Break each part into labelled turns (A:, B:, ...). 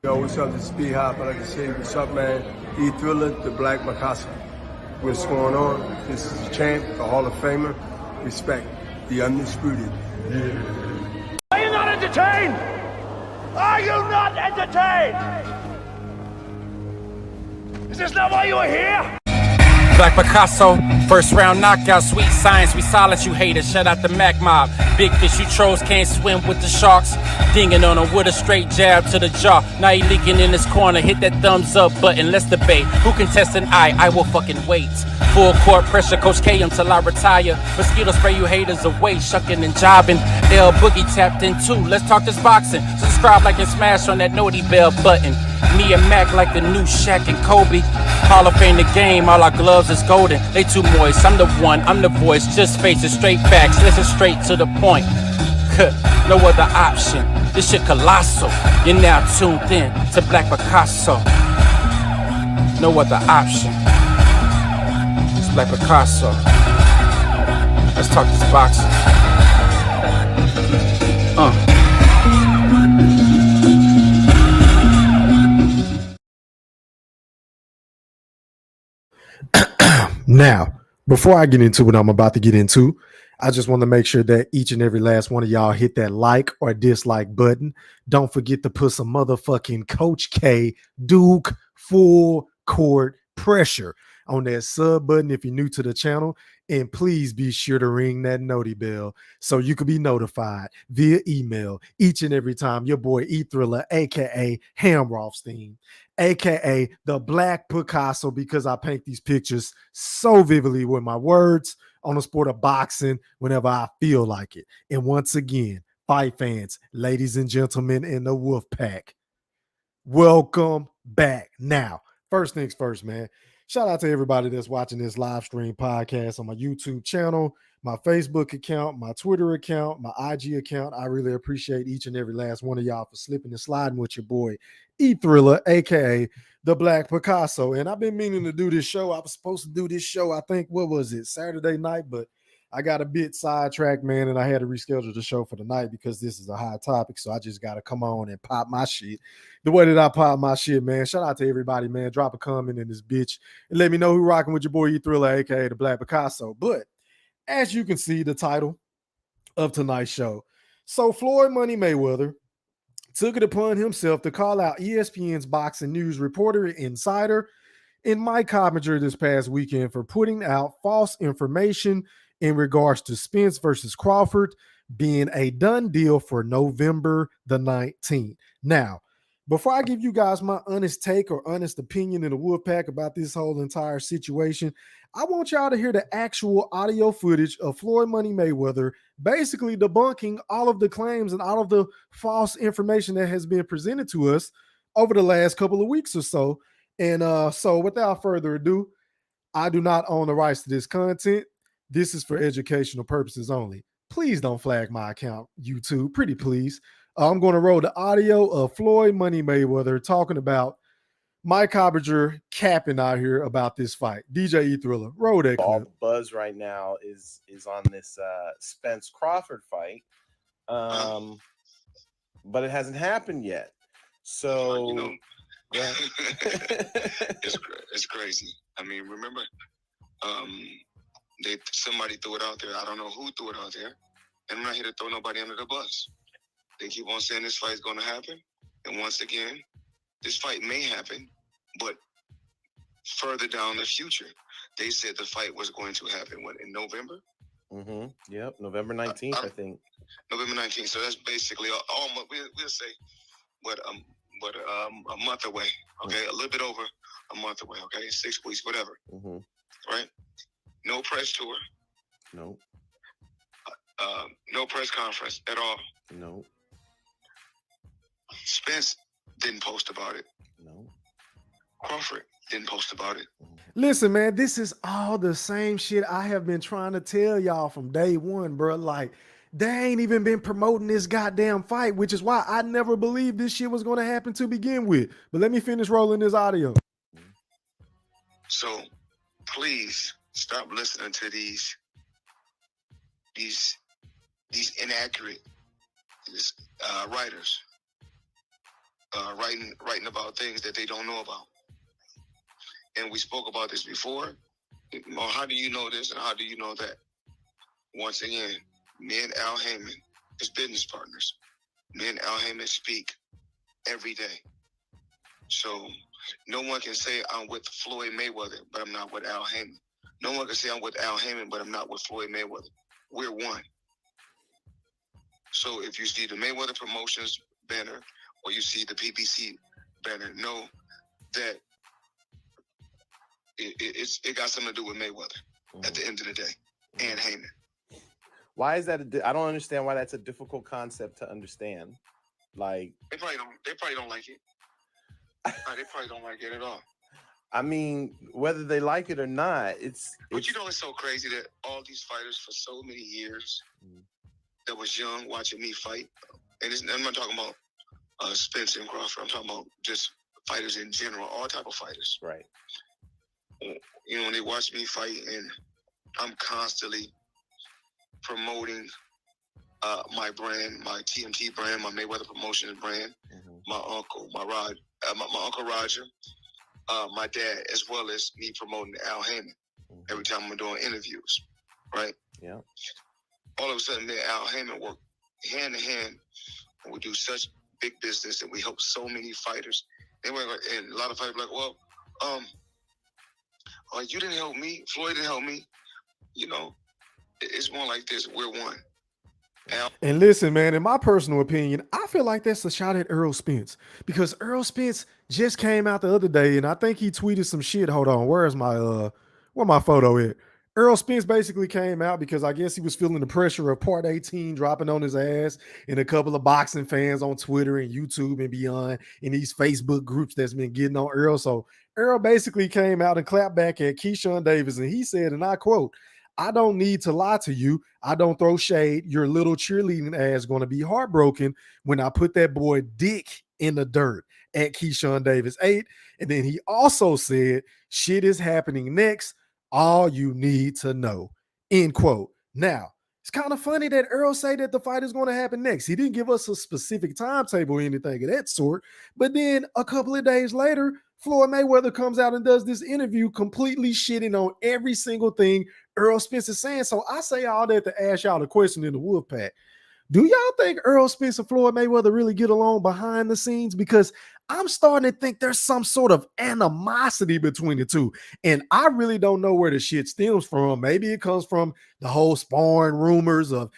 A: Yo, what's up? This is B-Hop. I'd like to say what's up, man. E-Thriller, the Black Mikasa. What's going on? This is the champ, the Hall of Famer. Respect, the undisputed. Yeah.
B: Are you not entertained? Are you not entertained? Is this not why you are here?
C: Black Picasso, first round knockout, sweet science, we silence you haters, shout out the Mac Mob. Big fish, you trolls can't swim with the sharks. Dinging on him with a straight jab to the jaw. Now he leaking in his corner, hit that thumbs up button, let's debate. Who can test an eye? I will fucking wait. Full court pressure, Coach K until I retire. Mosquito spray you haters away, shucking and jobbing. L Boogie tapped in too, let's talk this boxing. Subscribe, like, and smash on that naughty bell button. Me and Mac like the new Shaq and Kobe. Hall of Fame the game, all our gloves is golden. They too moist, I'm the one, I'm the voice. Just face it, straight facts, listen straight to the point. No other option, this shit colossal. You're now tuned in to Black Picasso. No other option, it's Black Picasso. Let's talk this boxing.
D: Now, before I get into what I'm about to get into, I just want to make sure that each and every last one of y'all hit that like or dislike button. Don't forget to put some motherfucking Coach K Duke full court pressure on that sub button if you're new to the channel. And please be sure to ring that noti bell so you can be notified via email each and every time your boy E-Thriller, aka hamrothstein, aka the Black Picasso, because I paint these pictures so vividly with my words on the sport of boxing whenever I feel like it. And once again, fight fans, ladies and gentlemen in the Wolf Pack, welcome back. Now, first things first, man. Shout out to everybody that's watching this live stream podcast on my YouTube channel, my Facebook account, my Twitter account, my IG account. I really appreciate each and every last one of y'all for slipping and sliding with your boy E-Thriller, aka the Black Picasso. And I've been meaning to do this show. I was supposed to do this show, I think, what was it, Saturday night? But I got a bit sidetracked, man, and I had to reschedule the show for the night because this is a hot topic. So I just got to come on and pop my shit the way that I pop my shit, man. Shout out to everybody, man. Drop a comment in this bitch and let me know who rocking with your boy E-Thriller, aka the Black Picasso. But as you can see, the title of tonight's show. So Floyd Money Mayweather took it upon himself to call out ESPN's boxing news reporter insider and Mike Coppinger this past weekend for putting out false information in regards to Spence versus Crawford being a done deal for November the 19th. Now, before I give you guys my honest take or honest opinion in the Wolfpack about this whole entire situation, I want y'all to hear the actual audio footage of Floyd Money Mayweather basically debunking all of the claims and all of the false information that has been presented to us over the last couple of weeks or so. And so without further ado, I do not own the rights to this content. This is for educational purposes only. Please don't flag my account, YouTube. Pretty please. I'm going to roll the audio of Floyd Money Mayweather talking about Mike Coppinger capping out here about this fight. DJ E-Thriller, roll that clip.
E: All the buzz right now is on this Spence Crawford fight, but it hasn't happened yet. So
F: you know,
E: yeah.
F: it's crazy. I mean, remember, somebody threw it out there. I don't know who threw it out there, and I'm not here to throw nobody under the bus. They keep on saying this fight is going to happen, and once again, this fight may happen, but further down the future. They said the fight was going to happen, in November?
E: Mm-hmm. Yep, November 19th, I think.
F: November 19th. So that's basically almost, we'll say, a month away. Okay, a little bit over a month away. Okay, 6 weeks, whatever.
E: Mm-hmm.
F: Right? No press tour.
E: No.
F: No press conference at all.
E: No.
F: Spence didn't post about it.
E: No.
F: Crawford didn't post about it.
D: Listen, man, this is all the same shit I have been trying to tell y'all from day one, bro. Like, they ain't even been promoting this goddamn fight, which is why I never believed this shit was going to happen to begin with. But let me finish rolling this audio.
F: So, please stop listening to these inaccurate writers. writing about things that they don't know about. And we spoke about this before. How do you know this and how do you know that? Once again, me and Al Heyman is business partners. Me and Al Heyman speak every day. So no one can say I'm with Floyd Mayweather, but I'm not with Al Heyman. No one can say I'm with Al Heyman, but I'm not with Floyd Mayweather. We're one. So if you see the Mayweather Promotions banner or you see the PBC banner, know that it got something to do with Mayweather at the end of the day, and Heyman.
E: Why is that? I don't understand why that's a difficult concept to understand. Like
F: they probably don't like it. They probably don't like it at all.
E: I mean, whether they like it or not,
F: But you know, it's so crazy that all these fighters for so many years that was young watching me fight, and I'm not talking about Spence and Crawford. I'm talking about just fighters in general, all type of fighters.
E: Right.
F: You know, when they watch me fight, and I'm constantly promoting my brand, my TMT brand, my Mayweather Promotions brand, my uncle, my Uncle Roger, my dad, as well as me promoting Al Heyman every time I'm doing interviews, right?
E: Yeah.
F: All of a sudden, me and Al Heyman work hand in hand, and we do such big business, and we help so many fighters. And a lot of fighters like, well, you didn't help me, Floyd didn't help me. You know, it's more like this. We're one.
D: And listen, man, in my personal opinion, I feel like that's a shot at Errol Spence, because Errol Spence just came out the other day, and I think he tweeted some shit. Hold on, where my photo at? Errol Spence basically came out because I guess he was feeling the pressure of Part 18 dropping on his ass, and a couple of boxing fans on Twitter and YouTube and beyond in these Facebook groups that's been getting on Errol. So Errol basically came out and clapped back at Keyshawn Davis, and he said, and I quote, "I don't need to lie to you. I don't throw shade. Your little cheerleading ass going to be heartbroken when I put that boy dick in the dirt," at Keyshawn Davis 8. And then he also said, "Shit is happening next. All you need to know," end quote. Now, it's kind of funny that Earl say that the fight is going to happen next. He didn't give us a specific timetable or anything of that sort. But then a couple of days later, Floyd Mayweather comes out and does this interview completely shitting on every single thing Errol Spence is saying. So I say all that to ask y'all a question in the Wolfpack. Do y'all think Errol Spence and Floyd Mayweather really get along behind the scenes? Because I'm starting to think there's some sort of animosity between the two. And I really don't know where the shit stems from. Maybe it comes from the whole sparring rumors of,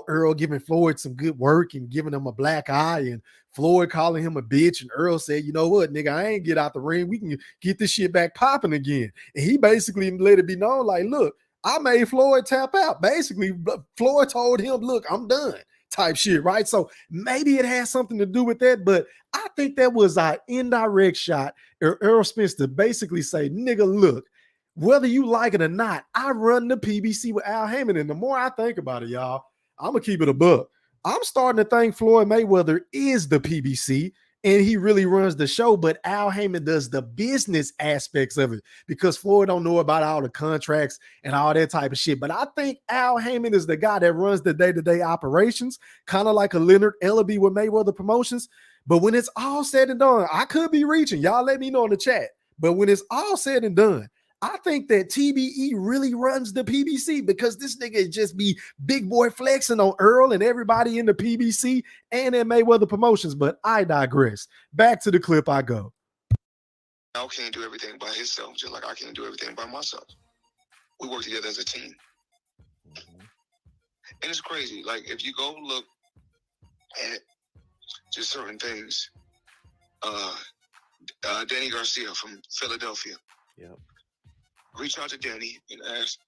D: Errol giving Floyd some good work and giving him a black eye, and Floyd calling him a bitch. And Errol said, "You know what, nigga, I ain't get out the ring. We can get this shit back popping again." And he basically let it be known, like, look, I made Floyd tap out. Basically, Floyd told him, "Look, I'm done," type shit, right? So maybe it has something to do with that, but I think that was an indirect shot at Errol Spence to basically say, "Nigga, look, whether you like it or not, I run the PBC with Al Heyman." And the more I think about it, y'all, I'm going to keep it a buck. I'm starting to think Floyd Mayweather is the PBC, and he really runs the show, but Al Heyman does the business aspects of it, because Floyd don't know about all the contracts and all that type of shit. But I think Al Heyman is the guy that runs the day-to-day operations, kind of like a Leonard Ellaby with Mayweather Promotions. But when it's all said and done, I could be reaching. Y'all let me know in the chat. But when it's all said and done, I think that TBE really runs the PBC, because this nigga just be big boy flexing on Earl and everybody in the PBC and in Mayweather Promotions. But I digress. Back to the clip I go.
F: Al can't do everything by himself, just like I can't do everything by myself. We work together as a team. And it's crazy. Like, if you go look at just certain things, Danny Garcia from Philadelphia.
E: Yeah.
F: Reach out to Danny and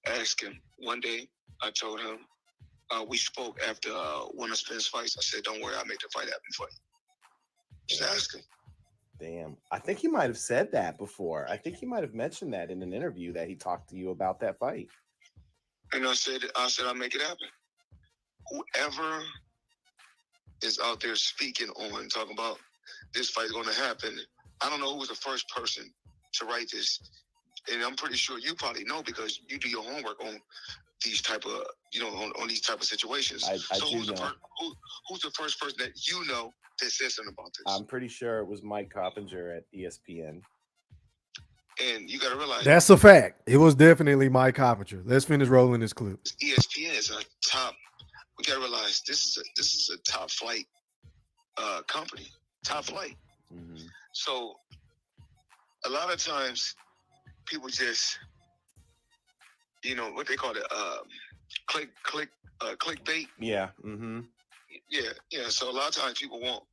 F: ask him. One day, I told him, we spoke after one of Spence's fights. I said, "Don't worry, I'll make the fight happen for you." Just ask him.
E: Damn. I think he might have said that before. I think he might have mentioned that in an interview, that he talked to you about that fight.
F: And I said, I'll make it happen. Whoever is out there speaking on, talking about this fight is going to happen, I don't know who was the first person to write this. And I'm pretty sure you probably know, because you do your homework on these type of, on these type of situations.
E: I
F: So
E: do know.
F: who's the first person that you know that said something about this?
E: I'm pretty sure it was Mike Coppinger at ESPN.
F: And you got to realize
D: That's a fact. It was definitely Mike Coppinger. Let's finish rolling this clip.
F: ESPN is a top. We got to realize this is a top flight company, top flight.
E: Mm-hmm.
F: So a lot of times people just, what they call it, clickbait.
E: Yeah. Mm-hmm.
F: Yeah. So a lot of times people want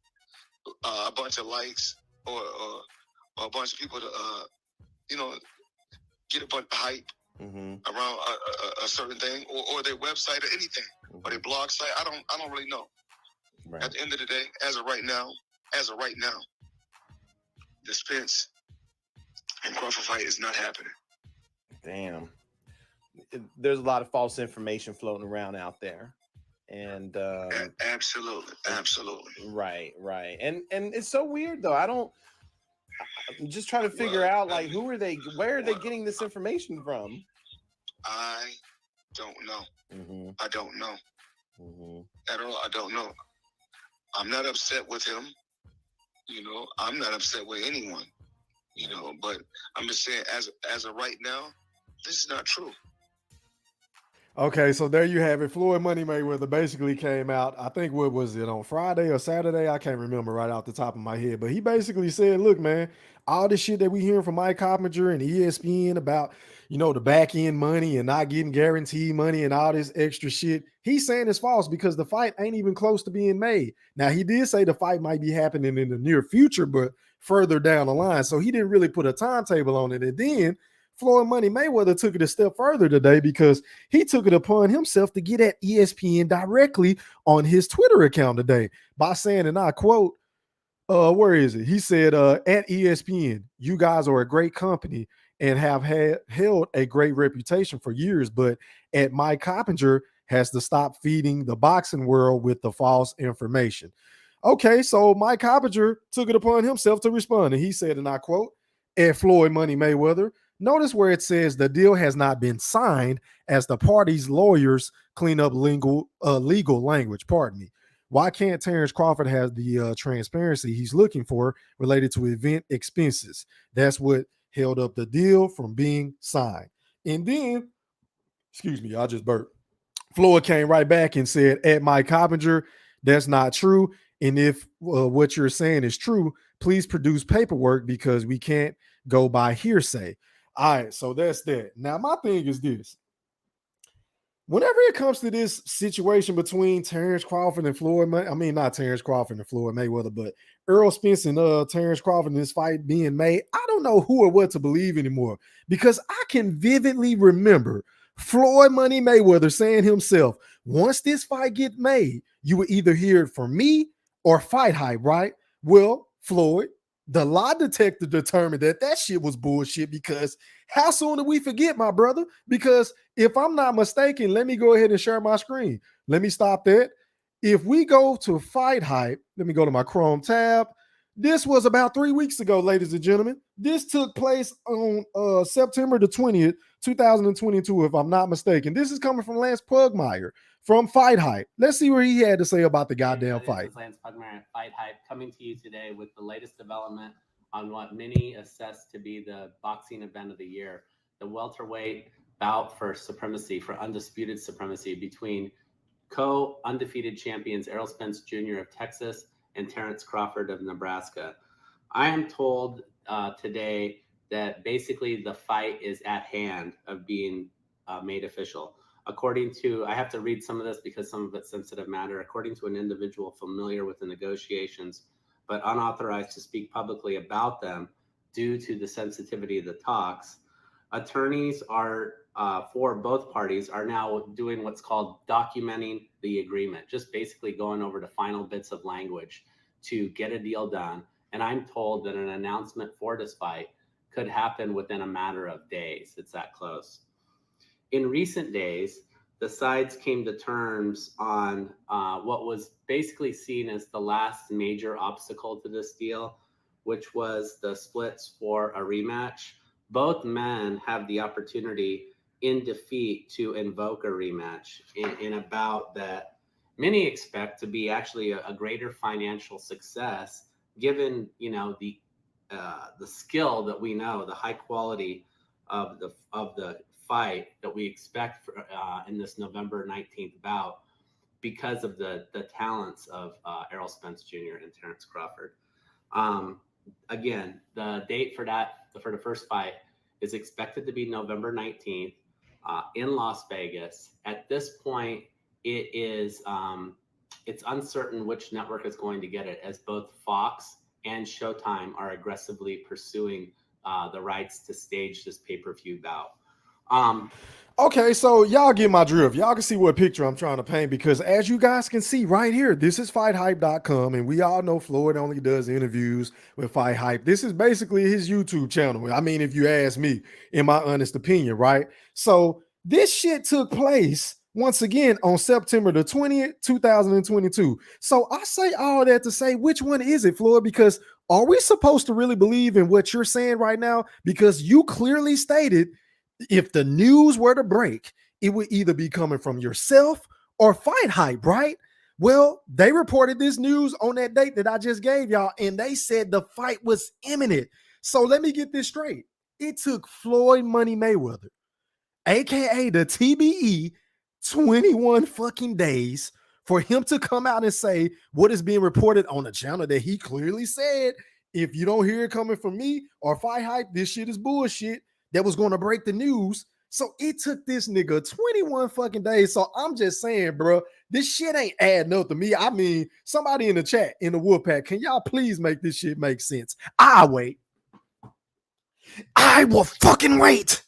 F: a bunch of likes or a bunch of people to, get a bunch of hype around a certain thing or their website or anything or their blog site. I don't really know.
E: Right.
F: At the end of the day, as of right now, the Spence and Crawford fight is not happening.
E: Damn. There's a lot of false information floating around out there. And
F: absolutely.
E: Right. And it's so weird though. I'm just trying to figure out where are they getting this information from?
F: I don't know.
E: Mm-hmm.
F: I don't know.
E: Mm-hmm.
F: At all. I don't know. I'm not upset with him. I'm not upset with anyone. But I'm just saying as of right now, this is not true.
D: Okay, so there you have it. Floyd Money Mayweather basically came out, I think, what was it, on Friday or Saturday? I can't remember right off the top of my head. But he basically said, look, man, all this shit that we hearing from Mike Coppinger and ESPN about, the back end money and not getting guaranteed money and all this extra shit, he's saying it's false because the fight ain't even close to being made. Now, he did say the fight might be happening in the near future, but further down the line. So he didn't really put a timetable on it. And then Floyd Money Mayweather took it a step further today because he took it upon himself to get at ESPN directly on his Twitter account today by saying, and I quote, where is it? He said, at ESPN, you guys are a great company and have held a great reputation for years, but at Mike Coppinger has to stop feeding the boxing world with the false information. Okay, so Mike Coppinger took it upon himself to respond, and he said, and I quote, at Floyd Money Mayweather, notice where it says the deal has not been signed as the parties' lawyers clean up legal language. Pardon me. Why can't Terrence Crawford have the transparency he's looking for related to event expenses? That's what held up the deal from being signed. And then, excuse me, I just burped. Floyd came right back and said, at Mike Coppinger, that's not true. And if what you're saying is true, please produce paperwork because we can't go by hearsay. All right, so that's that. Now, my thing is this. Whenever it comes to this situation between Terrence Crawford and not Terrence Crawford and Floyd Mayweather, but Errol Spence and Terrence Crawford in this fight being made, I don't know who or what to believe anymore because I can vividly remember Floyd Money Mayweather saying himself, once this fight get made, you will either hear it from me or Fight Hype, right? Well, Floyd, the lie detector determined that shit was bullshit because how soon do we forget, my brother? Because if I'm not mistaken, let me go ahead and share my screen. Let me stop that. If we go to Fight Hype, let me go to my Chrome tab. This was about 3 weeks ago, ladies and gentlemen. This took place on September the 20th, 2022, if I'm not mistaken. This is coming from Lance Pugmire from Fight Hype. Let's see what he had to say about the goddamn fight.
G: This is Lance Pugmire at Fight Hype coming to you today with the latest development on what many assess to be the boxing event of the year, the welterweight bout for supremacy, for undisputed supremacy between co-undefeated champions Errol Spence Jr. of Texas and Terrence Crawford of Nebraska. I am told today that basically the fight is at hand of being made official. According to, I have to read some of this because some of it's sensitive matter. According to an individual familiar with the negotiations, but unauthorized to speak publicly about them due to the sensitivity of the talks, attorneys are for both parties are now doing what's called documenting the agreement, just basically going over the final bits of language to get a deal done. And I'm told that an announcement for this fight could happen within a matter of days. It's that close. In recent days, the sides came to terms on what was basically seen as the last major obstacle to this deal, which was the splits for a rematch. Both men have the opportunity in defeat to invoke a rematch in a bout that many expect to be actually a greater financial success, given the skill that we know, the high quality of the fight that we expect in this November 19th bout, because of the talents of Errol Spence Jr. and Terrence Crawford. Again, the date for the first fight is expected to be November 19th in Las Vegas. At this point, it's uncertain which network is going to get it, as both Fox and Showtime are aggressively pursuing the rights to stage this pay-per-view bout.
D: Okay, so y'all get my drift. Y'all can see what picture I'm trying to paint, because as you guys can see right here, this is fighthype.com, and we all know Floyd only does interviews with Fight Hype. This is basically his YouTube channel. I mean, if you ask me, in my honest opinion, right? So this shit took place once again on September the 20th, 2022. So I say all that to say, which one is it, Floyd? Because are we supposed to really believe in what you're saying right now? Because you clearly stated, if the news were to break, it would either be coming from yourself or Fight Hype, right? Well, they reported this news on that date that I just gave y'all, and they said the fight was imminent. So let me get this straight. It took Floyd Money Mayweather, aka the TBE, 21 fucking days for him to come out and say what is being reported on the channel that he clearly said, if you don't hear it coming from me or Fight Hype, this shit is bullshit, that was going to break the news. So it took this nigga 21 fucking days. So I'm just saying, bro, this shit ain't adding up to me. I mean, somebody in the chat, in the Wolfpack, can y'all please make this shit make sense? I'll wait. I will fucking wait.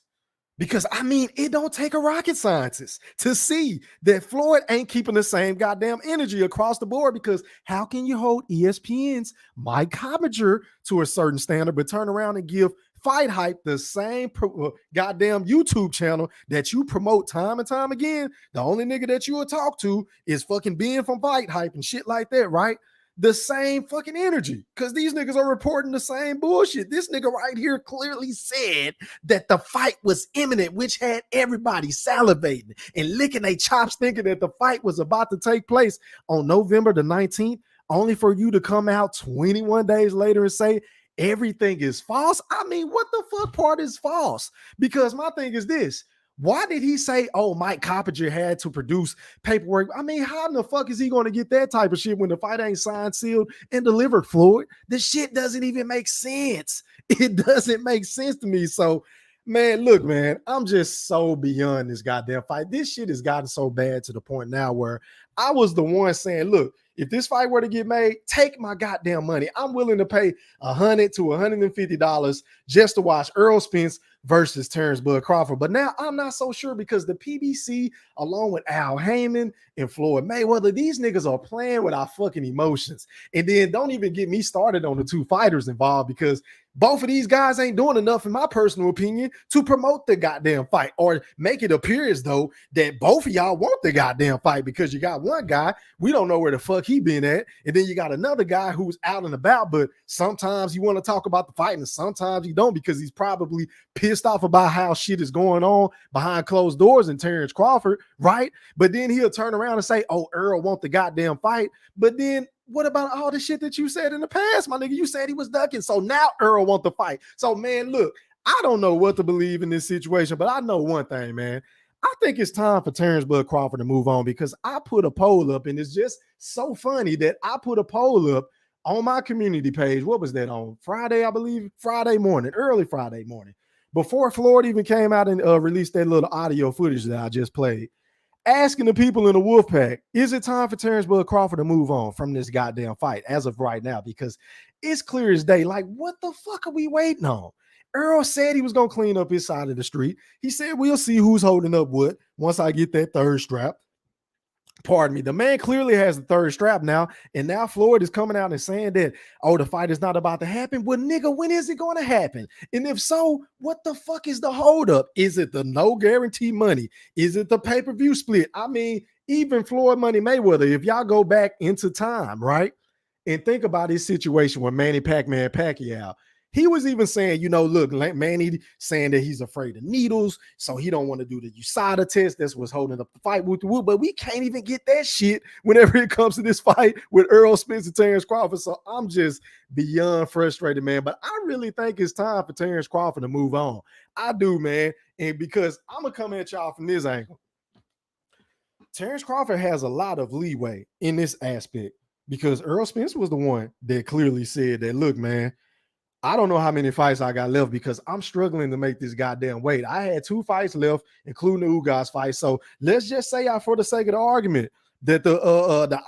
D: Because, I mean, it don't take a rocket scientist to see that Floyd ain't keeping the same goddamn energy across the board. Because how can you hold ESPN's Mike Coppinger to a certain standard, but turn around and give Fight Hype the same goddamn YouTube channel that you promote time and time again? The only nigga that you will talk to is fucking being from Fight Hype and shit like that, right? The same fucking energy, because these niggas are reporting the same bullshit. This nigga right here clearly said that the fight was imminent, which had everybody salivating and licking their chops, thinking that the fight was about to take place on November the 19th, only for you to come out 21 days later and say everything is false. I mean, what the fuck part is false? Because my thing is this. Why did he say, oh, Mike Coppinger had to produce paperwork? I mean, how in the fuck is he going to get that type of shit when the fight ain't signed, sealed, and delivered, Floyd? This shit doesn't even make sense. It doesn't make sense to me. So, man, look, man, I'm just so beyond this goddamn fight. This shit has gotten so bad to the point now where I was the one saying, look, if this fight were to get made, take my goddamn money. I'm willing to pay $100 to $150 just to watch Errol Spence versus Terrence Bud Crawford. But now I'm not so sure, because the PBC, along with Al Heyman and Floyd Mayweather, these niggas are playing with our fucking emotions. And then don't even get me started on the two fighters involved, because both of these guys ain't doing enough, in my personal opinion, to promote the goddamn fight or make it appear as though that both of y'all want the goddamn fight, because you got one guy, we don't know where the fuck he been at, and then you got another guy who's out and about, but sometimes you want to talk about the fight and sometimes you don't, because he's probably pissed off about how shit is going on behind closed doors in Terrence Crawford, right? But then he'll turn around and say, oh, Earl want the goddamn fight, but then what about all the shit that you said in the past, my nigga? You said he was ducking, so now Earl want the fight. So, man, look, I don't know what to believe in this situation, but I know one thing, man. I think it's time for Terrence Bud Crawford to move on, because I put a poll up, and it's just so funny that I put a poll up on my community page. What was that, on Friday, I believe? Friday morning, early Friday morning, before Floyd even came out and released that little audio footage that I just played, asking the people in the Wolfpack, is it time for Terrence Bud Crawford to move on from this goddamn fight as of right now? Because it's clear as day. Like, what the fuck are we waiting on? Earl said he was going to clean up his side of the street. He said, we'll see who's holding up what once I get that third strap. Pardon me. The man clearly has the third strap now, and now Floyd is coming out and saying that, oh, the fight is not about to happen. Well, nigga, when is it going to happen? And if so, what the fuck is the holdup? Is it the no guarantee money? Is it the pay-per-view split? I mean, even Floyd Money Mayweather, if y'all go back into time, right, and think about his situation with Manny Pacman Pacquiao, He was even saying, look, Manny saying that he's afraid of needles, so he don't want to do the USADA test. That's what's holding up the fight. But we can't even get that shit whenever it comes to this fight with Errol Spence and Terrence Crawford. So I'm just beyond frustrated, man. But I really think it's time for Terrence Crawford to move on. I do, man. And because I'm going to come at y'all from this angle. Terrence Crawford has a lot of leeway in this aspect because Errol Spence was the one that clearly said that, look, man, I don't know how many fights I got left because I'm struggling to make this goddamn weight. I had 2 fights left, including the Ugas fight. So let's just say, for the sake of the argument, that the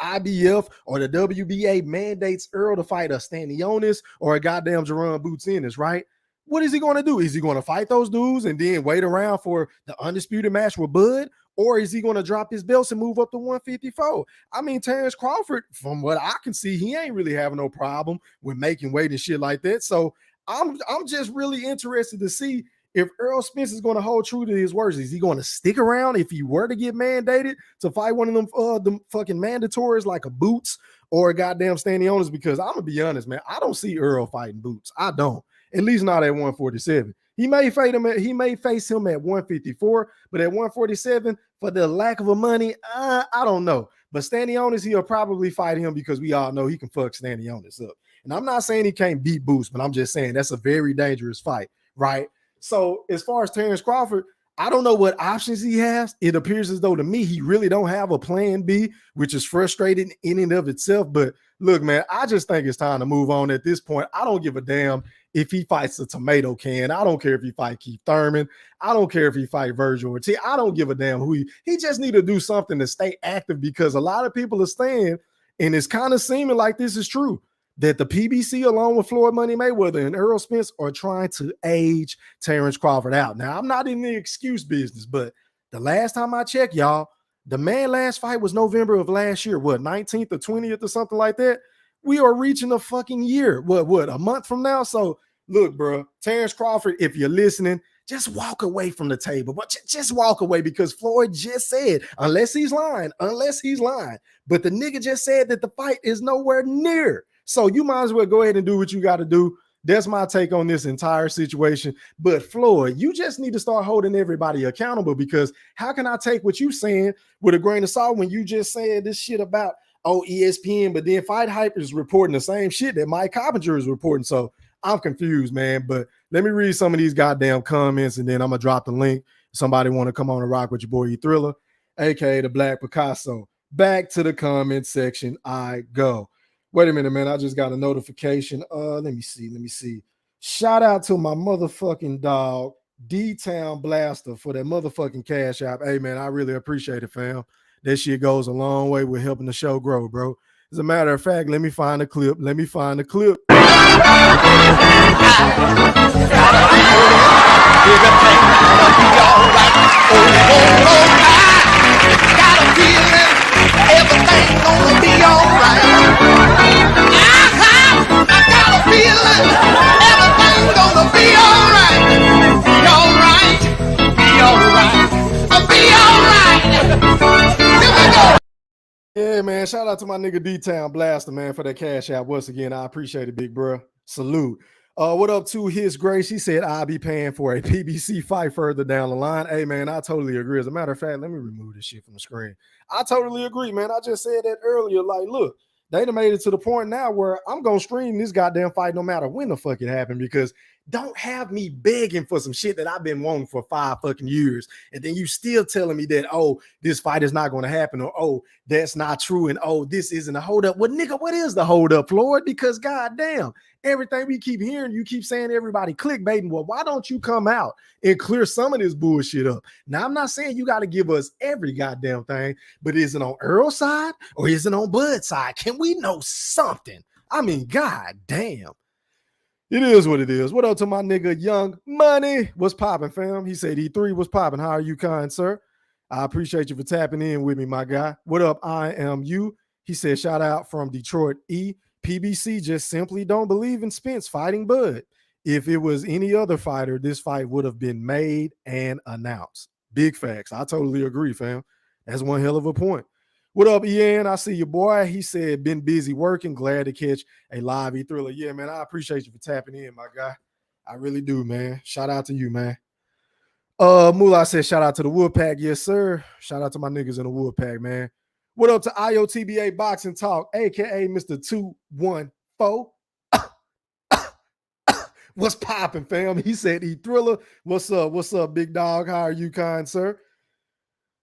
D: IBF or the WBA mandates Earl to fight a Stanionis or a goddamn Jerron Boots Ennis, right? What is he going to do? Is he going to fight those dudes and then wait around for the undisputed match with Bud? Or is he going to drop his belts and move up to 154? I mean, Terrence Crawford, from what I can see, he ain't really having no problem with making weight and shit like that. So I'm just really interested to see if Errol Spence is going to hold true to his words. Is he going to stick around if he were to get mandated to fight one of them fucking mandatories like a Boots or a goddamn Stanionis? Because I'm going to be honest, man, I don't see Errol fighting Boots. I don't. At least not at 147. He may face him at 154, but at 147, for the lack of money, I don't know. But Stanionis, he'll probably fight him because we all know he can fuck Stanionis up. And I'm not saying he can't beat Boots, but I'm just saying that's a very dangerous fight, right? So as far as Terrence Crawford, I don't know what options he has. It appears as though to me he really don't have a plan B, which is frustrating in and of itself. But look, man, I just think it's time to move on at this point. I don't give a damn if he fights a tomato can. I don't care if he fight Keith Thurman. I don't care if he fight Virgil Ortiz. I don't give a damn who he just need to do something to stay active because a lot of people are saying, and it's kind of seeming like this is true, that the PBC along with Floyd Money Mayweather and Errol Spence are trying to age Terrence Crawford out. Now, I'm not in the excuse business, but the last time I checked, y'all, the man last fight was November of last year, 19th or 20th or something like that. We are reaching a fucking year. What, a month from now? So look, bro, Terrence Crawford, if you're listening, just walk away from the table. But just walk away because Floyd just said, unless he's lying. But the nigga just said that the fight is nowhere near. So you might as well go ahead and do what you got to do. That's my take on this entire situation. But Floyd, you just need to start holding everybody accountable because how can I take what you saying with a grain of salt when you just said this shit about ESPN, but then Fight Hype is reporting the same shit that Mike Coppinger is reporting. So I'm confused, man. But let me read some of these goddamn comments and then I'm going to drop the link. Somebody want to come on and rock with your boy E-Thriller, aka the Black Picasso. Back to the comment section I go. Wait a minute, man. I just got a notification. Let me see. Shout out to my motherfucking dog, D-Town Blaster, for that motherfucking cash app. Hey, man, I really appreciate it, fam. That shit goes a long way with helping the show grow, bro. As a matter of fact, let me find a clip. Yeah, man. Shout out to my nigga D-Town Blaster, man, for that cash out. Once again, I appreciate it, big bro. Salute. What up to His Grace? He said, I'll be paying for a PBC fight further down the line. Hey, man, I totally agree. As a matter of fact, let me remove this shit from the screen. I totally agree, man. I just said that earlier. Like, look, they done made it to the point now where I'm going to stream this goddamn fight no matter when the fuck it happened because don't have me begging for some shit that I've been wanting for 5 fucking years. And then you still telling me that, oh, this fight is not going to happen, or, oh, that's not true, and, oh, this isn't a holdup. Well, nigga, what is the holdup, Floyd? Because goddamn, everything we keep hearing, you keep saying everybody clickbaiting. Well, why don't you come out and clear some of this bullshit up? Now, I'm not saying you got to give us every goddamn thing, but is it on Earl's side or is it on Bud's side? Can we know something? I mean, goddamn. It is what it is. What up to my nigga Young Money? What's popping, fam? He said E3 was popping. How are you, kind sir? I appreciate you for tapping in with me, my guy. What up, I am you? He said, shout out from Detroit E. PBC just simply don't believe in Spence fighting Bud. If it was any other fighter, this fight would have been made and announced. Big facts. I totally agree, fam. That's one hell of a point. What up, Ian? I see your boy. He said, been busy working. Glad to catch a live E-Thriller. Yeah, man, I appreciate you for tapping in, my guy. I really do, man. Shout out to you, man. Moolah said, shout out to the Woodpack. Yes, sir. Shout out to my niggas in the Woodpack, man. What up to IOTBA Boxing Talk, aka Mr. 214. What's popping, fam? He said, E-Thriller. What's up? What's up, big dog? How are you, kind sir?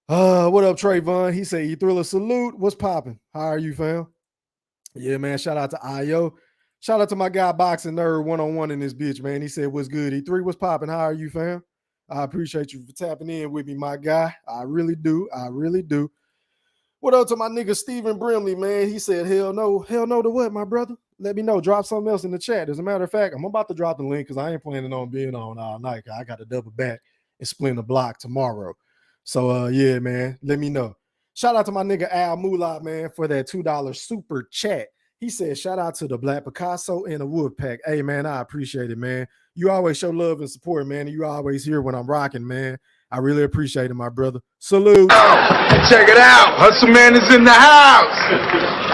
D: What up, Trayvon? He said, E-Thriller, salute. What's popping? How are you, fam? Yeah, man. Shout out to IO. Shout out to my guy, Boxing Nerd 101 in this bitch, man. He said, what's good? E3, what's popping? How are you, fam? I appreciate you for tapping in with me, my guy. I really do. I really do. What up to my nigga Stephen Brimley, man? He said, hell no to what, my brother? Let me know. Drop something else in the chat. As a matter of fact, I'm about to drop the link because I ain't planning on being on all night. I got to double back and split the block tomorrow. So, yeah, man, let me know. Shout out to my nigga Al Moolah, man, for that $2 super chat. He said, shout out to the Black Picasso and the Woodpack. Hey, man, I appreciate it, man. You always show love and support, man, and you always here when I'm rocking, man. I really appreciate it, my brother. Salute.
B: Check it out. Hustle Man is in the house.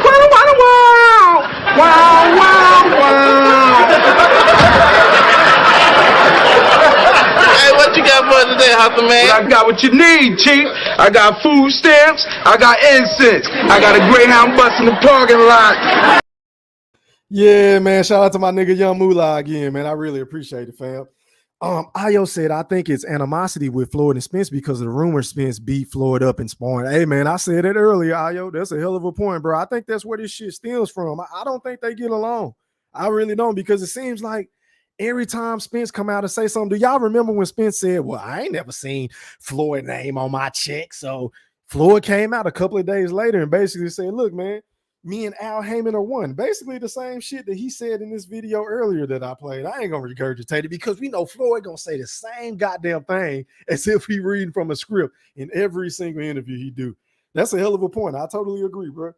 B: Wow, wow, wow. Wow, wow, wow.
H: Hey, what you got for us today, Hustle Man?
B: I got what you need, Chief. I got food stamps. I got incense. I got a Greyhound bus in the parking lot.
D: Yeah, man. Shout out to my nigga Young Moolah again, man. I really appreciate it, fam. Io said, I think it's animosity with Floyd and Spence because of the rumor Spence beat Floyd up in sparring. Hey, man, I said it earlier, Io. That's a hell of a point, bro. I think that's where this shit stems from. I don't think they get along. I really don't, because it seems like every time Spence come out and say something, do y'all remember when Spence said, well, I ain't never seen Floyd name on my check? So Floyd came out a couple of days later and basically said, look, man, me and Al Heyman are one. Basically the same shit that he said in this video earlier that I played. I ain't gonna regurgitate it because we know Floyd gonna say the same goddamn thing as if he reading from a script in every single interview he do. That's a hell of a point. I totally agree, bro.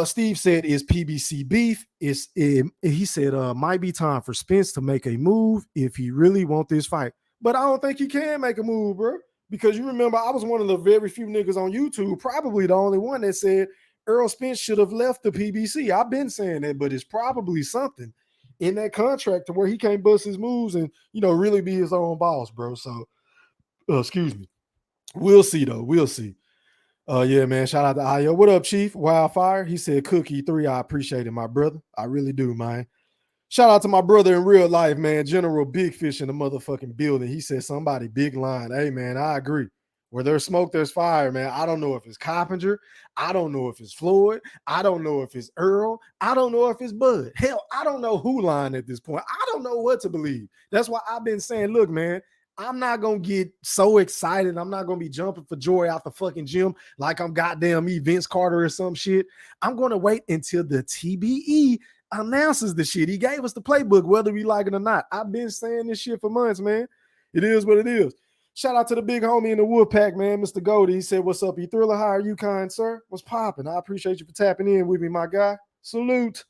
D: Steve said, is PBC beef? He said, might be time for Spence to make a move if he really want this fight. But I don't think he can make a move, bro. Because you remember, I was one of the very few niggas on YouTube, probably the only one that said Errol Spence should have left the PBC. I've been saying that, but it's probably something in that contract to where he can't bust his moves and, you know, really be his own boss, bro. So, excuse me. We'll see, though. We'll see. Yeah, man. Shout out to Io. What up, Chief? Wildfire. He said, Cookie 3. I appreciate it, my brother. I really do, man. Shout out to my brother in real life, man. General Big Fish in the motherfucking building. He said, somebody big line. Hey, man, I agree. Where there's smoke, there's fire, man. I don't know if it's Coppinger. I don't know if it's Floyd. I don't know if it's Earl. I don't know if it's Bud. Hell, I don't know who line at this point. I don't know what to believe. That's why I've been saying, look, man, I'm not going to get so excited. I'm not going to be jumping for joy out the fucking gym like I'm goddamn me, Vince Carter or some shit. I'm going to wait until the TBE announces the shit. He gave us the playbook, whether we like it or not. I've been saying this shit for months, man. It is what it is. Shout out to the big homie in the Woodpack, man, Mr. Goldie. He said, what's up, E-Thriller? How are you, kind sir? What's popping? I appreciate you for tapping in with me, my guy. Salute.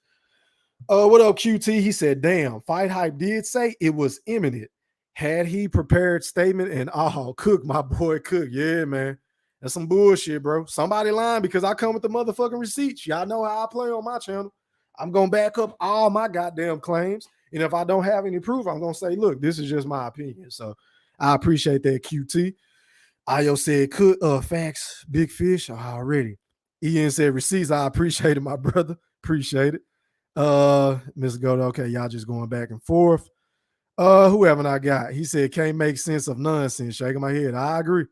D: What up, QT? He said, damn, Fight Hype did say it was imminent. Had he prepared statement and Cook, my boy Cook. Yeah, man. That's some bullshit, bro. Somebody lying because I come with the motherfucking receipts. Y'all know how I play on my channel. I'm going to back up all my goddamn claims. And if I don't have any proof, I'm going to say, look, this is just my opinion. So I appreciate that, QT. Io said, facts, big fish already. Ian said, receipts. I appreciate it, my brother. Appreciate it. Mr. Gold, okay, y'all just going back and forth. Who haven't I got? He said, can't make sense of nonsense. Shaking my head. I agree.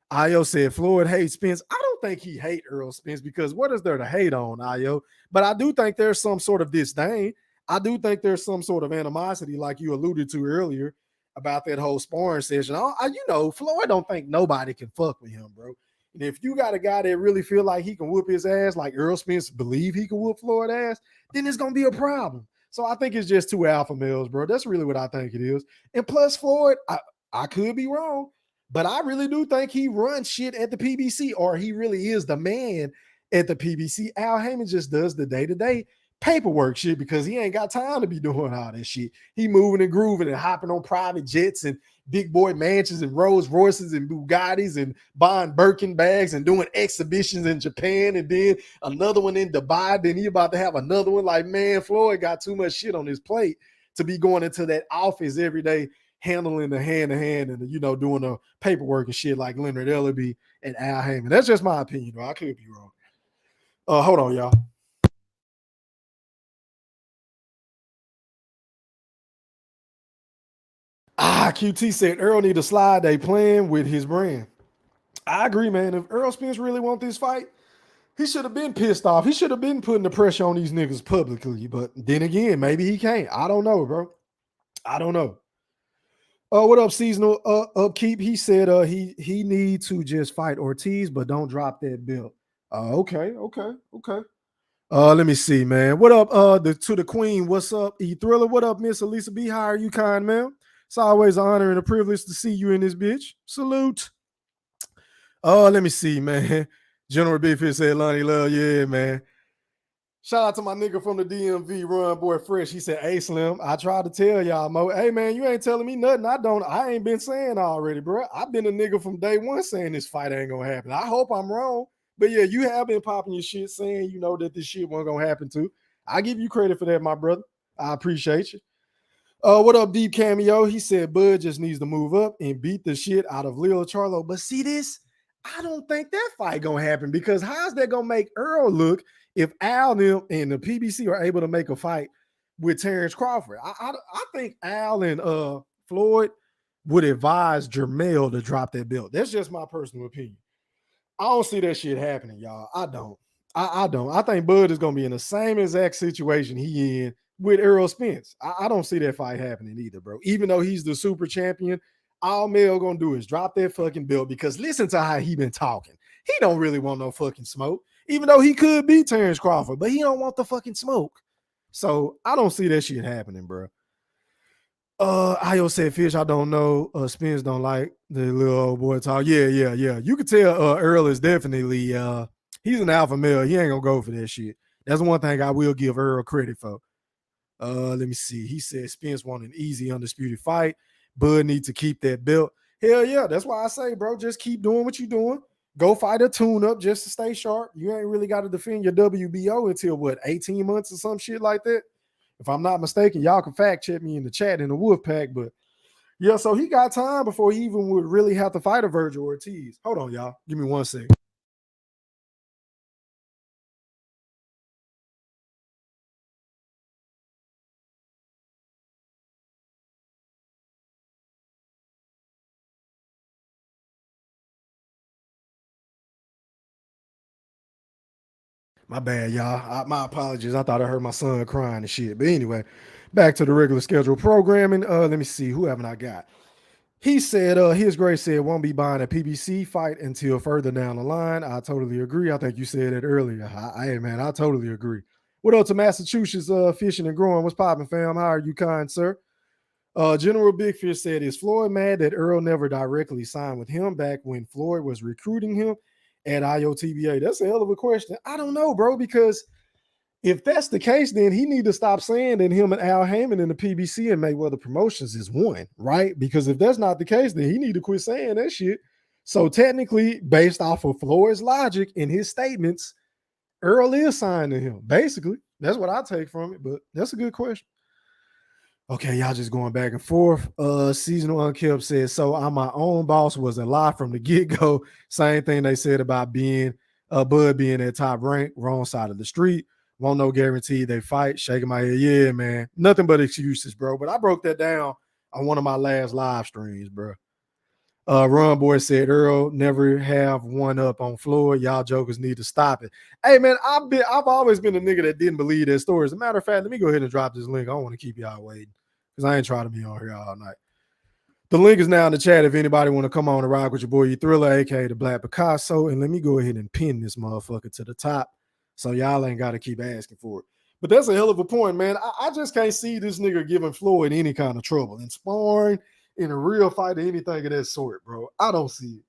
D: Io said, Floyd hates Spence. I don't think he hate Earl Spence because what is there to hate on, Io? But I do think there's some sort of disdain. I do think there's some sort of animosity, like you alluded to earlier, about that whole sparring session. You know, Floyd don't think nobody can fuck with him, bro. And if you got a guy that really feel like he can whoop his ass, like Earl Spence believe he can whoop Floyd ass, then it's going to be a problem. So I think it's just two alpha males, bro. That's really what I think it is. And plus Floyd, I could be wrong, but I really do think he runs shit at the PBC, or he really is the man at the PBC. Al Heyman just does the day-to-day paperwork shit because he ain't got time to be doing all that shit. He moving and grooving and hopping on private jets and big boy mansions and Rolls Royces and Bugattis and buying Birkin bags and doing exhibitions in Japan and then another one in Dubai. Then he about to have another one. Like, man, Floyd got too much shit on his plate to be going into that office every day, handling the hand-to-hand and, you know, doing the paperwork and shit like Leonard Ellerby and Al Heyman. That's just my opinion, though. I could be wrong. Hold on, y'all. QT said Earl need a slide day playing with his brand. I agree, man. If Earl Spence really want this fight, he should have been pissed off. He should have been putting the pressure on these niggas publicly. But then again, maybe he can't. I don't know, bro. I don't know. What up, seasonal upkeep? He said he need to just fight Ortiz, but don't drop that belt. Okay. Let me see, man. What up? To the queen. What's up, E Thriller? What up, Miss Elisa B? How are you, kind man? It's always an honor and a privilege to see you in this bitch. Salute. Let me see, man. General Bigfish said, Lonnie Love, yeah, man. Shout out to my nigga from the DMV, Run Boy Fresh. He said, hey, Slim, I tried to tell y'all, Mo. Hey, man, you ain't telling me nothing. I ain't been saying already, bro. I've been a nigga from day one saying this fight ain't gonna happen. I hope I'm wrong. But yeah, you have been popping your shit saying, you know, that this shit wasn't gonna happen too. I give you credit for that, my brother. I appreciate you. What up, Deep Cameo? He said Bud just needs to move up and beat the shit out of Lil Charlo. But see this? I don't think that fight gonna happen because how's that gonna make Earl look if Al and the PBC are able to make a fight with Terrence Crawford? I think Al and Floyd would advise Jermell to drop that belt. That's just my personal opinion. I don't see that shit happening, y'all. I don't. I don't. I think Bud is gonna be in the same exact situation he in with Errol Spence. I don't see that fight happening either, bro. Even though he's the super champion, all Mel gonna do is drop that fucking belt because listen to how he been talking. He don't really want no fucking smoke, even though he could beat Terrence Crawford, but he don't want the fucking smoke. So I don't see that shit happening, bro. Io said, Fish, I don't know. Spence don't like the little old boy talk. Yeah. You could tell Earl is definitely he's an alpha male. He ain't gonna go for that shit. That's one thing I will give Earl credit for. Let me see. He said Spence won an easy, undisputed fight. Bud needs to keep that belt. Hell yeah. That's why I say, bro, just keep doing what you're doing. Go fight a tune-up just to stay sharp. You ain't really got to defend your WBO until, what, 18 months or some shit like that? If I'm not mistaken, y'all can fact check me in the chat in the Wolf Pack. But, yeah, so he got time before he even would really have to fight a Virgil Ortiz. Hold on, y'all. Give me 1 second. My bad, y'all. My apologies. I thought I heard my son crying and shit. But anyway, back to the regular schedule programming. Let me see. Who haven't I got? He said, his grace said, won't be buying a PBC fight until further down the line. I totally agree. I think you said it earlier. Hey, man, I totally agree. What up to Massachusetts fishing and growing? What's popping, fam? How are you, kind sir? General Big Fish said, is Floyd mad that Earl never directly signed with him back when Floyd was recruiting him at IOTBA? That's a hell of a question. I don't know, bro, because if that's the case, then he need to stop saying that him and Al Heyman and the PBC and Mayweather Promotions is one, right? Because if that's not the case, then he need to quit saying that shit. So technically, based off of Floyd's logic in his statements, Earl is signed to him. Basically, that's what I take from it, but that's a good question. Okay, y'all just going back and forth. Seasonal Unkept says, so I'm my own boss was a lie from the get-go. Same thing they said about being Bud being at top rank, wrong side of the street. Won't no guarantee they fight. Shaking my head. Yeah, man. Nothing but excuses, bro. But I broke that down on one of my last live streams, bro. Run Boy said Earl never have one up on Floyd. Y'all jokers need to stop it. Hey, man, I've always been a nigga that didn't believe that story. As a matter of fact, let me go ahead and drop this link. I don't want to keep y'all waiting because I ain't trying to be on here all night. The link is now in the chat if anybody want to come on and rock with your boy, you Thriller, aka the Black Picasso. And let me go ahead and pin this motherfucker to the top so y'all ain't got to keep asking for it. But that's a hell of a point, man. I just can't see this nigga giving Floyd any kind of trouble in sparring, in a real fight, or anything of that sort, bro. I don't see it.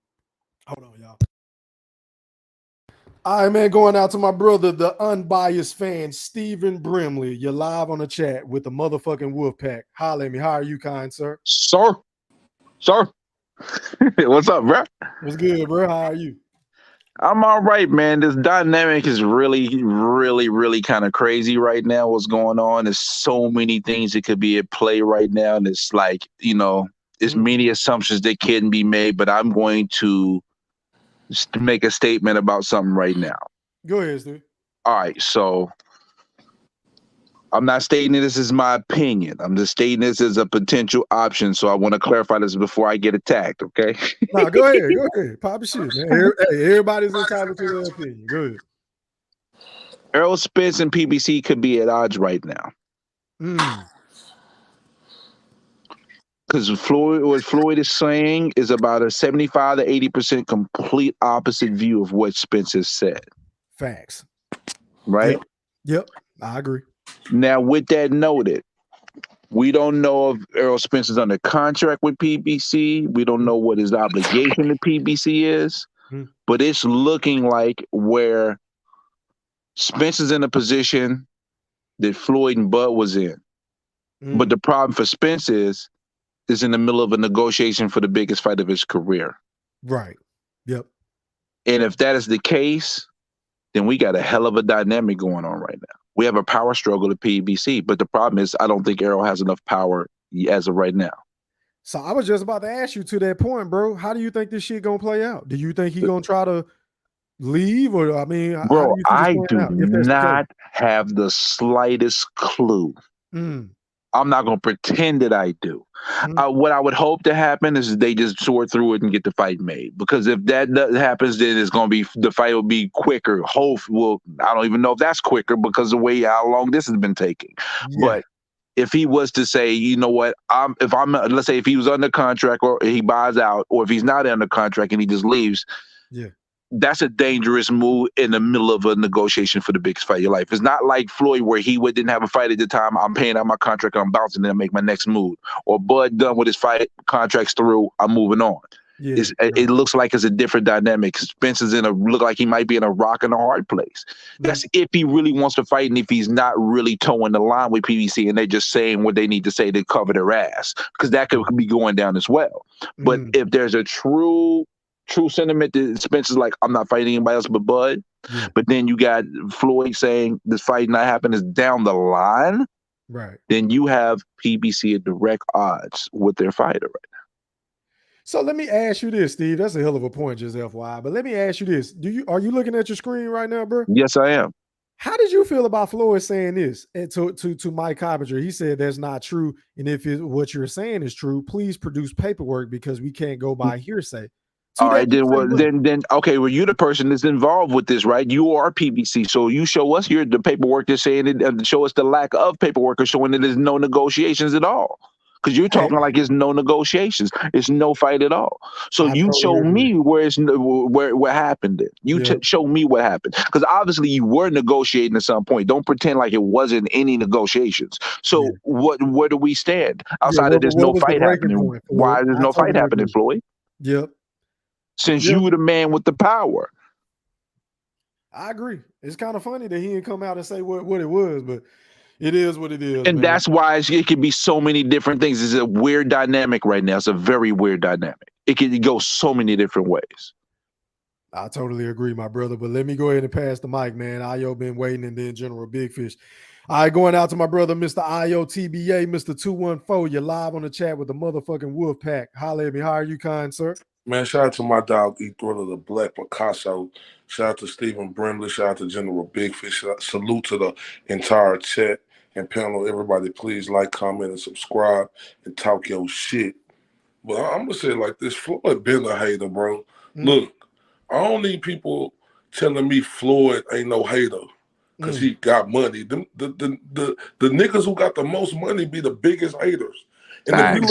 D: Hold on, y'all. All right, man, going out to my brother, the unbiased fan, Stephen Brimley. You're live on the chat with the motherfucking wolf pack. Holla at me. How are you, kind sir?
B: Sir. What's up, bro?
D: What's good, bro? How are you?
B: I'm all right, man. This dynamic is really kind of crazy right now. What's going on? There's so many things that could be at play right now. And it's like, there's many assumptions that can be made, but I'm going to make a statement about something right now.
D: Go ahead, Steve.
B: All right, so I'm not stating this as my opinion. I'm just stating this as a potential option. So I want to clarify this before I get attacked, okay?
D: No, go ahead. Pop your shit, man. Hey, everybody's entitled to their opinion. Go ahead.
B: Errol Spence and PBC could be at odds right now. Because what Floyd is saying is about a 75 to 80% complete opposite view of what Spence has said.
D: Facts.
B: Right?
D: Yep. I agree.
B: Now, with that noted, we don't know if Errol Spence is under contract with PBC. We don't know what his obligation to PBC is. But it's looking like where Spence is in a position that Floyd and Bud was in. But the problem for Spence is in the middle of a negotiation for the biggest fight of his career.
D: Right. Yep.
B: And if that is the case, then we got a hell of a dynamic going on right now. We have a power struggle at PBC, but the problem is I don't think Errol has enough power as of right now.
D: So I was just about to ask you to that point, bro. How do you think this shit gonna play out? Do you think he gonna try to leave, or
B: bro, I do not have the slightest clue. I'm not going to pretend that I do. What I would hope to happen is they just sort through it and get the fight made. Because if that happens, then it's going to be the fight will be quicker. I don't even know if that's quicker because of the way how long this has been taking. Yeah. But if he was to say, you know what, let's say if he was under contract or he buys out, or if he's not under contract and he just leaves. Yeah. That's a dangerous move in the middle of a negotiation for the biggest fight of your life. It's not like Floyd where he didn't have a fight at the time. I'm paying out my contract. I'm bouncing and make my next move. Or Bud done with his fight, contracts through. I'm moving on. Yeah, it looks like it's a different dynamic. Spence is look like he might be in a rock and a hard place. That's if he really wants to fight and if he's not really towing the line with PBC and they're just saying what they need to say to cover their ass, because that could be going down as well. But if there's a true sentiment that Spence is like, I'm not fighting anybody else but Bud. Yeah. But then you got Floyd saying this fight not happening is down the line. Right. Then you have PBC at direct odds with their fighter right now.
D: So let me ask you this, Steve. That's a hell of a point, just FYI. But let me ask you this. Are you looking at your screen right now, bro?
B: Yes, I am.
D: How did you feel about Floyd saying this to Mike Coppinger? He said that's not true. And if what you're saying is true, please produce paperwork because we can't go by hearsay.
B: All right, then okay, well, you're the person that's involved with this, right? You are PBC, so you show us the paperwork that's saying it, show us the lack of paperwork or showing that there's no negotiations at all. Because you're talking like it's no negotiations, it's no fight at all. So you show me where happened. You show me what happened, because obviously you were negotiating at some point. Don't pretend like it wasn't any negotiations. So where do we stand outside of there's no fight happening? Why is there no fight happening, Floyd?
D: Yep.
B: Since you were the man with the power.
D: I agree. It's kind of funny that he didn't come out and say what it was, but it is what it is.
B: And man, that's why it can be so many different things. It's a weird dynamic right now. It's a very weird dynamic. It can go so many different ways.
D: I totally agree, my brother. But let me go ahead and pass the mic, man. Ayo been waiting, and then General Big Fish. All right, going out to my brother, Mr. Ayo TBA, Mr. 214. You're live on the chat with the motherfucking wolf pack. Holla at me. How are you, kind sir?
I: Man, shout out to my dog, E-Thriller, the Black Picasso. Shout out to Stephen Brimley. Shout out to General Big Fish. Salute to the entire chat and panel. Everybody, please like, comment, and subscribe and talk your shit. But I'm going to say it like this. Floyd been a hater, bro. Look, I don't need people telling me Floyd ain't no hater because he got money. The niggas who got the most money be the biggest haters. And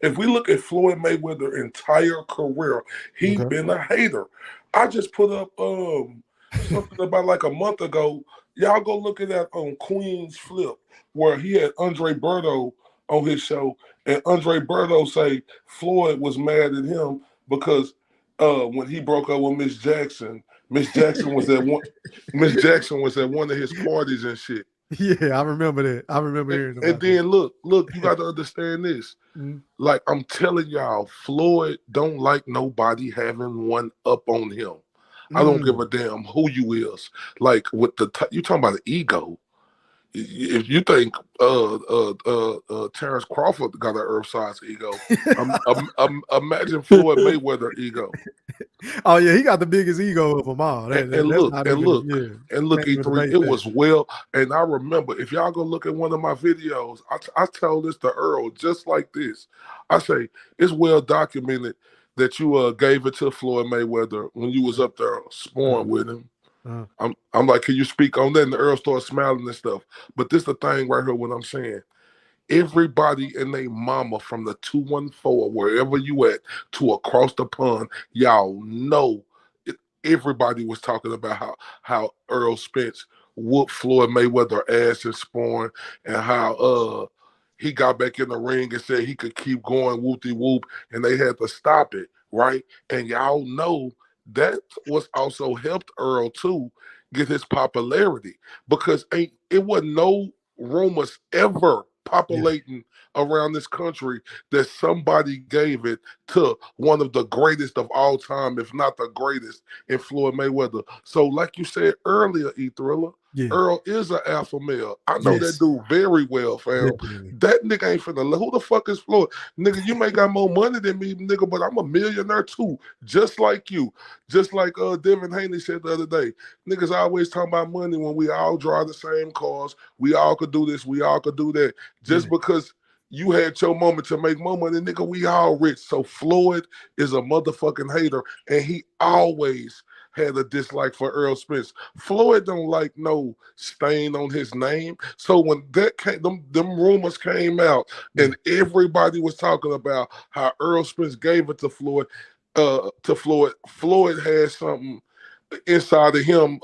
I: if we look at Floyd Mayweather's entire career, he's been a hater. I just put up something about like a month ago. Y'all go look at that on Queen's Flip, where he had Andre Berto on his show, and Andre Berto say Floyd was mad at him because when he broke up with Miss Jackson, Miss Jackson was at one. Miss Jackson was at one of his parties and shit.
D: Yeah, I remember that. I remember hearing about
I: And then look, you got to understand this.
D: Mm.
I: Like I'm telling y'all, Floyd don't like nobody having one up on him. I don't give a damn who you is. Like with you talking about an ego. If you think Terrence Crawford got an earth-sized ego, imagine Floyd Mayweather ego.
D: Oh yeah, he got the biggest ego of them all.
I: And look, E3, it was well. And I remember, if y'all go look at one of my videos, I tell this to Earl just like this. I say it's well documented that you gave it to Floyd Mayweather when you was up there sparring with him. I'm like, can you speak on that? And the Earl started smiling and stuff. But this the thing right here, what I'm saying. Everybody and their mama from the 214, wherever you at, to across the pond, y'all know everybody was talking about how Earl Spence whooped Floyd Mayweather ass in sparring, and how he got back in the ring and said he could keep going whoop-de-whoop, and they had to stop it, right? And y'all know that was also helped Earl too get his popularity, because it wasn't no rumors ever populating around this country that somebody gave it to one of the greatest of all time, if not the greatest, in Floyd Mayweather. So like you said earlier, E-Thriller, Earl is an alpha male. I know that dude very well, fam. That nigga ain't finna, who the fuck is Floyd? Nigga, you may got more money than me, nigga, but I'm a millionaire too, just like you. Just like Devin Haney said the other day. Niggas always talking about money when we all drive the same cars. We all could do this, we all could do that. Just because you had your moment to make more money, nigga, we all rich. So Floyd is a motherfucking hater, and he always had a dislike for Earl Spence. Floyd don't like no stain on his name. So when that came, them rumors came out, and everybody was talking about how Earl Spence gave it to Floyd, Floyd had something inside of him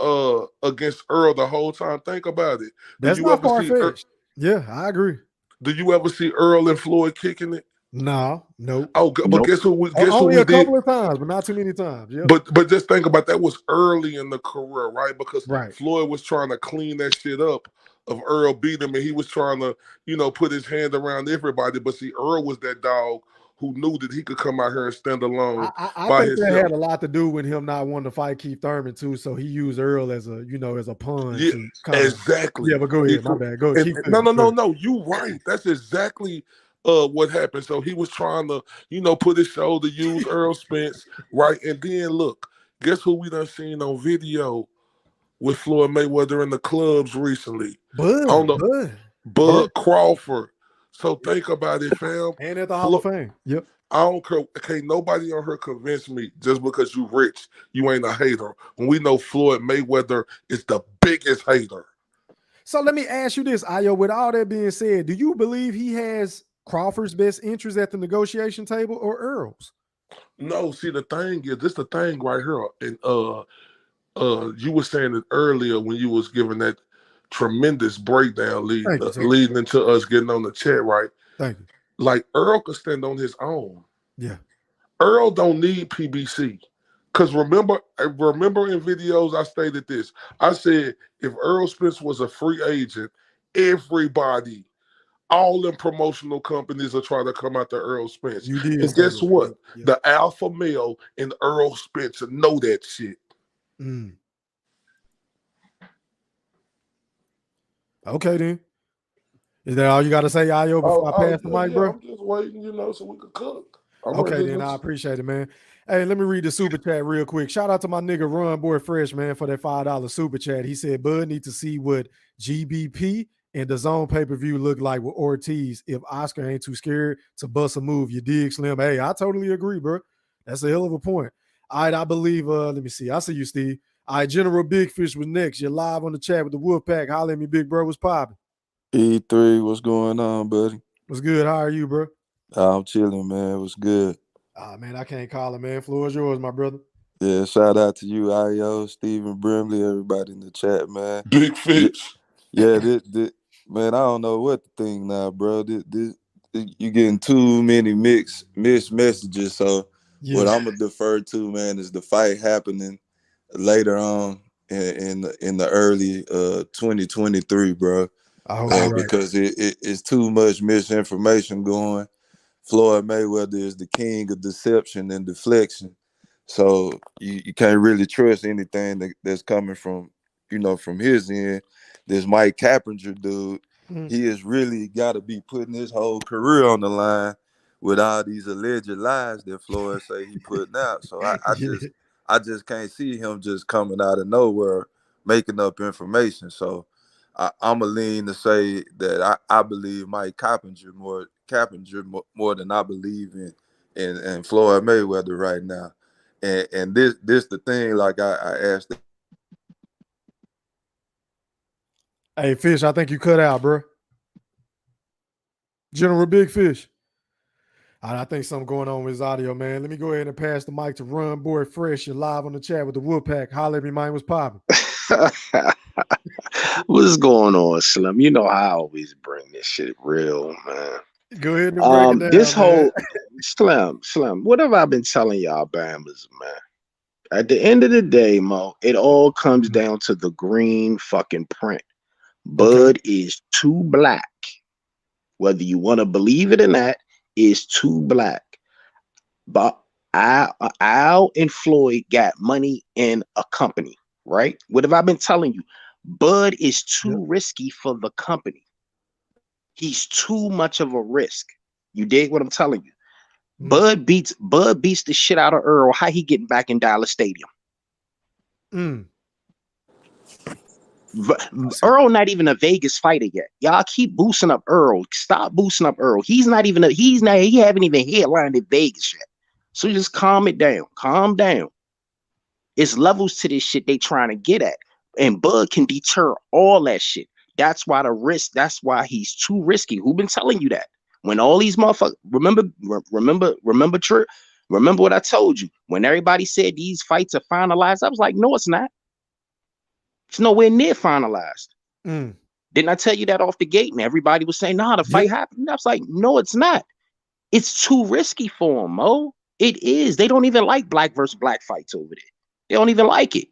I: against Earl the whole time. Think about it.
D: That's not far-fetched. Yeah, I agree.
I: Do you ever see Earl and Floyd kicking it?
D: No, nope.
I: Oh, but guess who?
D: Only a couple of times, but not too many times. Yep.
I: But just think about that was early in the career, right? Because Floyd was trying to clean that shit up of Earl beat him, and he was trying to, put his hand around everybody. But see, Earl was that dog who knew that he could come out here and stand alone.
D: I think that had a lot to do with him not wanting to fight Keith Thurman too. So he used Earl as a, as a pawn.
I: Yeah, exactly.
D: Yeah, but go ahead. My bad. Go ahead.
I: No. You right. That's exactly what happened. So he was trying to, put his shoulder, use Earl Spence, right? And then look, guess who we done seen on video with Floyd Mayweather in the clubs recently? Bud Crawford. So think about it, fam.
D: And at the Hall of Fame. Yep.
I: I don't care. Can't nobody on her convince me just because you rich, you ain't a hater. When we know Floyd Mayweather is the biggest hater.
D: So let me ask you this, Ayo. With all that being said, do you believe he has Crawford's best interest at the negotiation table or Earl's?
I: No, see, the thing is, this the thing right here. And you were saying it earlier when you was giving that tremendous breakdown leading into us getting on the chat, right?
D: Thank you.
I: Like Earl could stand on his own.
D: Yeah.
I: Earl don't need PBC. Because remember in videos I stated this. I said if Earl Spence was a free agent, everybody, all them promotional companies will try to come after Earl Spence. And guess what? Yeah. The alpha male and Earl Spence know that shit.
D: Mm. Okay, then. Is that all you got to say, Ayo, before I pass the mic, bro?
I: I'm just waiting, so we could cook.
D: Okay, then I appreciate it, man. Hey, let me read the super chat real quick. Shout out to my nigga Run Boy Fresh, man, for that $5 super chat. He said, Bud need to see what GBP and the Zone pay-per-view look like with Ortiz if Oscar ain't too scared to bust a move. You dig, Slim? Hey, I totally agree, bro. That's a hell of a point. All right, I believe, let me see. I see you, Steve. All right, General Big Fish was next. You're live on the chat with the Wolfpack. Holler at me, big bro. What's popping?
J: E3, what's going on, buddy?
D: What's good? How are you, bro?
J: I'm chilling, man. What's good?
D: Man, I can't call it, man. Floor is yours, my brother.
J: Yeah, shout out to you, Ayo, Stephen Brimley, everybody in the chat, man.
I: Big Fish.
J: Yeah, this, man, I don't know what to think now, bro. You getting too many mixed messages, so what I'm going to defer to, man, is the fight happening later on in the early 2023, bro. Because it's too much misinformation going. Floyd Mayweather is the king of deception and deflection. So you can't really trust anything that's coming from, from his end. This Mike Cappinger dude, he has really got to be putting his whole career on the line with all these alleged lies that Floyd say he putting out. So I just can't see him just coming out of nowhere making up information. So I'm a lean to say that I believe Mike Cappinger more than I believe in Floyd Mayweather right now. And this the thing, like I asked.
D: Hey, Fish, I think you cut out, bro. General Big Fish. I think something going on with his audio, man. Let me go ahead and pass the mic to Run Boy Fresh. You're live on the chat with the Woodpack. Holla at me, man. What's popping?
K: What's going on, Slim? You know I always bring this shit real, man.
D: Go ahead and break it down,
K: this whole
D: man.
K: Slim, what have I been telling y'all Bammers, man? At the end of the day, Mo, it all comes down to the green fucking print. Bud is too black. Whether you want to believe it or not, is too black. But Al and Floyd got money in a company, right? What have I been telling you? Bud is too risky for the company. He's too much of a risk. You dig what I'm telling you? Bud beats the shit out of Earl. How he getting back in Dallas Stadium? Earl not even a Vegas fighter yet. Y'all keep boosting up Earl. Stop boosting up Earl. He haven't even headlined in Vegas yet. So just calm it down. Calm down. It's levels to this shit they trying to get at. And Bud can deter all that shit. That's why that's why he's too risky. Who been telling you that? When all these motherfuckers remember what I told you. When everybody said these fights are finalized, I was like, no, it's not. It's nowhere near finalized. Didn't I tell you that off the gate? And everybody was saying, nah, the fight happened. I was like, no, it's not. It's too risky for them, Mo. It is. They don't even like black versus black fights over there. They don't even like it.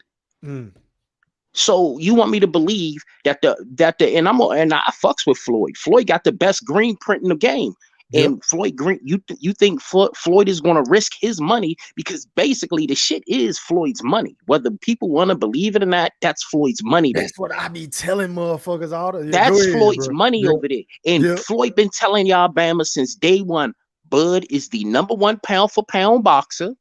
K: So you want me to believe that and I fucks with Floyd. Floyd got the best green print in the game. And Floyd Green, you think Floyd is going to risk his money because basically the shit is Floyd's money. Whether people want to believe it or not, that's Floyd's money.
D: That's what I be telling motherfuckers all the.
K: That's Floyd's money over there. And Floyd been telling y'all Bama since day one. Bud is the #1 pound for pound boxer.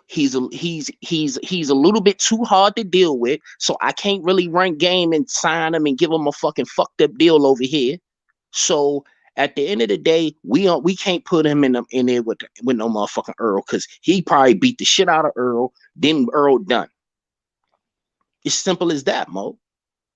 K: He's a little bit too hard to deal with, so I can't really run game and sign him and give him a fucking fucked up deal over here. So at the end of the day, we can't put him in there with no motherfucking Earl because he probably beat the shit out of Earl. Then Earl done. It's simple as that, Mo.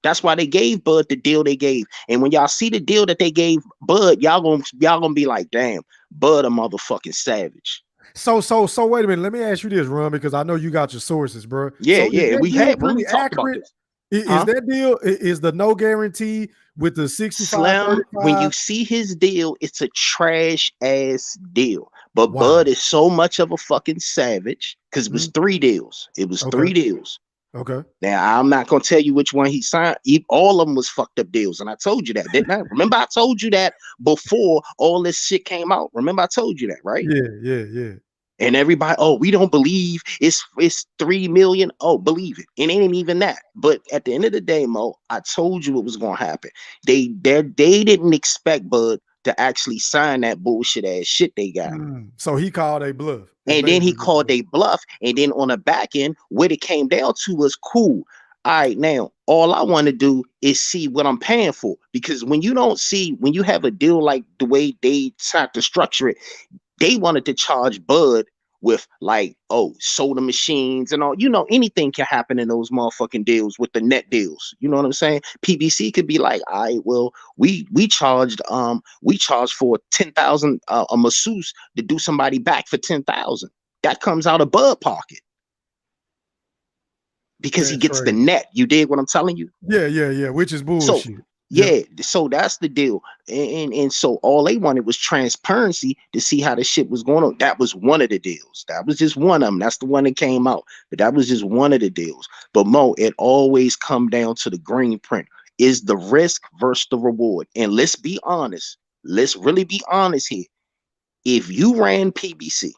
K: That's why they gave Bud the deal they gave. And when y'all see the deal that they gave Bud, y'all gonna be like, damn, Bud a motherfucking savage.
D: So wait a minute. Let me ask you this, Ron, because I know you got your sources, bro.
K: Yeah,
D: so
K: we had really talked about this.
D: Is that deal? Is the no guarantee with the 65?
K: Slim, when you see his deal, it's a trash ass deal. But Bud is so much of a fucking savage because it was 3 deals. It was 3 deals.
D: Okay.
K: Now I'm not gonna tell you which one he signed. All of them was fucked up deals, and I told you that, didn't I? Remember, I told you that before all this shit came out. Remember, I told you that, right?
D: Yeah.
K: And everybody, we don't believe it's 3 million. Oh, believe it. It ain't even that. But at the end of the day, Mo, I told you it was gonna happen. They didn't expect Bud to actually sign that bullshit ass shit they got.
D: So he called a bluff.
K: And then he called a bluff. And then on the back end, what it came down to was cool. All right, now all I want to do is see what I'm paying for. Because when you have a deal like the way they tried to structure it, they wanted to charge Bud with like, soda machines and all, anything can happen in those motherfucking deals with the net deals. You know what I'm saying? PBC could be like, all right, well, we charged for 10,000 a masseuse to do somebody back for 10,000. That comes out of Bud pocket. Because he gets the net. You dig what I'm telling you?
D: Yeah. Which is bullshit.
K: Yeah, so that's the deal. And so all they wanted was transparency to see how the shit was going on. That was one of the deals. That was just one of them. That's the one that came out. But that was just one of the deals. But Mo, it always come down to the green print. Is the risk versus the reward. And let's be honest. Let's really be honest here. If you ran PBC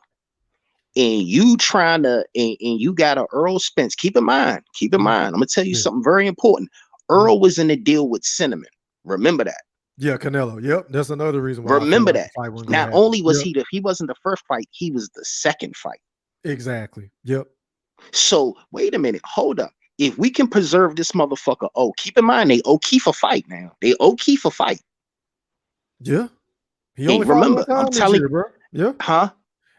K: and you trying to and you got a Earl Spence, keep in mind, I'm gonna tell you something very important. Earl was in the deal with Cinnamon. Remember that.
D: Yeah, Canelo. Yep, that's another reason why.
K: Remember that. Not only was he wasn't the first fight, he was the second fight.
D: Exactly. Yep.
K: So wait a minute, hold up. If we can preserve this motherfucker, keep in mind they owe Keith a fight now. They owe Keith a fight.
D: Yeah. He only fought one time this year, bro. Yeah.
K: Huh?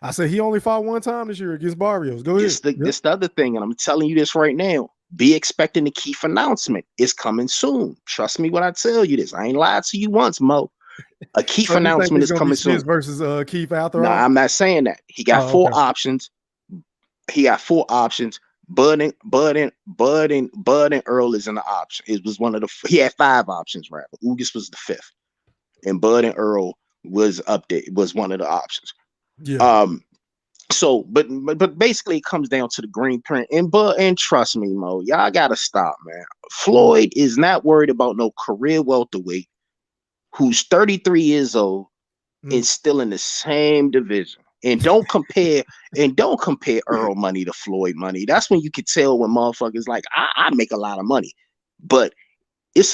D: I said he only fought one time this year against Barrios. Go ahead.
K: This the other thing, and I'm telling you this right now. Be expecting the Keith announcement. It's coming soon. Trust me when I tell you this. I ain't lied to you once, Mo. A Keith announcement is coming soon.
D: Versus Keith after
K: all? No, I'm not saying that. He got four options. He got 4 options. Bud and Earl is in the option. It was one of the. He had 5 options, right? Ugas was the 5th, and Bud and Earl was up there. Was one of the options.
D: Yeah.
K: So, but basically, it comes down to the green print. And trust me, Mo, y'all gotta stop, man. Floyd is not worried about no career welterweight who's 33 years old and still in the same division. And don't compare Earl money to Floyd money. That's when you can tell when motherfuckers like I make a lot of money, but it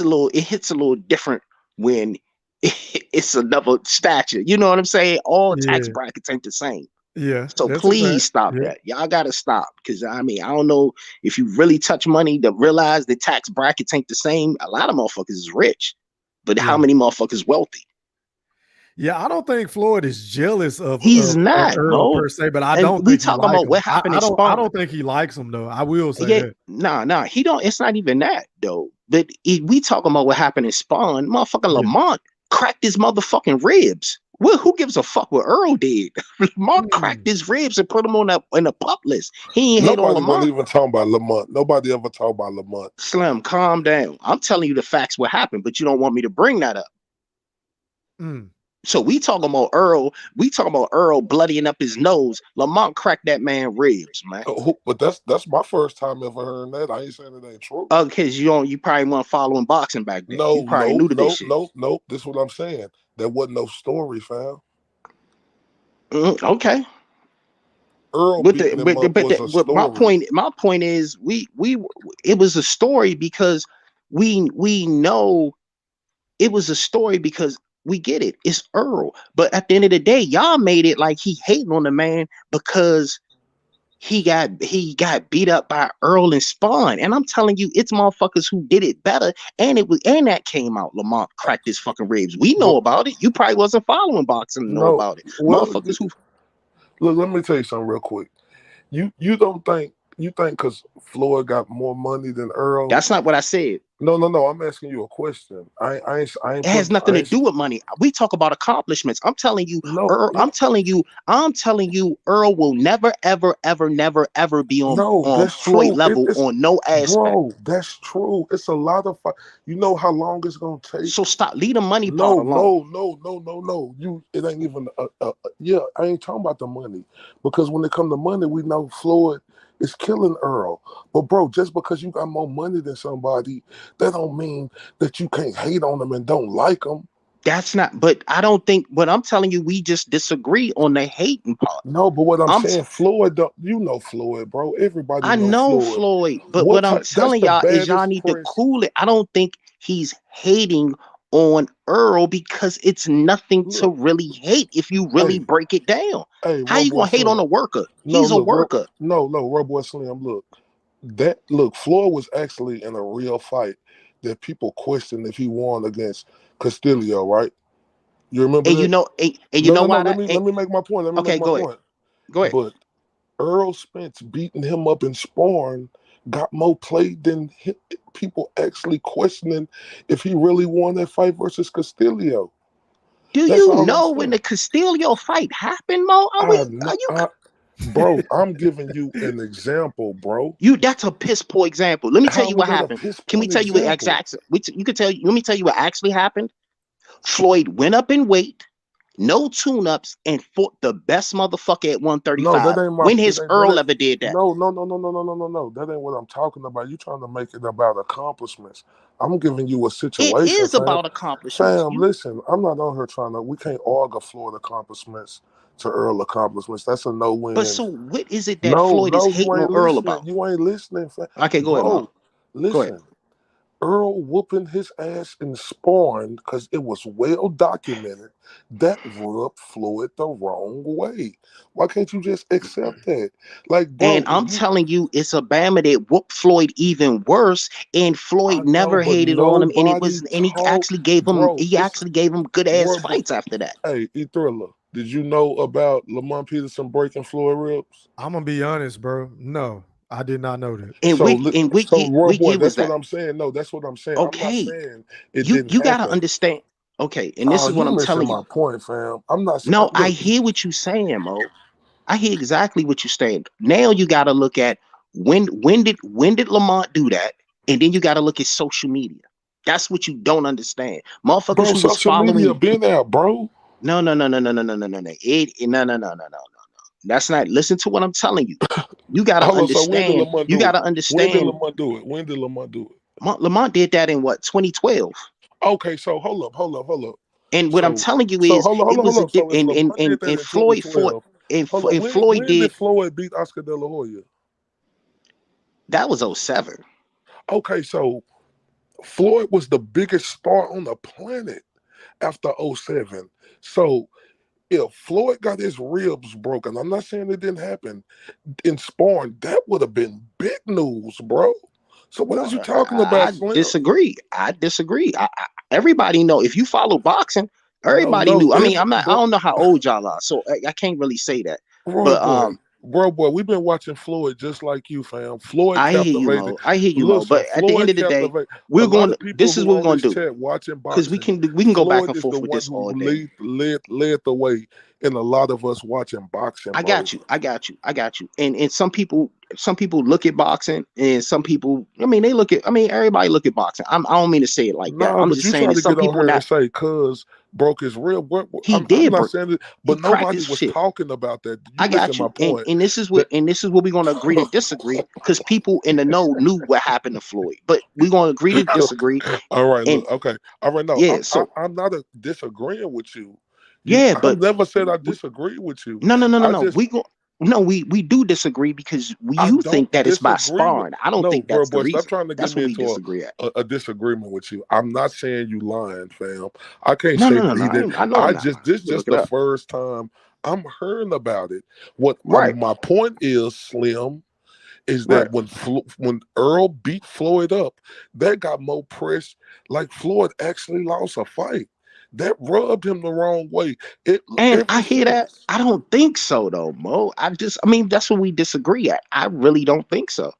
K: hits a little different when it's another stature. You know what I'm saying? All tax brackets ain't the same.
D: Yeah.
K: So please stop that. Y'all gotta stop. Cause I mean, I don't know if you really touch money to realize the tax brackets ain't the same. A lot of motherfuckers is rich, but how many motherfuckers wealthy?
D: Yeah, I don't think Floyd is jealous of
K: not
D: Earl per se, but I don't think
K: talking about what happened.
D: I don't think he likes him though. I will say that.
K: Nah, he don't. It's not even that though. But we talking about what happened in Spawn. Motherfucking Lamont cracked his motherfucking ribs. Well, who gives a fuck what Earl did? Lamont cracked his ribs and put him on in the pup list. He ain't hit on Lamont.
I: Nobody even talking about Lamont. Nobody ever talk about Lamont.
K: Slim, calm down. I'm telling you the facts what happened, but you don't want me to bring that up. So we talking about Earl. We talking about Earl bloodying up his nose. Lamont cracked that man ribs, man.
I: But that's my first time ever hearing that. I ain't saying it ain't true.
K: Because you probably weren't following boxing back then.
I: No,
K: you probably knew this shit.
I: No. This is what I'm saying. There wasn't no story, fam.
K: Okay.
I: Earl,
K: but my point is it was a story because we know it was a story because we get it. It's Earl. But at the end of the day, y'all made it like he hating on the man because he got beat up by Earl and Spawn. And I'm telling you, it's motherfuckers who did it better. And that came out. Lamont cracked his fucking ribs. We know about it. You probably wasn't following boxing to know about it. Motherfuckers who
I: look, let me tell you something real quick. You think because Floyd got more money than Earl?
K: That's not what I said.
I: No. I'm asking you a question.
K: It has nothing to do with money. We talk about accomplishments. I'm telling you, Earl. I'm telling you, Earl will never, ever, ever, never, ever be on Floyd level on no aspect.
I: Bro, that's true. It's a lot of you know how long it's gonna take.
K: So stop. Leave the money part alone.
I: No. It ain't even. I ain't talking about the money because when it comes to money, we know Floyd is killing Earl. But bro, just because you got more money than somebody, that don't mean that you can't hate on them and don't like them.
K: That's not, but I don't think, but I'm telling you, we just disagree on the hating part.
I: No, but what I'm saying, Floyd, you know Floyd, bro. Everybody
K: I know Floyd, but what I'm telling y'all is y'all need to cool it. I don't think he's hating on Earl because it's nothing to really hate if you really break it down. How you gonna hate on a worker? He's a worker.
I: No, Robo Slim, look, Floyd was actually in a real fight that people questioned if he won against Castillo, right? You remember
K: and
I: that?
K: You know why?
I: Let me make my point.
K: Go ahead.
I: But Earl Spence beating him up in sparring got more play than people actually questioning if he really won that fight versus
K: Castillo. Do you know when the Castillo fight happened, Mo?
I: Bro, I'm giving you an example, bro.
K: That's a piss poor example. Let me tell you what happened. Can we tell you what exactly? You can tell you. Let me tell you what actually happened. Floyd went up in weight, no tune-ups, and fought the best motherfucker at 135.
I: No, that ain't my.
K: When his Earl ever did that?
I: No. That ain't what I'm talking about. You trying to make it about accomplishments. I'm giving you a situation.
K: It is about accomplishments.
I: Fam, listen, I'm not on here trying to. We can't argue Floyd accomplishments to Earl accomplishments. That's a no-win.
K: But so what is it that Floyd is hating on Earl about?
I: You ain't listening, fam.
K: Okay, go ahead, Mom.
I: Listen.
K: Go ahead.
I: Earl whooping his ass in sparring because it was well documented that rubbed Floyd the wrong way. Why can't you just accept that? Like, bro,
K: and I'm telling you, it's a Bama that whooped Floyd even worse, and Floyd never hated on him, and he actually gave him good ass fights after that.
I: Hey, E-Thriller, did you know about Lamont Peterson breaking Floyd ribs?
D: I'm gonna be honest, bro. No. I did not know that.
K: And
I: that's what I'm saying. No, that's what I'm saying.
K: Okay.
I: I'm not saying it
K: you
I: didn't
K: gotta
I: happen.
K: understand. Okay, and this is what I'm telling you.
I: My point, fam. I'm not.
K: No, I hear what you're saying, Mo. I hear exactly what you're saying. Now you gotta look at when did Lamont do that, and then you gotta look at social media. That's what you don't understand, motherfuckers who was following.
I: Social media been out, bro.
K: No. That's not. Listen to what I'm telling you. You gotta understand. You gotta understand.
I: When did Lamont do it?
K: Lamont did that in what, 2012?
I: Okay, so hold up.
K: And what I'm telling you is, and Floyd fought. And Floyd
I: did Floyd beat Oscar De La Hoya?
K: That was 2007.
I: Okay, so Floyd was the biggest star on the planet after 2007. So if Floyd got his ribs broken, I'm not saying it didn't happen in sparring, that would have been big news, bro. So what are you talking about, Slim?
K: I disagree. Everybody know, if you follow boxing, everybody knew. I mean, I don't know how old y'all are, so I can't really say that.
I: Bro, we've been watching Floyd just like you, fam. Floyd captivated.
K: I hear you, Mo. But at the end of the day, we're going. This is what we're going to do.
I: Watching boxing,
K: because we can go back and forth with this all day.
I: Led the way in a lot of us watching boxing.
K: I got you. And some people look at boxing, and some people, everybody look at boxing. I don't mean to say it like that. I'm just saying that some people not
I: say cuz broke his rib. I'm not saying it, but nobody was talking about that.
K: I got you. And this is what we're going to agree to disagree, because people in the know knew what happened to Floyd. But we're going to agree to disagree.
I: All right. Okay. All right. No.
K: Yeah.
I: I'm not disagreeing with you.
K: But
I: I never said I disagree with you.
K: No. We do disagree, because you think that it's by sparring. I don't think that's the reason.
I: Stop trying to get me into a disagreement with you. I'm not saying you lying, fam. I can't say that. This just the first time I'm hearing about it. My point is, Slim, is that when Earl beat Floyd up, that got more press. Like Floyd actually lost a fight. That rubbed him the wrong way.
K: I hear that. I don't think so, though, Mo. That's what we disagree at. I really don't think so.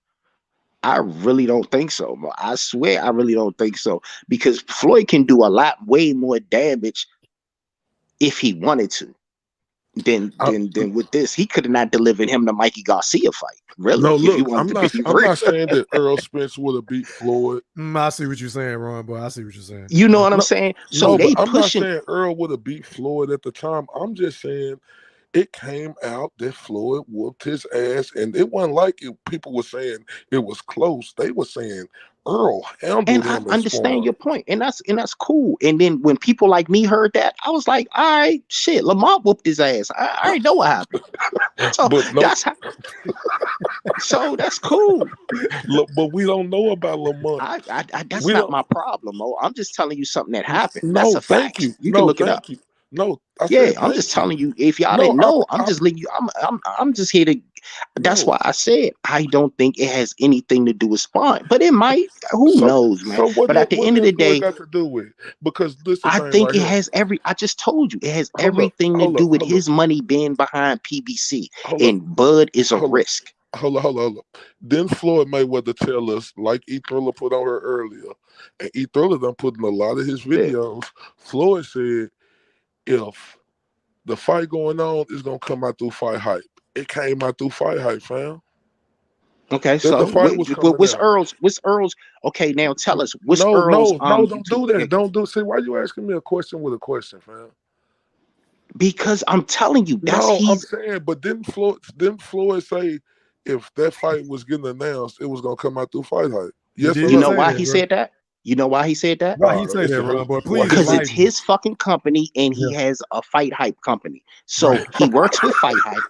K: Mo. I swear, I really don't think so. Because Floyd can do way more damage if he wanted to. Then with this, he could have not delivered him the Mikey Garcia fight. Really?
I: No, look, I'm not saying that Earl Spence would have beat Floyd.
D: I see what you're saying, Ron, boy. I see what you're saying.
K: You know what I'm saying? So
I: I'm not saying Earl would have beat Floyd at the time. I'm just saying it came out that Floyd whooped his ass, and it wasn't like people were saying it was close. They were saying Earl handled him.
K: And I understand your point, and that's cool. And then when people like me heard that, I was like, all right, shit, Lamont whooped his ass. I already know what happened. So that's cool.
I: Look, but we don't know about Lamont.
K: That's not my problem, Mo. I'm just telling you something that happened. That's a fact. You can look it up.
I: No,
K: I'm just telling you. If y'all didn't know, I'm just leaving you. I'm just here to. That's why I said I don't think it has anything to do with sparring, but it might. Who knows, man? But at the end of the day,
I: got to do with because
K: I think it has I just told you it has everything to do with his money being behind PBC, and Bud is a risk.
I: Hold on. Then Floyd Mayweather tell us, like E-Thriller put on her earlier, and E-Thriller done put in a lot of his videos. Floyd said, if the fight going on is gonna come out through fight hype, It came out through Fight Hype, fam.
K: Okay,
I: That the
K: so
I: fight was coming
K: what's
I: out.
K: Earl's? What's Earl's? Okay, now tell us what's
I: No,
K: Earl's.
I: don't do that. Don't do. See, why you asking me a question with a question, fam?
K: Because I'm telling you, that's
I: I'm saying, but didn't Floyd say if that fight was getting announced, it was gonna come out through Fight Hype? Yes or no?
K: You know why he said that? You know why he said that?
D: Why he say that, Ron? But please,
K: because it's his fucking company, and he has a Fight Hype company. So he works with Fight Hype,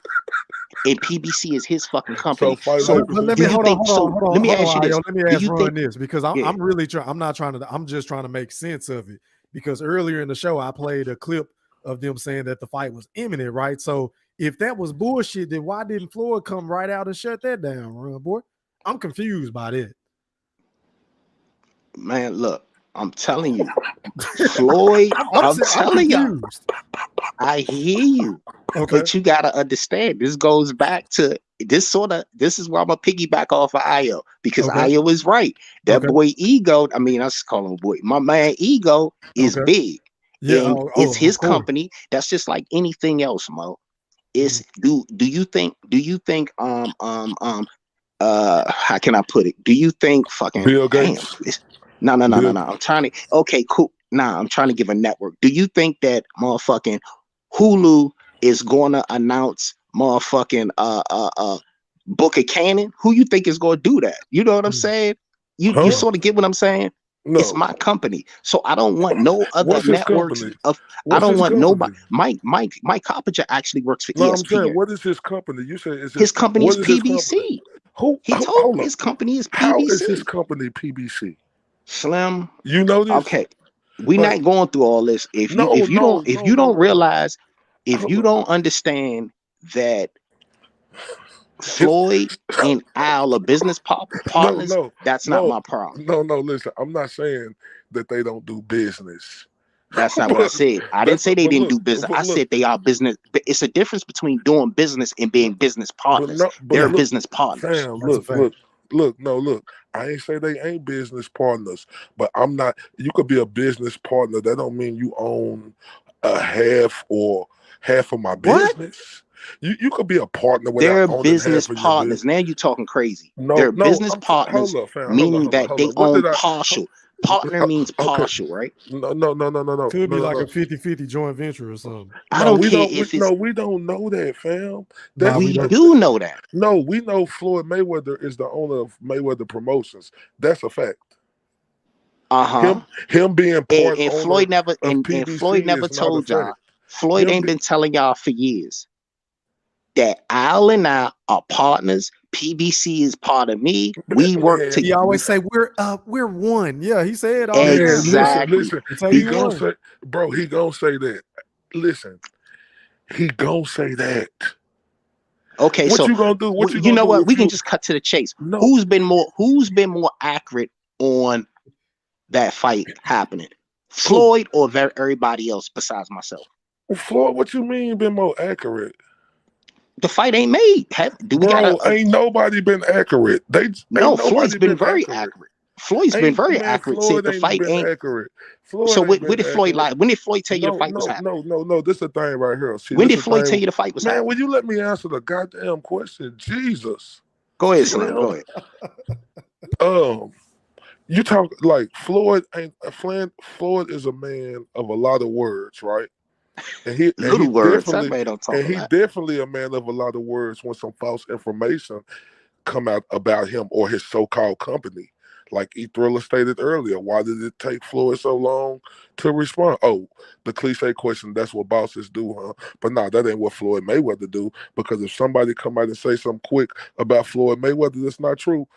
K: and PBC is his fucking company. So
D: let me hold on. Let me ask you this. Let me ask Ron this, because I'm really trying. I'm not trying to. I'm just trying to make sense of it, because earlier in the show I played a clip of them saying that the fight was imminent, right? So if that was bullshit, then why didn't Floyd come right out and shut that down, Ron, boy? I'm confused by that.
K: Man, look, I'm telling you, Floyd. I'm telling you, I hear you. Okay. But you gotta understand, this goes back to this is where I'm gonna piggyback off of Io, because Io is right. That boy Ego, I mean, I just call him boy. My man Ego is big. Yeah, and it's his company. That's just like anything else, Mo. It's do you think how can I put it? Do you think fucking
I: Bill Gates?
K: No. I'm trying to cool. I'm trying to give a network. Do you think that motherfucking Hulu is gonna announce motherfucking Book of Cannon? Who you think is gonna do that? You know what I'm saying? You sort of get what I'm saying? No. It's my company, so I don't want no other networks. I don't want nobody. Mike Coppinger actually works for ESPN.
I: I'm saying, what is his company? You said
K: his company is PBC. He told me his company is PBC.
I: How is his company PBC?
K: Slim,
I: you know this?
K: Okay, we're not going through all this. If you don't realize, if you don't understand that Floyd and Al are business partners, that's not my problem.
I: No, listen, I'm not saying that they don't do business.
K: That's not what I said. I didn't say they didn't do business. I said they are business. But it's a difference between doing business and being business partners. They're business partners.
I: Fam, look. I ain't say they ain't business partners, but I'm not. You could be a business partner. That don't mean you own a half of my business. You could be a partner without owning
K: business
I: half of
K: partners. Now you're talking crazy. They're business partners, meaning that they own partial. Partner means partial, right?
I: No.
D: Could be like a 50-50 joint venture or something.
K: I don't care if it's...
I: we don't know that, fam.
K: We do know that.
I: No, we know Floyd Mayweather is the owner of Mayweather Promotions. That's a fact. Him being part
K: and Floyd never Floyd never told y'all. Floyd ain't been telling y'all for years that Al and I are partners. PBC is part of me. We work together.
D: He always say we're one. Yeah, he said all
K: exactly.
I: Listen, he gonna say, bro. He gonna say that. Listen, he gonna say that.
K: Okay,
I: what
K: so
I: you gonna do? What
K: you know what? We can just cut to the chase. No. Who's been more accurate on that fight happening? Floyd or everybody else besides myself?
I: Floyd, what you mean been more accurate?
K: The fight ain't made.
I: Ain't nobody been accurate.
K: Floyd's been very accurate. Floyd's been very accurate. Said the fight ain't
I: accurate.
K: So where did Floyd lie? When did Floyd tell you the fight was happening?
I: No. This is the thing right here. See,
K: when did Floyd tell you the fight was happening?
I: Man, will you let me answer the goddamn question? Jesus.
K: Go ahead, Slim. Go
I: ahead. You talk like Floyd is a man of a lot of words, right? And he definitely a man of a lot of words when some false information come out about him or his so-called company. Like E Thriller stated earlier, why did it take Floyd so long to respond? Oh, the cliche question, that's what bosses do, huh? But no, that ain't what Floyd Mayweather do, because if somebody come out and say something quick about Floyd Mayweather that's not true,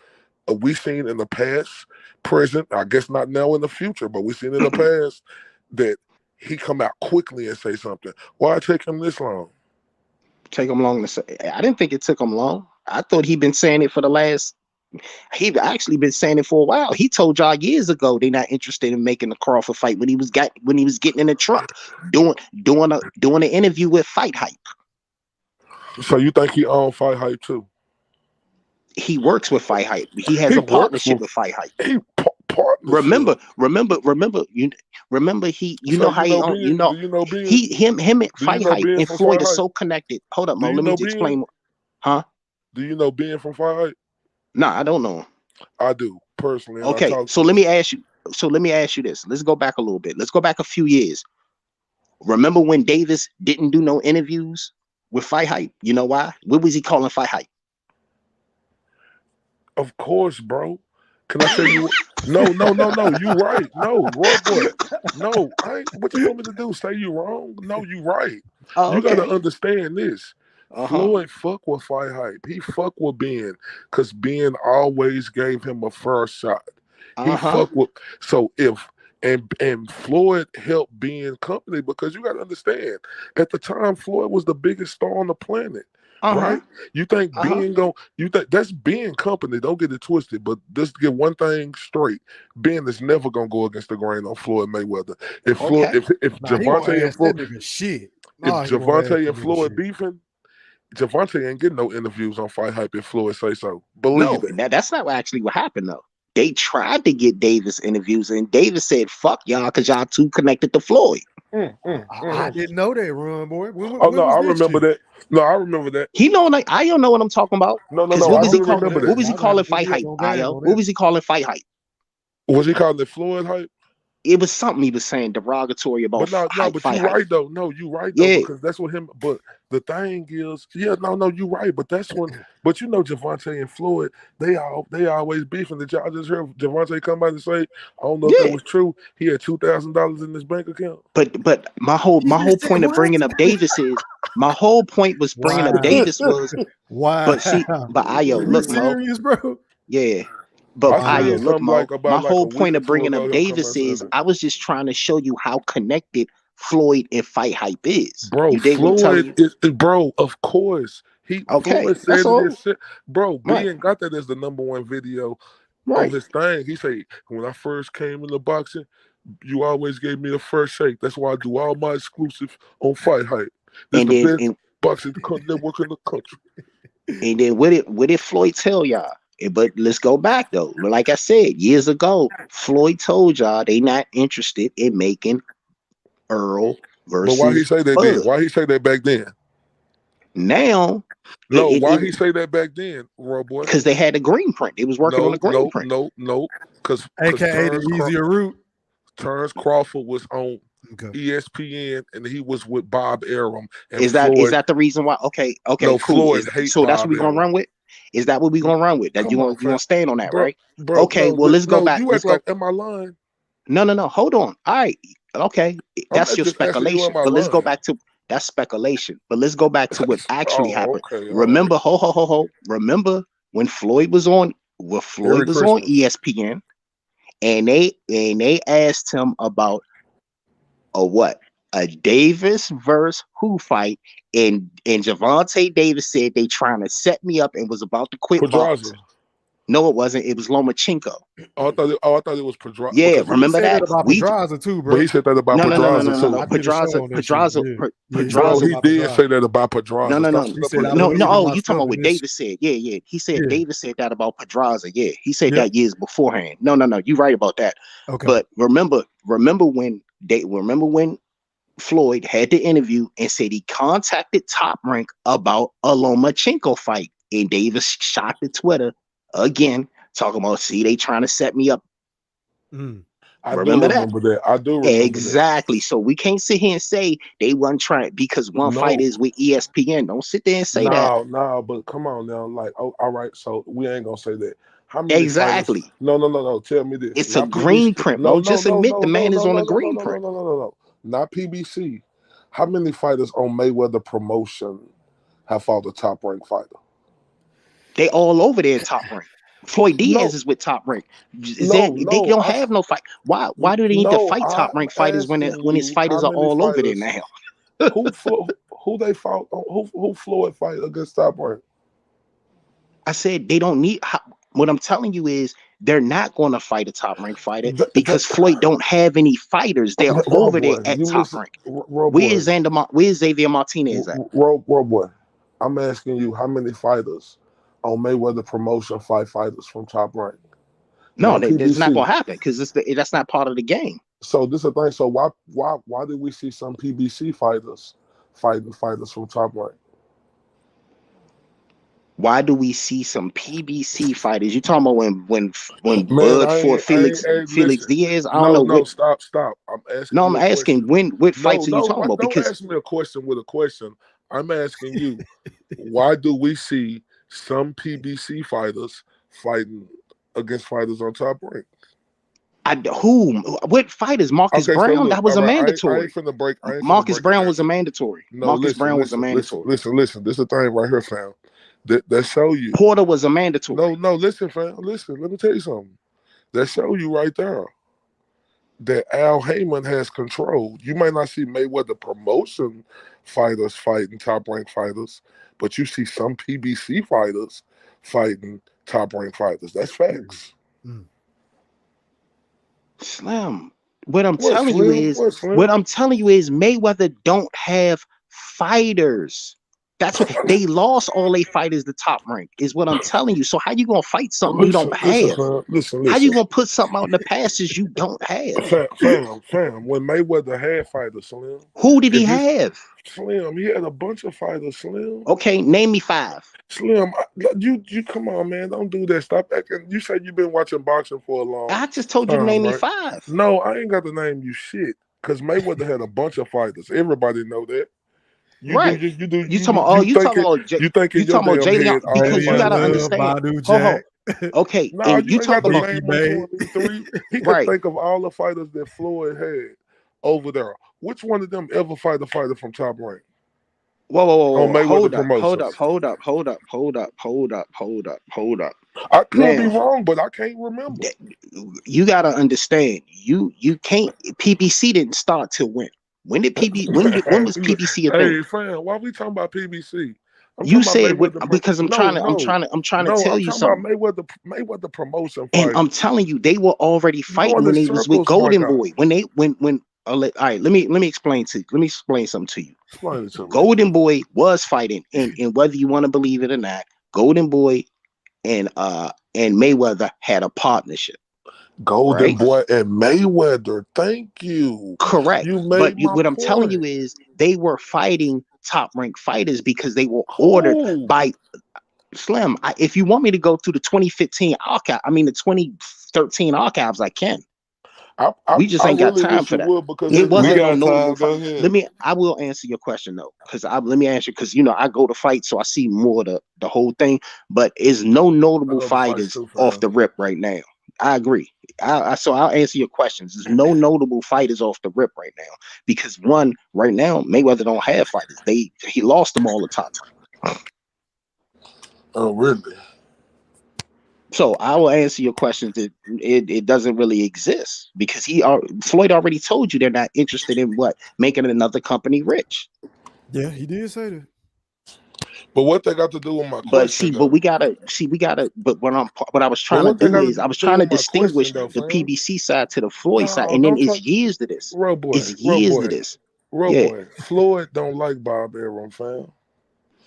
I: we seen in the past, present, I guess not now in the future, but we seen in the past that he come out quickly and say something. Why it take him this long?
K: Take him long to say. I didn't think it took him long. I thought he'd been saying it for the last. He'd actually been saying it for a while. He told y'all years ago they're not interested in making the Crawford fight when he was getting in the truck doing an interview with Fight Hype.
I: So you think he owned Fight Hype too?
K: He works with Fight Hype. He has a partnership with Fight Hype. Remember, he him and Fight Hype and Floyd are so connected. Hold up, Mo. Let me explain. Huh?
I: Do you know Ben from Fight Hype?
K: Nah, I don't know him.
I: I do personally. And
K: Okay, so let me ask you. So let me ask you this. Let's go back a little bit. Let's go back a few years. Remember when Davis didn't do no interviews with Fight Hype? You know why? What was he calling Fight Hype?
I: Of course, bro. Can I tell you? No. You right. No, Roy boy. No, I ain't. What you want me to do? Say you wrong? No, you right.
K: Oh,
I: you
K: okay.
I: gotta understand this. Floyd fuck with Fight Hype. He fuck with Ben because Ben always gave him a fair shot. He fuck with. So if and Floyd helped Ben company because you gotta understand at the time Floyd was the biggest star on the planet. Right? You think you think that's Ben company, don't get it twisted, but just get one thing straight. Ben is never gonna go against the grain on Floyd Mayweather. If Floyd if Javante and Floyd Javante and Floyd beefing, Javante ain't getting no interviews on Fight Hype if Floyd say so. Believe it.
K: That's not actually what happened though. They tried to get Davis interviews and Davis said, fuck y'all, because y'all too connected to Floyd.
D: I didn't know that, Run Boy.
I: I remember that. No, I remember that.
K: He know, like, I don't know what I'm talking about.
I: No.
K: What was he calling?
I: Remember that.
K: What was he calling Fight Hype? What was he calling Fight Hype?
I: Was he calling it Floyd Hype?
K: It was something he was saying derogatory about.
I: But you right though. No, you right though, because that's what him. But the thing is, you right. But that's when. But you know, Javante and Floyd, they always beefing. Did y'all just hear Javante come out and say, I don't know if that was true. He had $2,000 in his bank account.
K: But my whole point of bringing up Davis is Davis was
D: why.
K: But see, but Ayo, look,
D: serious, bro.
K: Yeah. But Ayo, look, Mo, my whole point of bringing up Davis is I was just trying to show you how connected Floyd and Fight Hype is.
I: Bro, Floyd is, bro, of course. Floyd said this shit. Bro, Ben got that as the #1 video on his thing. He said, when I first came into boxing, you always gave me the first shake. That's why I do all my exclusive on Fight Hype. This is the best boxing network in the country.
K: And then what did Floyd tell y'all? But let's go back though. Like I said, years ago, Floyd told y'all they not interested in making Earl versus.
I: But why he say that then? Why he say that back then?
K: Now,
I: why he say that back then, Roy boy?
K: Because they had a green print. They was working on a green print.
I: No, because
D: AKA the easier route.
I: Terrence Crawford was on ESPN and he was with Bob Arum. And
K: is that the reason why? Okay,
I: no,
K: cool.
I: Floyd
K: So that's what we're gonna run with. Is that what we're gonna run with? That you gonna stand on that,
I: bro,
K: right?
I: Bro,
K: okay, well let's go back.
I: You act like, am I lying?
K: No. Hold on. All right. Okay, that's your speculation. But let's go back to that's speculation. But let's go back to what actually happened. Okay, remember, Remember when Floyd was on ESPN, and they asked him about a Davis versus who fight, and Javante Davis said they trying to set me up and was about to quit boxing. No, it wasn't. It was Lomachenko.
I: I thought it was Pedraza.
K: Yeah, remember that?
D: About Pedraza too, bro.
I: But he said that about Pedraza too.
K: No. Pedraza.
I: Bro, he did say that about Pedraza.
K: No. You talking about what Davis said? Yeah. He said Davis said that about Pedraza. Yeah, he said that years beforehand. No. You right about that. Okay. But remember when Floyd had the interview and said he contacted Top Rank about a Lomachenko fight, and Davis shot the Twitter again, talking about, see, they trying to set me up.
I: I remember that. I do remember
K: exactly. So we can't sit here and say they wasn't trying because one fight is with ESPN. Don't sit there and say that.
I: No, but come on now. Like, all right, so we ain't gonna say that. How many
K: exactly.
I: Fighters? No. Tell me this.
K: It's a green print. No, just admit the man is on a green print.
I: No. Not PBC. How many fighters on Mayweather promotion have fought a Top Rank fighter?
K: They all over there Top Rank. Floyd Diaz is with Top Rank. They don't have no fight. Why do they need to fight Top Rank fighters when his fighters are all over there now?
I: who they fought? Who Floyd fight against Top Rank?
K: I said they don't need. What I'm telling you is they're not going to fight a Top Rank fighter because Floyd don't have any fighters. They're over there at Top Rank. Where's Xavier Martinez at?
I: Boy, I'm asking you, how many fighters on Mayweather promotion fight fighters from Top Rank?
K: No, that's not going to happen because that's not part of the game.
I: So this is the thing. So why did we see some PBC fighters fighting fighters from Top Rank?
K: Why do we see some PBC fighters? You talking about when
I: Man,
K: Bud fought Felix
I: listen.
K: Diaz? I don't know.
I: No, stop. I'm asking.
K: No, I'm
I: you a
K: asking
I: question.
K: what fights are you talking about?
I: Don't
K: Because
I: ask me a question with a question. I'm asking you, why do we see some PBC fighters fighting against fighters on Top Rank?
K: What fighters? Marcus Brown?
I: So look,
K: that was a mandatory.
I: I ain't finna break.
K: Marcus Brown was a mandatory.
I: No,
K: Marcus Brown was a mandatory.
I: Listen. This is the thing right here, fam. That show you.
K: Porter was a mandatory.
I: No, listen, fam. Listen, let me tell you something. That show you right there that Al Heyman has control. You might not see Mayweather promotion fighters fighting top ranked fighters, but you see some PBC fighters fighting top ranked fighters. That's facts.
K: Slim. What I'm telling you is Mayweather don't have fighters. That's what they lost all their fighters to top rank, is what I'm telling you. So how you gonna fight something you don't have?
I: Listen.
K: How you gonna put something out in the passes you don't have?
I: Fam, when Mayweather had fighters, Slim.
K: Who did he have?
I: Slim, he had a bunch of fighters, Slim.
K: Okay, name me 5.
I: Slim, you come on, man. Don't do that. Stop acting. You said you've been watching boxing for a long time.
K: I just told you to name me 5.
I: No, I ain't got to name you shit. Because Mayweather had a bunch of fighters. Everybody know that. You talking about
K: Jalen, because you gotta understand. Okay,
I: no,
K: and you talking about
I: he could think of all the fighters that Floyd had over there. Which one of them ever fight a fighter from Top Rank?
K: Whoa. Hold up.
I: I could be wrong, but I can't remember.
K: You gotta understand. You can't. PBC didn't start till when? When was PBC a thing?
I: Hey, fam, why are we talking about PBC?
K: You said because I'm trying to tell you something.
I: Mayweather promotion
K: fight. And I'm telling you, they were already fighting when they was with Golden Boy. All right, let me explain something to you. Golden Boy was fighting, and whether you want to believe it or not, Golden Boy and Mayweather had a partnership.
I: Golden Boy and Mayweather. Thank you.
K: Correct. What I'm telling you is they were fighting top ranked fighters because they were ordered by Slim. If you want me to go through the 2015 archive, the 2013 archives, I can. We just ain't got time for that. It wasn't no notable fight. I will answer your question though, because let me answer, because I go to fight, so I see more of the whole thing. But it's no notable fighters off the rip right now. I agree. So I'll answer your questions. There's no notable fighters off the rip right now because right now Mayweather don't have fighters. He lost them all the time.
I: Oh, really?
K: So I will answer your questions that it doesn't really exist because Floyd already told you they're not interested in making another company rich.
D: Yeah, he did say that.
I: But what they got to do with my question?
K: But what I was trying to do is I was trying to distinguish the PBC side to the Floyd side, and then it's years to this.
I: Floyd don't like Bob Arum, fam.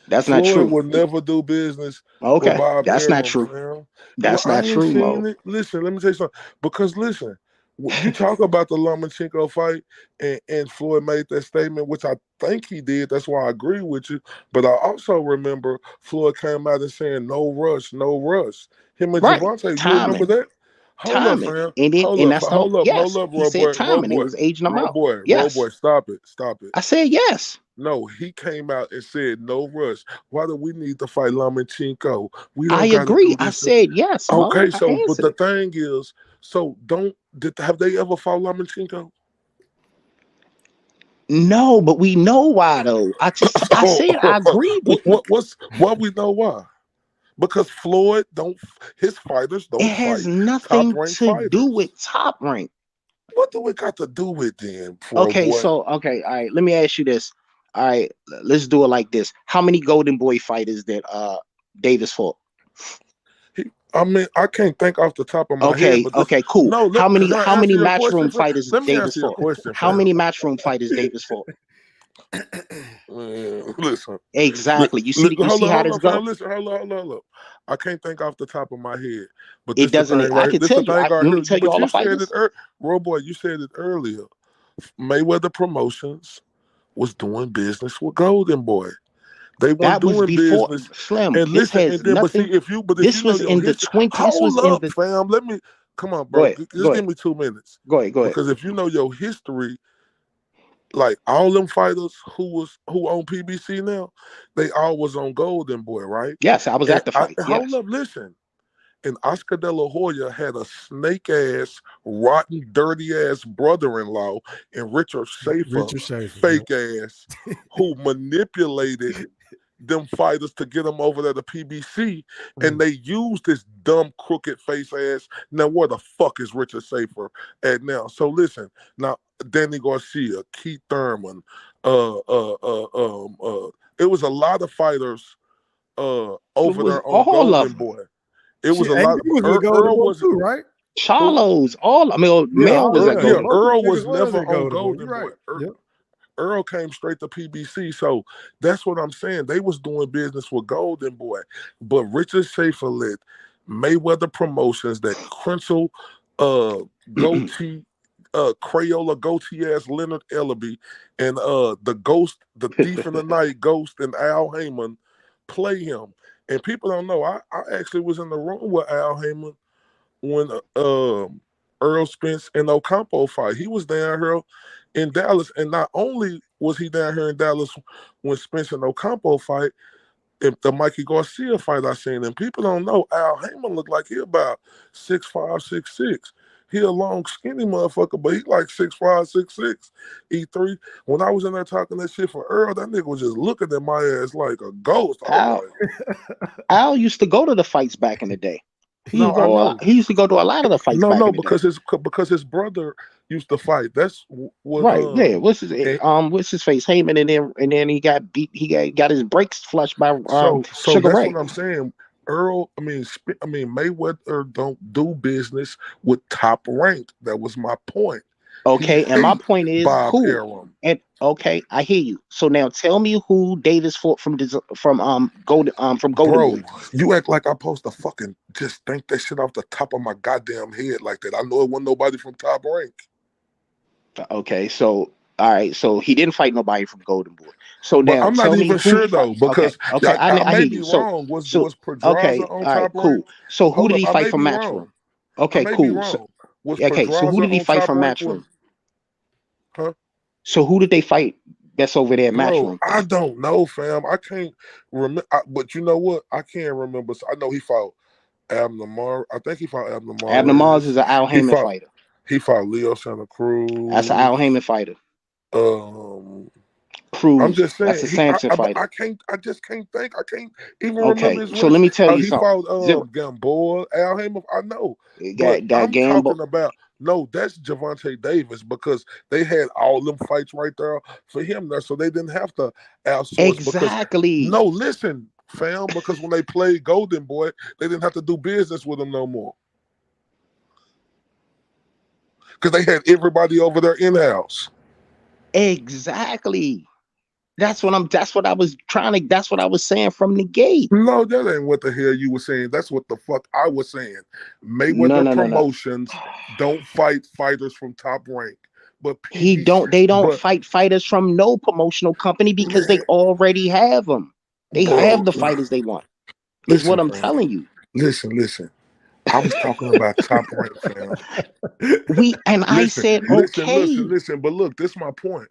K: That's not true.
I: Floyd would never do business.
K: Okay,
I: with Bob
K: that's
I: Arum,
K: not true.
I: Fam.
K: That's not true, Mo.
I: Listen, let me tell you something. Because listen, you talk about the Lomachenko fight, and Floyd made that statement, which I think he did. That's why I agree with you. But I also remember Floyd came out and saying, "No rush, no rush." Him and Javante, you remember that? Hold up, fam. Hold up,
K: he said timing. It was aging them out.
I: Yes. Boy, stop it.
K: I said yes.
I: No, he came out and said no rush. Why do we need to fight Lomachenko?
K: I agree. I said yes.
I: Okay, but the thing is, have they ever fought Lomachenko?
K: No, but we know why though. I said I agree with you.
I: Why we know why? Because Floyd his fighters don't.
K: It has nothing to do with top rank.
I: What do we got to do with then?
K: All right. Let me ask you this. All right, let's do it like this. How many Golden Boy fighters did Davis fought?
I: I can't think off the top of my head.
K: Okay, cool. No, how many Matchroom fighters Davis fought? How many Matchroom fighters Davis fought?
I: Listen.
K: Exactly. You see how this goes?
I: Listen, hold up. I can't think off the top of my head. But
K: it doesn't. I can tell you. Let me tell you all the fighters.
I: Boy, you said it earlier. Mayweather Promotions was doing business with Golden Boy. They weren't
K: That was
I: doing
K: before
I: business.
K: Slim.
I: And
K: This
I: listen, and
K: has
I: then but see
K: nothing.
I: if you
K: This
I: know
K: was
I: your
K: in the
I: history,
K: 20. This was
I: hold
K: in
I: up,
K: the.
I: fam. Let me come on,
K: Go
I: bro.
K: ahead.
I: Just
K: Go
I: give
K: ahead.
I: me 2 minutes.
K: Go ahead. Go ahead.
I: Because if you know your history, like all them fighters who on PBC now, they all was on Golden Boy, right?
K: Yes, I was at the fights.
I: Hold
K: Yes.
I: up, listen. And Oscar De La Hoya had a snake ass, rotten, dirty ass brother-in-law, and Richard Schaefer fake ass, who manipulated them fighters to get them over there to PBC, and they used this dumb crooked face ass. Now where the fuck is Richard Schaefer at now? So listen, now Danny Garcia, Keith Thurman, it was a lot of fighters over there on
K: all of
I: Golden
K: them.
I: Boy. It was a lot.
D: Earl was too, right?
K: Charlos, all. I mean, Mel was at Golden.
I: Earl was never on Golden Boy.
D: Yep.
I: Earl came straight to PBC, so that's what I'm saying. They was doing business with Golden Boy, but Richard Schaefer let Mayweather Promotions, that Crensel, goatee, Crayola goatee ass Leonard Ellaby, and the Ghost, the Thief in the Night Ghost, and Al Heyman play him. And people don't know, I actually was in the room with Al Heyman when Earl Spence and Ocampo fight. He was down here in Dallas, and not only was he down here in Dallas when Spence and Ocampo fight, and the Mikey Garcia fight I seen, and people don't know, Al Heyman looked like he about 6'5", 6'6". He a long, skinny motherfucker, but he like 6'5", 6'6", E3. When I was in there talking that shit for Earl, that nigga was just looking at my ass like a ghost.
K: Al used to go to the fights back in the day. He used to go to a lot of the fights.
I: Because his brother used to fight. That's what.
K: Right. Yeah. What's his face? Heyman, and then he got beat. He got his brakes flushed by
I: so
K: Sugar
I: that's
K: Ray.
I: what I'm saying. Mayweather don't do business with Top Rank. That was my point.
K: Okay, and my point is
I: Bob
K: who?
I: Arum.
K: And okay, I hear you. So now tell me who Davis fought from Golden
I: Bro,
K: Boy.
I: you act like I'm supposed to fucking just think that shit off the top of my goddamn head like that. I know it wasn't nobody from Top Rank.
K: Okay, so all right, so he didn't fight nobody from Golden Boy. So now
I: I'm not even sure though, because I may be wrong. Was Pedraza on Top Rank?
K: Cool. So who did he fight from Matchroom? Okay, cool. So who did he fight from Matchroom?
I: Huh?
K: So who did they fight that's over there at Matchroom?
I: I don't know, fam. I can't remember. But you know what? I can't remember. I know he fought Abner Mars. I think he fought Abner Mars.
K: Abner Mars is an Al Heyman fighter.
I: He fought Leo Santa Cruz.
K: That's an Al Heyman fighter. Cruz.
I: I'm just saying.
K: That's a Samson fighter.
I: I just can't think. I can't even remember his
K: so let me tell you
I: he
K: something.
I: He fought Gamboa. Al Heyman. I know.
K: Got
I: talking about. No, that's Javante Davis, because they had all them fights right there for him there, so they didn't have to outsource.
K: Exactly.
I: No, listen, fam, because when they played Golden Boy, they didn't have to do business with him no more. Because they had everybody over there in-house.
K: Exactly. That's what I was saying from the gate.
I: No, that ain't what the hell you were saying. That's what the fuck I was saying. Mayweather Promotions don't fight fighters from Top Rank. But
K: they don't fight fighters from no promotional company because they already have them. They have the fighters they want. Is what I'm telling you.
I: Listen. I was talking about Top Rank, fam.
K: I said okay.
I: Listen, but look, this is my point.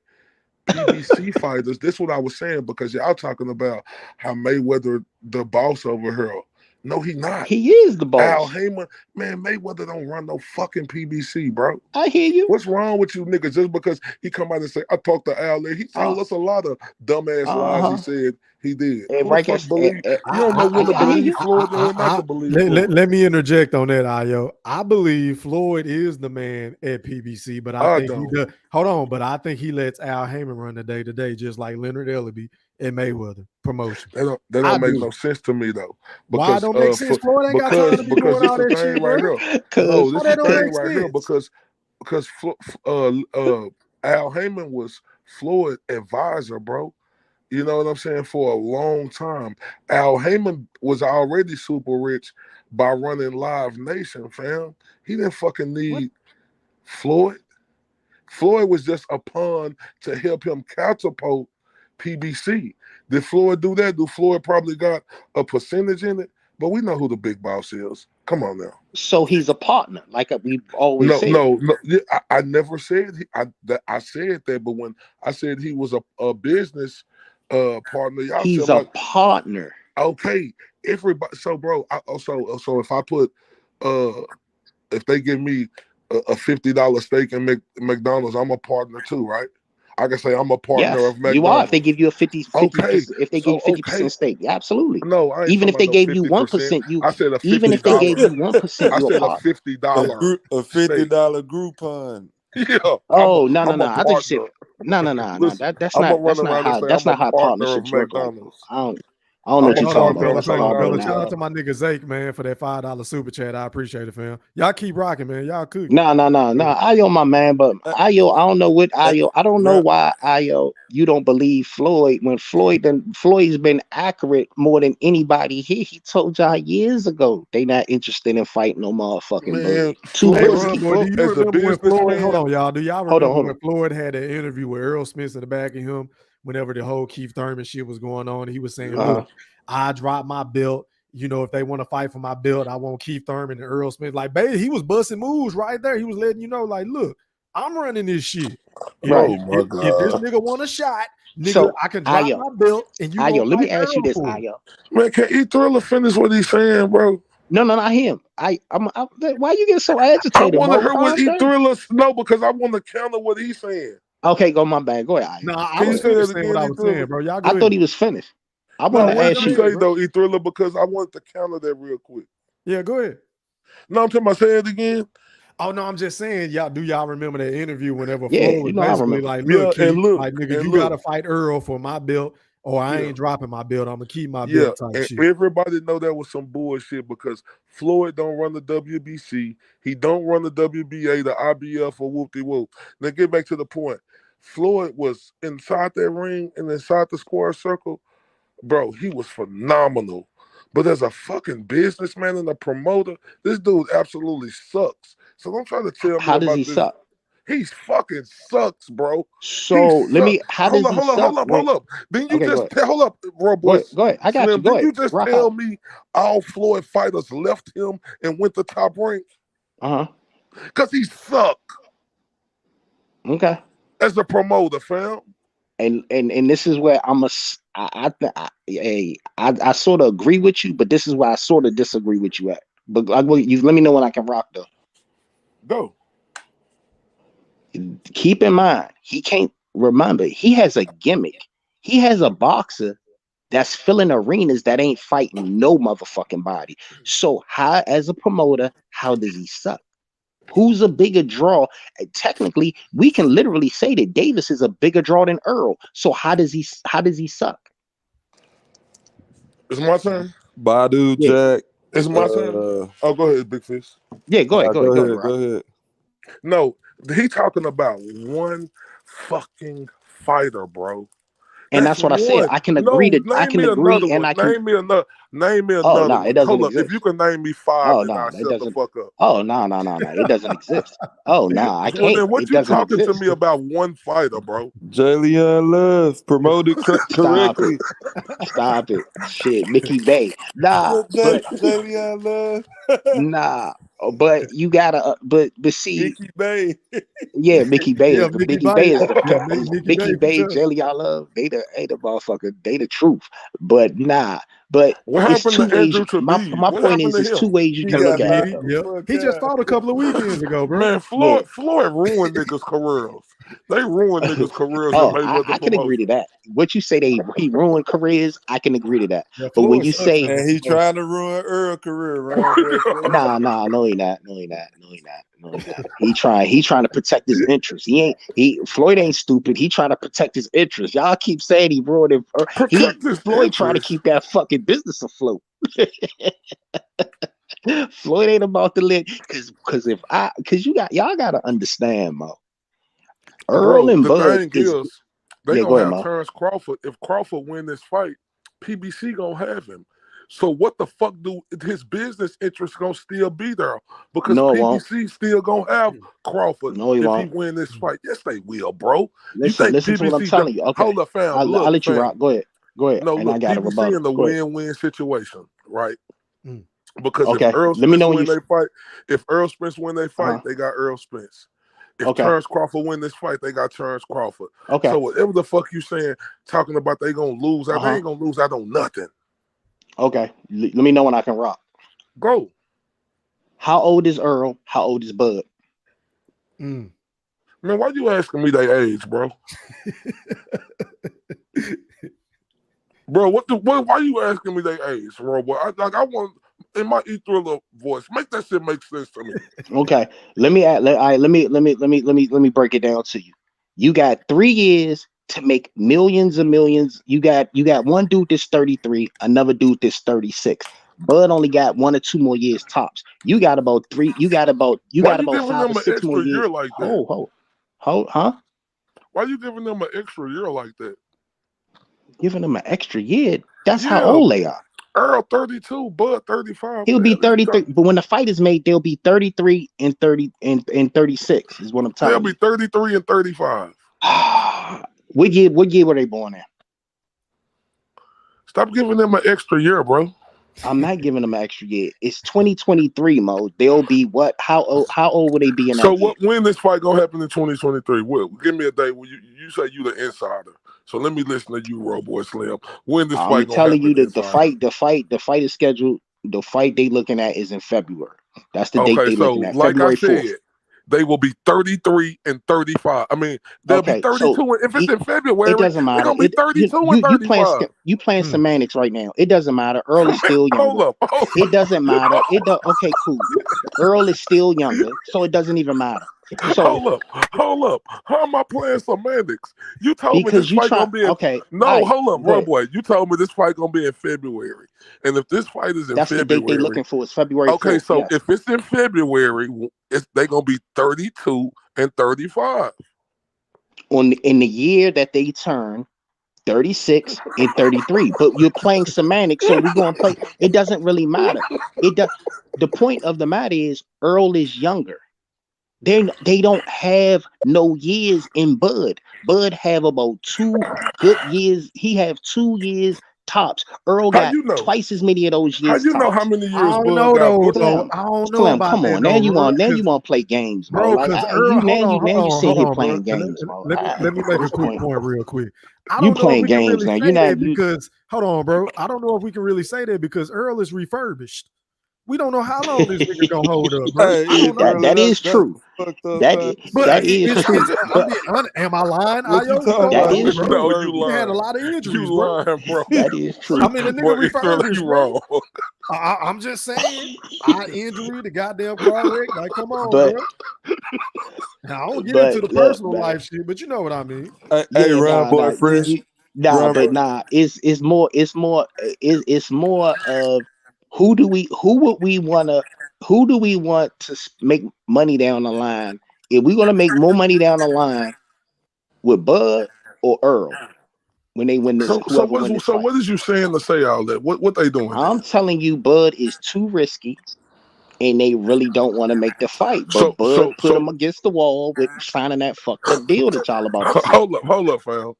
I: PBC fighters, this is what I was saying, because y'all talking about how Mayweather the boss over here. No, he not.
K: He is the boss.
I: Al Heyman, man, Mayweather don't run no fucking PBC, bro.
K: I hear you.
I: What's wrong with you niggas? Just because he come out and say, I talked to Al, he told us a lot of dumbass lies he said he did.
K: You
I: don't know when to believe Floyd and when not to believe Floyd.
D: Let me interject on that, Ayo. I believe Floyd is the man at PBC, but I think he does. Hold on, but I think he lets Al Heyman run the day-to-day, just like Leonard Ellaby and Mayweather promotion.
I: That don't make no sense to me though. Because,
D: why don't make sense? Floyd ain't got time to be doing all that shit
I: right here. No, this is the thing right here, because Al Heyman was Floyd's advisor, bro. You know what I'm saying? For a long time. Al Heyman was already super rich by running Live Nation, fam. He didn't fucking need Floyd. Floyd was just a pawn to help him catapult PBC. Did Floyd do that? Do Floyd probably got a percentage in it? But we know who the big boss is. Come on now.
K: So he's a partner, like we always
I: No,
K: say.
I: no, no. Yeah, I never said I said that, but when I said he was a business partner, y'all
K: He's
I: tell
K: a partner.
I: Okay, everybody. So, bro, so if I put if they give me a $50 steak in McDonald's, I'm a partner too, right? I can say I'm a partner of McDonald's.
K: You are. If they give you a 50
I: okay,
K: if they give you 50% stake, absolutely.
I: No, I ain't
K: even if they gave you
I: 1%,
K: you.
I: I said a $50.
K: Even if they gave you 1%,
I: I
K: you
I: said
K: a
I: a
K: partner.
I: $50.
J: A $50 Groupon.
I: Yeah.
K: Oh no. I thought you said no.
I: Listen,
K: That's
I: I'm
K: not
I: gonna run around and say
K: that's
I: I'm
K: not how
I: a partner of
K: partnerships work. Like,
I: McDonald's.
K: I don't know what
I: I'm
K: you're
I: a
K: talking
I: partner
K: about.
I: of
K: That's hard
I: McDonald's.
D: Shout out to my nigga Zake, man, for that $5 super chat. I appreciate it, fam. Y'all keep rocking, man. Y'all cook.
K: No. Ayo, my man, but Ayo, I don't know what Ayo. I don't know why Ayo, you don't believe Floyd when Floyd's been accurate more than anybody here. He told y'all years ago they not interested in fighting no motherfucking
I: Man,
D: Boy, do you
I: as a
D: remember when Floyd?
I: businessman,
D: Hold on, y'all. Do y'all
K: Hold
D: remember
K: on.
D: when Floyd had that interview with Earl Smith in the back of him? Whenever the whole Keith Thurman shit was going on, he was saying, "Look, I dropped my belt. You know, if they want to fight for my belt, I want Keith Thurman and Earl Smith." Like, baby, he was busting moves right there. He was letting you know, like, look, I'm running this shit.
I: Oh my God!
D: If this nigga want a shot, nigga,
K: So,
D: I can drop my belt and you
K: Ayo,
D: gonna
K: let me
D: fight
K: ask you
D: Earl
K: this,
D: for it.
K: Ayo.
I: Man, can E-Thriller finish what he's saying, bro?
K: No, not him. Why you get so
I: I
K: agitated?
I: want to hear what
K: Calm down.
I: E-Thriller because I want to counter what he's saying.
K: Okay, go my bad. Go ahead. Ayo.
D: No, I
I: Can
D: was
I: you say that
D: saying
I: again,
D: what I was
I: E-Thriller?
D: saying, bro. Y'all go
K: I
D: ahead.
K: thought he was finished. I
I: No,
K: want to
I: what
K: ask
I: did you
K: you.
I: say though, E-Thriller? Because I wanted to counter that real quick.
D: Yeah, go ahead.
I: No, I'm talking about say it again.
D: Oh no, I'm just saying, y'all. Do y'all remember that interview whenever
K: Yeah,
D: Floyd was
K: I
D: basically
K: remember.
D: like, "Look,
I: Yeah,
D: Keith, like nigga, you gotta fight Earl for my belt, or I ain't dropping my belt. I'm gonna keep my belt." Type
I: and
D: shit.
I: everybody know that was some bullshit because Floyd don't run the WBC, he don't run the WBA, the IBF, or whoop-de-whoop. Now get back to the point. Floyd was inside that ring and inside the square circle, bro. He was phenomenal. But as a fucking businessman and a promoter, this dude absolutely sucks. So don't try to tell me
K: How does
I: about
K: he
I: this.
K: suck?
I: He fucking sucks, bro.
K: So let me. How does he suck?
I: Hold up. Then you
K: Okay,
I: just hold up, bro, boy.
K: Go ahead. I got
I: Slim,
K: you. Go
I: did
K: ahead.
I: you just
K: Rock
I: tell
K: out.
I: me all Floyd fighters left him and went to Top Rank? Because he sucked.
K: Okay.
I: As a promoter, fam.
K: And this is where I sort of agree with you, but this is where I sort of disagree with you at. But let me know when I can rock though.
I: Go.
K: Keep in mind, he can't remember. He has a gimmick. He has a boxer that's filling arenas that ain't fighting no motherfucking body. So how, as a promoter, how does he suck? Who's a bigger draw? Technically, we can literally say that Davis is a bigger draw than Earl. So how does he suck?
I: It's my turn.
J: Badu, Jack.
I: It's my turn. Oh, go ahead, Big Fish.
K: Yeah, go ahead.
J: Go ahead.
I: No, he talking about one fucking fighter, bro.
K: And that's what I said. I can agree to. I can agree, and I can
I: name me another.
K: Oh no, it doesn't
I: Hold up.
K: exist.
I: If you can name me five,
K: Oh
I: then
K: no,
I: I'll
K: it
I: shut
K: doesn't.
I: the fuck up.
K: Oh no, it doesn't exist. Oh no, I
I: Well,
K: can't.
I: then what
K: It
I: you
K: doesn't
I: talking
K: exist.
I: to me about one fighter, bro?
J: Jalen Love promoted correctly.
K: Stop it. Shit, Mickey Bay. Nah, but
J: Jalen Love.
K: nah. But you gotta. But see.
I: Mickey Bay.
K: Yeah, Mickey Bay is the
D: Mickey
K: Mickey Bay is the
D: Mickey
K: Bay, Jelly I love. They the motherfucker. They the truth. But nah. But
I: what
K: it's
I: happened
K: two
I: to
K: ways.
I: Andrew Talib?
K: My
I: What
K: point
I: happened
K: is,
I: to
K: it's
I: him?
K: two ways you can look at it. Though.
D: He just fought a couple of weekends ago, bro.
I: Man, Floyd ruined niggas' careers. They ruined niggas' careers in Mayweather
K: I can agree to that. What you say he ruined careers, I can agree to that.
D: Yeah,
K: but when
D: Floyd
K: you
D: sucks,
K: say
J: And he trying to ruin Earl's career, right?
K: nah, no, he not. He trying to protect his interests. Floyd ain't stupid. He trying to protect his interests. Y'all keep saying he ruined it. Floyd trying to keep that fucking business afloat. Floyd ain't about to let because y'all gotta understand, Mo. Earl and Bud
I: thing is they
K: go
I: gonna
K: ahead,
I: have
K: Mo.
I: Terrence Crawford. If Crawford win this fight, PBC gonna have him. So what the fuck do his business interests gonna still be there? Because PBC still gonna have Crawford if he win this fight. Yes, they will, bro.
K: Listen to what I'm telling you. Okay,
I: Hold up, fam.
K: I'll let you rock. Go ahead. Go ahead.
I: No,
K: And I
I: look,
K: got a
I: PBC
K: rebuttal.
I: in the
K: Go ahead.
I: win-win situation, right?
D: Mm.
I: Because
K: Okay.
I: if Earl
K: Let me
I: Spence
K: know
I: win
K: when you.
I: they fight, if Earl Spence win they fight,
K: Uh-huh.
I: they got Earl Spence. If
K: Okay.
I: Terrence Crawford win this fight, they got Terrence Crawford.
K: Okay.
I: So whatever the fuck you saying, talking about they gonna lose out, they
K: Uh-huh.
I: ain't gonna lose out on nothing.
K: Okay. Let me know when I can rock.
I: Go.
K: How old is Earl? How old is Bud?
I: Man, why you asking me their age, bro? Bro, why you asking me their age, bro? I want in my E-Thriller voice, make that shit make sense to me.
K: Okay. Let me break it down to you. You got 3 years to make millions and millions. You got one dude that's 33, another dude that's 36. Bud only got 1 or 2 more years tops. You got about 3. You got about
I: Why you
K: 5
I: giving
K: or
I: them an
K: 6 more
I: extra
K: years.
I: year like that?
K: Huh?
I: Why you giving them an extra year like that?
K: Giving them an extra year? That's how
I: Yeah.
K: old they are.
I: Earl 32, Bud 35.
K: He'll be
I: What the hell you
K: 33, but when the fight is made, they'll be 33 and 30 and 36 is what I'm
I: They'll
K: telling
I: be
K: you.
I: 33 and 35.
K: What year were they born in?
I: Stop giving them an extra year, bro.
K: I'm not giving them an extra year. It's 2023, Mo. They'll be what? How old will they be in that year?
I: When this fight gonna happen in 2023? Give me a day when you say you the insider. So let me listen to you, Roboy Slim. When this
K: I'm
I: fight gonna
K: telling
I: happen?
K: you that the fight is scheduled. The fight they looking at is in February. That's the date they looking at.
I: Like
K: February
I: I said,
K: 4th.
I: they will be 33 and 35. I mean, they'll be 32.
K: So
I: If it's in February,
K: it doesn't matter.
I: they're gonna be 32 and 35.
K: You playing semantics right now. It doesn't matter. Earl is still younger. It doesn't matter. Okay, cool. Earl is still younger, so it doesn't even matter. So
I: hold up. How am I playing semantics? You told me this fight gonna be in hold up, bro, boy. You told me this fight gonna be in February. And if this fight is in
K: that's
I: February,
K: the date they're looking for. Is February 4th.
I: Okay, so
K: yes.
I: if it's in February, they're gonna be 32 and 35.
K: In the year that they turn 36 and 33. But you're playing semantics, so we're gonna play. It doesn't really matter. The point of the matter is Earl is younger. They don't have no years in Bud. Bud have about 2 good years. He have 2 years tops. Earl got twice as many of those years.
I: How you
K: tops.
I: know how many years
D: I don't
I: Bud
D: know
I: got?
D: though. I don't know
K: Slim,
D: about
K: come
D: that.
K: on. Now you want to play games, bro.
D: Bro, because
K: You
D: Earl,
K: sit here
D: hold on,
K: playing
D: bro.
K: games, bro.
D: Let me make a quick point real quick. I
K: You
D: don't know if
K: playing
D: we can
K: games
D: really
K: now.
D: say
K: You're not
D: that because hold on, bro. I don't know if we can really say that because Earl is refurbished. We don't know how long this nigga gonna hold up, bro.
J: Hey,
D: I don't know.
K: that is true. That is true. But
D: am I lying?
J: What you
D: Ayo,
J: talking
K: that
J: about?
K: is true.
I: No, you
D: He
I: lying.
D: had a lot of injuries,
I: You
D: bro.
I: lying, bro.
K: That is true.
D: I mean, the nigga
I: Boy,
D: refurbished,
I: you
D: bro.
I: wrong.
D: I'm just saying, eye injury, the goddamn car wreck. Like, come on,
K: But
D: bro. Now, I don't get into the
K: look,
D: personal
K: man.
D: life shit, but you know what I mean.
J: Hey, Ron Boy Fresh.
K: It's more of who do we want to make money down the line? If we're gonna make more money down the line with Bud or Earl when they win this,
I: So
K: fight.
I: what is you saying to say all that? What they doing?
K: I'm telling you, Bud is too risky. And they really don't want to make the fight. But Bud put them against the wall with signing that fucked up deal that y'all about to see.
I: Hold up, fam.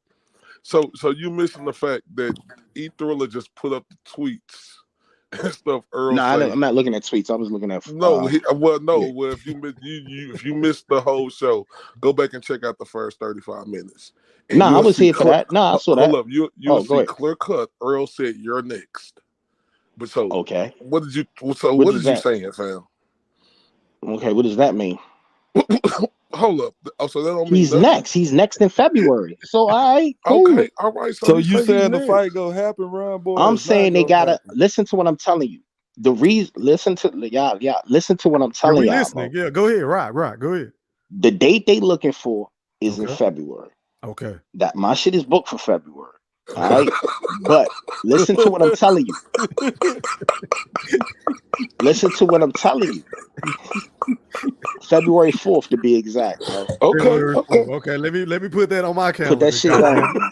I: So you missing the fact that E-Thriller just put up the tweets and stuff. Earl,
K: I'm not looking at tweets. I was looking at.
I: Well, if you missed the whole show, go back and check out the first 35 minutes. And
K: I was here for that. I saw that.
I: Hold up, you'll see clear cut. Earl said you're next. But
K: okay,
I: what did you? So what is you saying, fam?
K: Okay, what does that mean?
I: Hold up. Oh, so that don't mean
K: he's
I: nothing?
K: next. He's next in February. So all right, cool.
I: Okay, all right.
J: So you saying the fight gonna happen, Ron Boy?
K: I'm saying they gotta listen to what I'm telling you. The reason, listen to y'all. Listen to what I'm telling y'all.
D: Listening. Yeah, go ahead. Right. Go ahead.
K: The date they looking for is in February.
D: Okay.
K: That my shit is booked for February. All right, but listen to what I'm telling you. Listen to what I'm telling you. February 4th to be exact, bro.
I: Okay.
D: Let me put that on my calendar.
K: Put that shit down.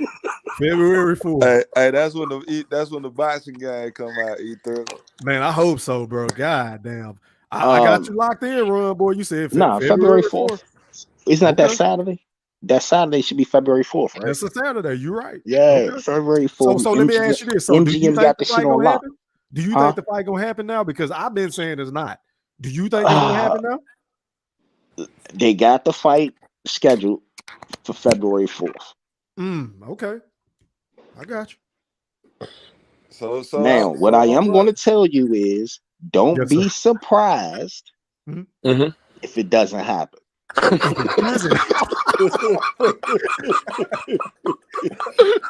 D: February 4th.
J: Hey, that's when the boxing game come out. E3.
D: Man, I hope so, bro. God damn. I got you locked in, Ron, boy. You said
K: February 4th. Isn't that Saturday? That Saturday should be February 4th, right?
D: That's a Saturday. You're right.
K: Yeah,
D: Okay.
K: February 4th.
D: So let me ask you this. So do you
K: MGM
D: think
K: got
D: the
K: the shit
D: fight
K: on
D: gonna
K: lock.
D: happen? Do you think the fight gonna happen now? Because I've been saying it's not. Do you think it's gonna happen now?
K: They got the fight scheduled for February 4th.
D: Okay. I got you.
J: So
K: now, what I am going to tell you is, don't be surprised if it doesn't happen.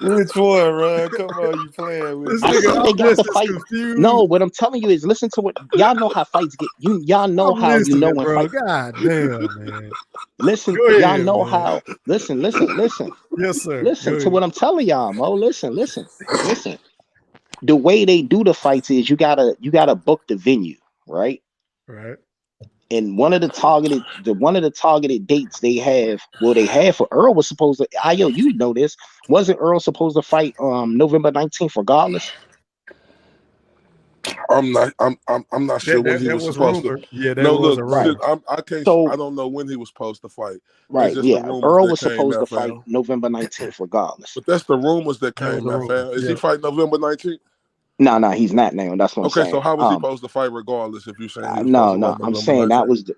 J: Which one, Ron? Come on, you playing with
K: I said they got the fight. Confused. No, what I'm telling you is, listen to what y'all know how fights get. Y'all know
D: I'm
K: how you know when
D: bro.
K: fight.
D: God damn, man.
K: Listen,
D: ahead,
K: y'all know
D: man.
K: how. Listen.
D: Yes, sir.
K: Listen to what I'm telling y'all, Mo. Listen. The way they do the fights is you gotta book the venue, right?
D: Right.
K: And one of the targeted dates they had for Earl was supposed to. You know this. Wasn't Earl supposed to fight November 19th regardless?
I: I'm not sure when he was supposed to.
D: Yeah, that
I: no,
D: was
I: look,
D: a rumor.
I: I can't. I don't know when he was supposed to fight.
K: Right.
I: Just
K: Yeah.
I: the rumors
K: Earl
I: that
K: was
I: came
K: supposed to
I: out,
K: fight
I: fam.
K: November 19th regardless.
I: But that's the rumors that
D: That was
I: came
D: the
I: out,
D: rumor.
I: fam. Is
D: Yeah.
I: he fighting November 19th?
K: No, he's not now. That's what I'm saying.
I: Okay, so how was he supposed to fight regardless if you're saying he was
K: No,
I: supposed to fight
K: I'm
I: November
K: saying
I: 19th?
K: that was the.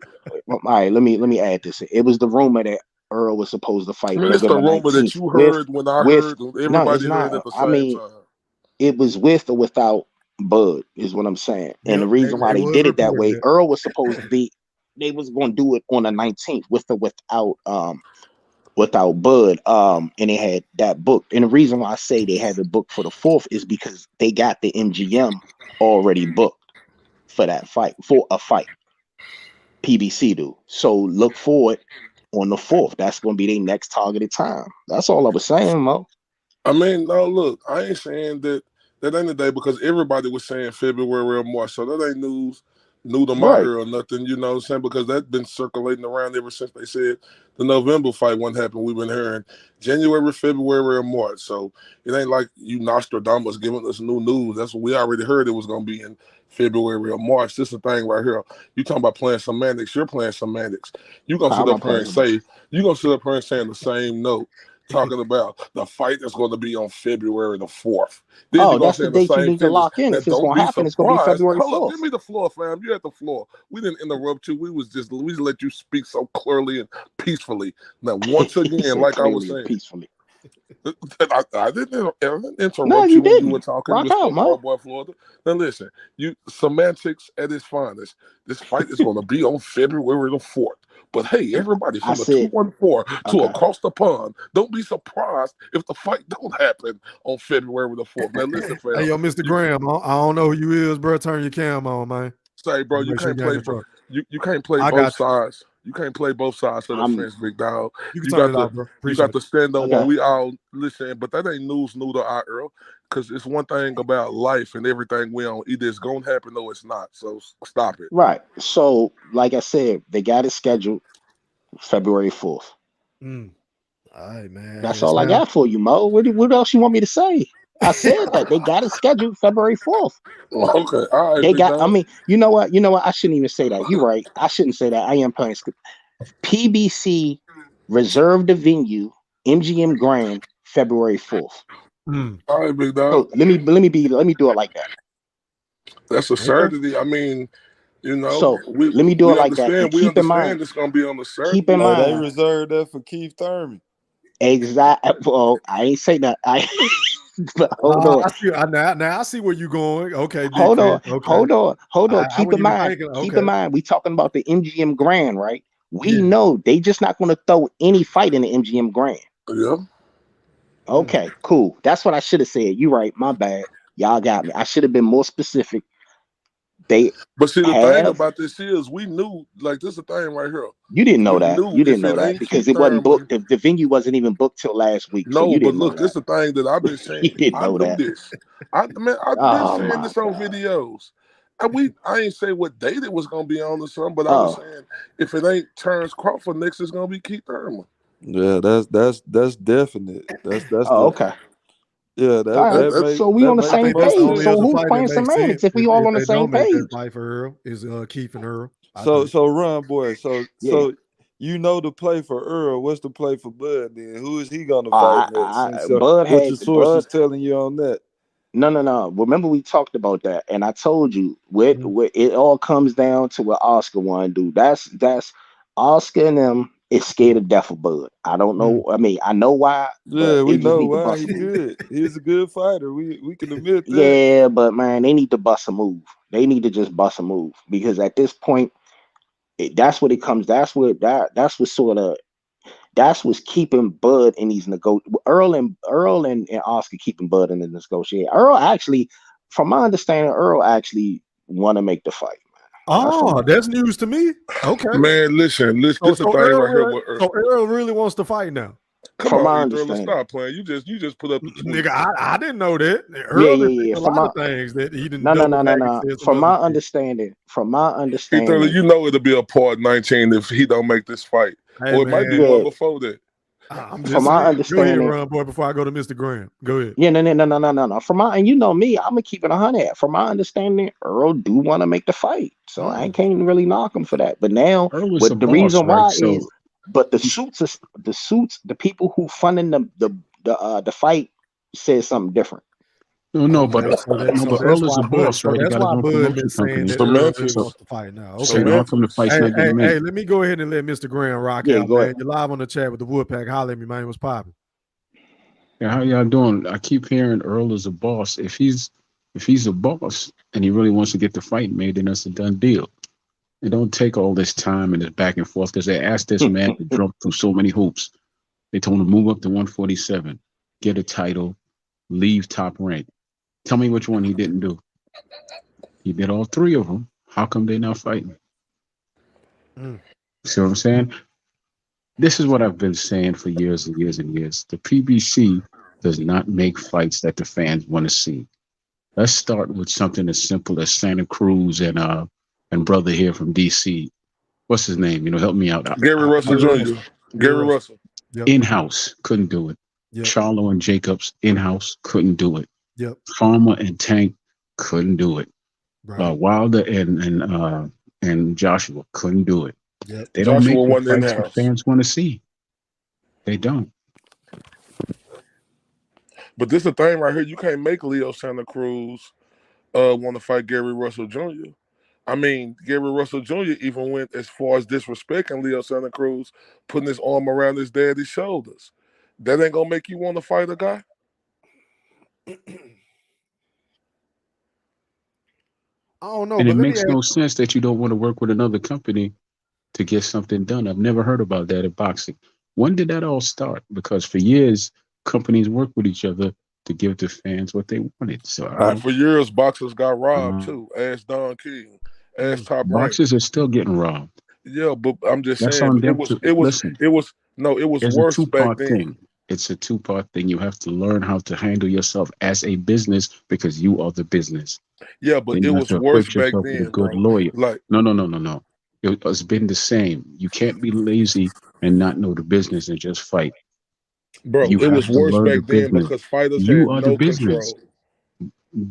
K: All right, let me add this. It was the rumor that Earl was supposed to fight.
I: I mean, it's the
K: November
I: rumor
K: 19th
I: that you heard when I heard, everybody heard at the same time.
K: It was with or without Bud, is what I'm saying. And the reason why they
D: was
K: did it that way,
D: reported.
K: Earl was supposed to be. They was going to do it on the 19th with or without Bud. And they had that booked. And the reason why I say they have it booked for the 4th is because they got the MGM already booked for that fight, for a fight. PBC do. So look for it on the 4th. That's going to be their next targeted time. That's all I was saying, Mo.
I: I mean, no, look, I ain't saying that ain't the day because everybody was saying February or March, so that ain't new to my ear or nothing, you know what I'm saying? Because that's been circulating around ever since they said the November fight wouldn't happen. We've been hearing January, February, or March. So it ain't like you Nostradamus giving us new news. That's what we already heard it was going to be in February or March. This is the thing right here. You talking about playing semantics. You're playing semantics. You're going to sit up here and say, you're going to sit up here and say in the same note, talking about the fight that's going to be on February the 4th. Then you're going
K: that's
I: to say
K: the date you need to lock in. If it's going to happen, it's going to be February 4th.
I: Hold up, give me the floor, fam. You at the floor. We didn't interrupt you. We just let you speak so clearly and peacefully. Now, once again, like I was saying,
K: peacefully.
I: I didn't interrupt
K: No,
I: you when
K: didn't.
I: you were talking.
K: Rock out, Mo.
I: Boy, Florida. Now listen, you semantics at its finest. This fight is going to be on February the 4th. But hey, everybody from the 214 to across the pond, don't be surprised if the fight don't happen on February the 4th. Now listen, fam.
D: Hey, yo, Mr. Graham, I don't know who you is, bro. Turn your cam on, man.
I: Say, bro, you can't play. You can't play both sides. You can't play both sides of the fence, big dog.
D: You can turn it off, bro.
I: You got to stand on what we all listen, but that ain't news new to our Earl. Because it's one thing about life and everything we on. Either it's gonna happen or it's not. So stop it.
K: Right. So, like I said, they got it scheduled February 4th.
D: All right, man.
K: That's all I got for you, Mo. What else you want me to say? I said that they got it scheduled February 4th.
I: Okay, all right.
K: They got. I mean, you know what? I shouldn't even say that. You're right. I shouldn't say that. I am playing. PBC reserved the venue, MGM Grand, February 4th.
I: All right, big dog.
K: So let me do it like that.
I: That's a Saturday. I mean, you know.
K: So let me do it like that. And
I: we understand it's gonna be on the Saturday.
K: Keep in mind,
J: they reserved that for Keith Thurman.
K: Exactly. Well, I ain't say that. But hold on.
D: I see where you're going. Okay.
K: Hold on. Keep in
D: in
K: mind, we talking about the MGM Grand, right? We know they just not going to throw any fight in the MGM Grand.
I: Yeah.
K: Okay, cool. That's what I should have said. You're right. My bad. Y'all got me. I should have been more specific.
I: But see, the thing about this is we knew, like, this is the thing right here.
K: You didn't know that. You didn't know that because it wasn't booked. The venue wasn't even booked till last week.
I: No,
K: so you
I: but
K: didn't
I: look,
K: know
I: this is the thing that I've been saying.
K: You didn't know that.
I: This. I've been saying this on videos. I ain't say what date it was gonna be on or something, but I was saying if it ain't Terrence Crawford next, it's gonna be Keith Thurman.
J: Yeah, that's definite. That's
K: okay.
J: Yeah,
K: so we on the same page. So who's playing semantics if we all on the same page?
D: Fight for Earl is Keith and Earl.
J: So run, boy. So You know the play for Earl. What's the play for Bud then? Who is he gonna fight next? So
K: Bud
J: what
K: had
J: your source is telling you on that?
K: No. Remember we talked about that, and I told you what it all comes down to what Oscar want to do. That's Oscar and them is scared to death of Bud. I don't know. I mean, I know why, but
J: Yeah, we
K: they just
J: know
K: need to
J: why.
K: bust
J: He
K: a move.
J: good. He's a good fighter. We can admit that.
K: Yeah, but man, they need to bust a move. They need to just bust a move because at this point, that's what it comes. That's what's keeping Bud in these Earl and Oscar keeping Bud in the negotiation. Earl actually, from my understanding, Earl actually want to make the fight.
D: Oh, that's news to me. Okay,
I: man, listen. This the thing right here with Earl.
D: So Earl really wants to fight now.
I: Come
K: From my
I: on,
K: understanding,
I: stop playing. You just put up the tweet.
D: Nigga, I didn't know that. Earl
K: yeah.
D: a lot of things that he didn't.
K: No. From my understanding,
I: You know it'll be a part 19 if he don't make this fight, or it might be one before that.
D: I'm
K: just from my understanding,
D: go ahead, Ron boy. Before I go to Mr. Graham, go ahead.
K: Yeah, no. And you know me, I'm gonna keep it 100. From my understanding, Earl do want to make the fight, so I can't really knock him for that. But now, but the reason why is, but the suits, the people who funding the fight says something different.
L: No, but Earl is a boss, right?
D: That's why Bud been saying that Earl really wants to fight now. Okay,
L: how come the fight's not getting made?
D: Hey, let me go ahead and let Mr. Graham rock out, man. You're live on the chat with the Woodpack. Holler at me, man. What's popping?
L: Yeah, how y'all doing? I keep hearing Earl is a boss. If he's a boss and he really wants to get the fight made, then that's a done deal. It don't take all this time and this back and forth because they asked this man to jump through so many hoops. They told him to move up to 147, get a title, leave top rank. Tell me which one he didn't do. He did all three of them. How come they not fighting? See what I'm saying? This is what I've been saying for years and years and years. The PBC does not make fights that the fans want to see. Let's start with something as simple as Santa Cruz and brother here from DC. What's his name? Help me out.
I: Gary Russell Jr. Gary Russell.
L: Yep. In-house, couldn't do it. Yep. Charlo and Jacobs, in-house, couldn't do it.
D: Yep.
L: Farmer and Tank couldn't do it. Right. Wilder and Joshua couldn't do it.
D: Yep.
L: They don't make the fights the fans want to see. They don't.
I: But this is the thing right here. You can't make Leo Santa Cruz want to fight Gary Russell Jr. I mean, Gary Russell Jr. even went as far as disrespecting Leo Santa Cruz, putting his arm around his daddy's shoulders. That ain't gonna make you want to fight a guy?
D: I don't know.
L: And it makes no sense that you don't want to work with another company to get something done. I've never heard about that in boxing. When did that all start? Because for years, companies work with each other to give the fans what they wanted. So
I: for years, boxers got robbed too. Ask Don King. Ask Top Rank.
L: Boxers are still getting robbed.
I: Yeah, but I'm just
L: That's
I: saying it was worse back then.
L: Thing. It's a two-part thing. You have to learn how to handle yourself as a business because you are the business.
I: Yeah, but it was worse back then.
L: With a good lawyer.
I: Like
L: no. It's been the same. You can't be lazy and not know the business and just fight.
I: Bro, it was worse back then because fighters had no control.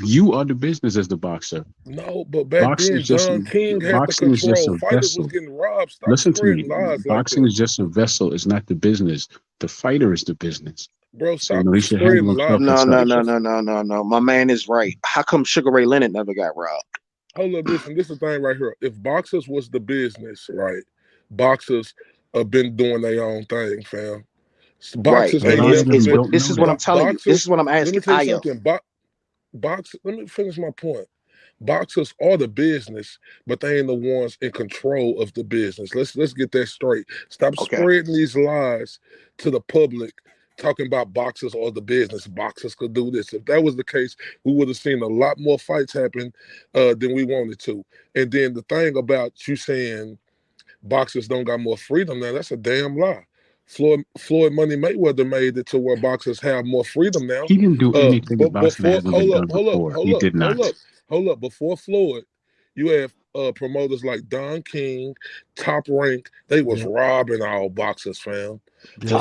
L: You are the business as the boxer.
I: No, but back then, Don King had the control. Fighters was getting robbed. Stop
L: Listen to me. Boxing
I: like
L: is just a vessel. It's not the business. The fighter is the business.
I: Bro, stop
K: spreading lies. No. My man is right. How come Sugar Ray Leonard never got robbed?
I: Hold up, listen. This is the thing right here. If boxers was the business, right? Boxers have been doing their own thing, fam. Boxers ain't
K: this is what I'm telling you. This is what I'm asking.
I: Let me tell you something. Let me finish my point. Boxers are the business, but they ain't the ones in control of the business. Let's get that straight. Stop spreading these lies to the public, talking about boxers are the business. Boxers could do this. If that was the case, we would have seen a lot more fights happen than we wanted to. And then the thing about you saying boxers don't got more freedom now, that's a damn lie. Floyd Money Mayweather made it to where boxers have more freedom now.
L: He didn't do anything that boxing hasn't been done before. He did not.
I: Hold up. Before Floyd, you have promoters like Don King, Top Rank. They was robbing all boxers, fam.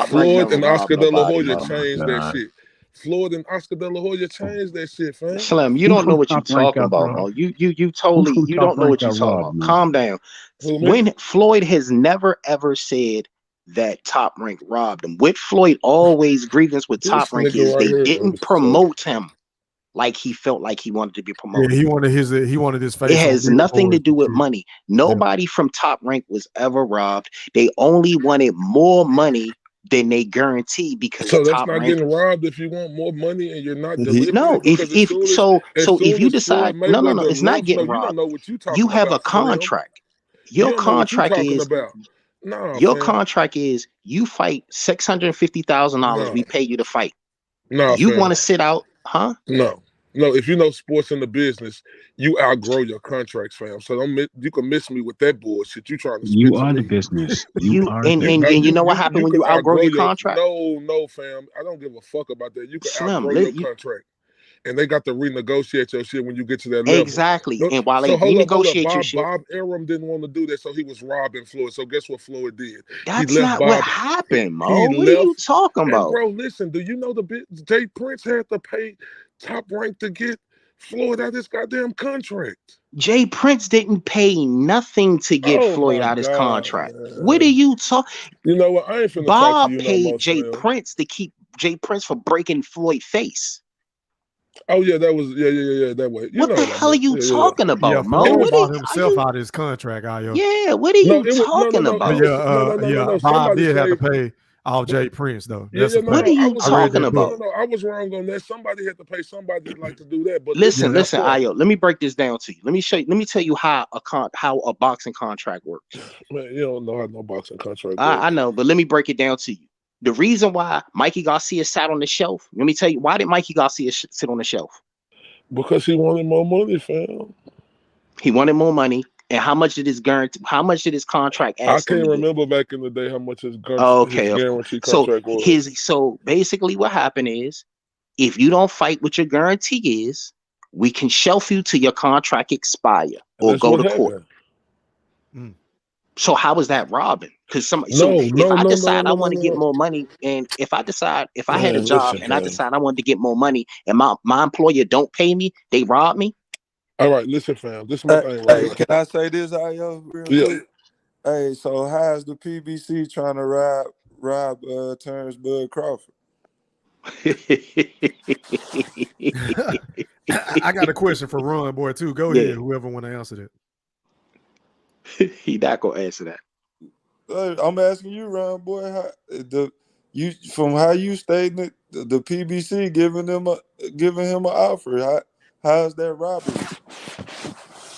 I: Floyd and Oscar De La Hoya changed that shit. Floyd and Oscar De La Hoya changed that shit, fam.
K: Slim, you don't know what you're talking about, Mo. You totally you don't know what you're talking about. Calm down. When Floyd has never ever said that Top Rank robbed him. With Floyd, always grievance with Top Rank is they didn't promote him like he felt like he wanted to be promoted.
D: Yeah, he wanted his face.
K: It has nothing to do with money. Nobody from Top Rank was ever robbed. They only wanted more money than they guarantee because
I: so that's
K: Top
I: not
K: Rank,
I: getting robbed if you want more money and you're not delivering.
K: No, if you decide no, it's not getting robbed.
I: You don't know what you talking
K: you have
I: about,
K: a contract. Your contract is your contract is you fight $650,000. We pay you to fight.
I: No,
K: you want to sit out, huh?
I: No, if you know sports in the business, you outgrow your contracts, fam. So you can miss me with that bullshit. You trying to spit
L: you are
I: me.
L: the business.
K: And you know what happened when you outgrow your contract?
I: No, fam. I don't give a fuck about that. You can outgrow your contract. And they got to renegotiate your shit when you get to that level.
K: Exactly. And while they renegotiate your shit,
I: Bob Arum didn't want to do that, so he was robbing Floyd. So guess what Floyd did?
K: That's not what happened, Mo. What are you talking about?
I: Bro, listen, do you know Jay Prince had to pay Top Rank to get Floyd out of his goddamn contract?
K: Jay Prince didn't pay nothing to get Floyd out of his contract. Man. What are you talking?
I: You know what? I ain't finna
K: Bob
I: talk to you
K: paid
I: no more,
K: Jay Prince to keep Jay Prince for breaking Floyd's face.
I: Oh yeah, that was that way.
K: What the hell are you talking about, Mo?
D: Floyd bought himself out of his contract,
K: Yeah, what are you talking about?
D: Bob did have to pay all Jay Prince though.
K: What are you talking about?
I: No, I was wrong on that. Somebody had to pay somebody that like to do that. But
K: listen, Ayo, let me break this down to you. Let me tell you how a boxing contract works.
I: Man, you don't know how no boxing contract works.
K: I know, but let me break it down to you. The reason why Mikey Garcia sat on the shelf, let me tell you, why did Mikey Garcia sit on the shelf?
I: Because he wanted more money, fam.
K: He wanted more money. And how much did his contract ask?
I: I can't remember back in the day how much his guarantee contract was.
K: So basically what happened is, if you don't fight what your guarantee is, we can shelf you till your contract expire or go to court. So how is that robbing? Because if I decide I want to get more money, and if I had a job and I decide I wanted to get more money, and my employer don't pay me, they rob me.
I: All right, listen, fam. This is my thing. Right?
J: Hey, can I say this, Ayo? Quick? Hey, so how's the PBC trying to rob Terrence Bud Crawford?
D: I got a question for Ron, boy, too. Go ahead, whoever want to answer that.
K: He not gonna answer that.
J: I'm asking you, Ron, boy. From how you stating it, the PBC giving him an offer. How's that robbery?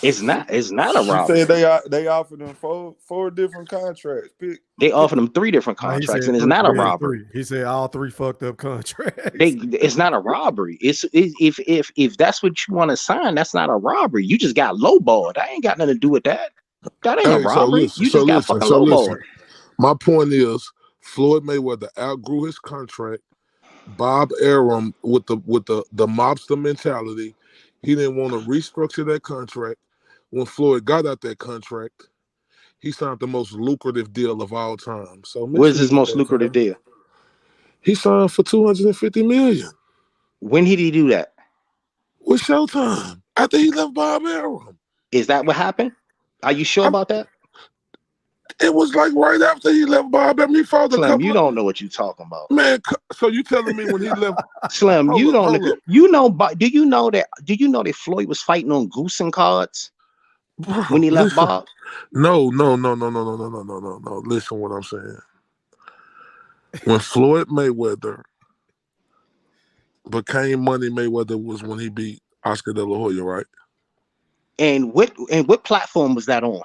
K: It's not a robbery.
J: You say they offered him four different contracts.
K: They offered him 3 different contracts, and it's not a robbery.
D: He said all 3 fucked up contracts.
K: It's not a robbery. If that's what you want to sign, that's not a robbery. You just got lowballed. That ain't got nothing to do with that. That ain't a robbery. You just got fucking lowballed.
I: My point is, Floyd Mayweather outgrew his contract. Bob Arum with the mobster mentality, he didn't want to restructure that contract. When Floyd got out that contract, he signed the most lucrative deal of all time. So
K: where's his most lucrative deal?
I: He signed for $250 million.
K: When did he do that?
I: With Showtime. After he left Bob Arum.
K: Is that what happened? Are you sure about that?
I: It was like right after he left Bob Arum. He fought a couple.
K: You don't know what you're talking about,
I: man. So you telling me when he left?
K: Slim, you don't know. You know, but do you know that Floyd was fighting on goose and cards when he left Bob?
I: No. Listen what I'm saying. When Floyd Mayweather became Money Mayweather was when he beat Oscar De La Hoya, right?
K: And what platform was that on?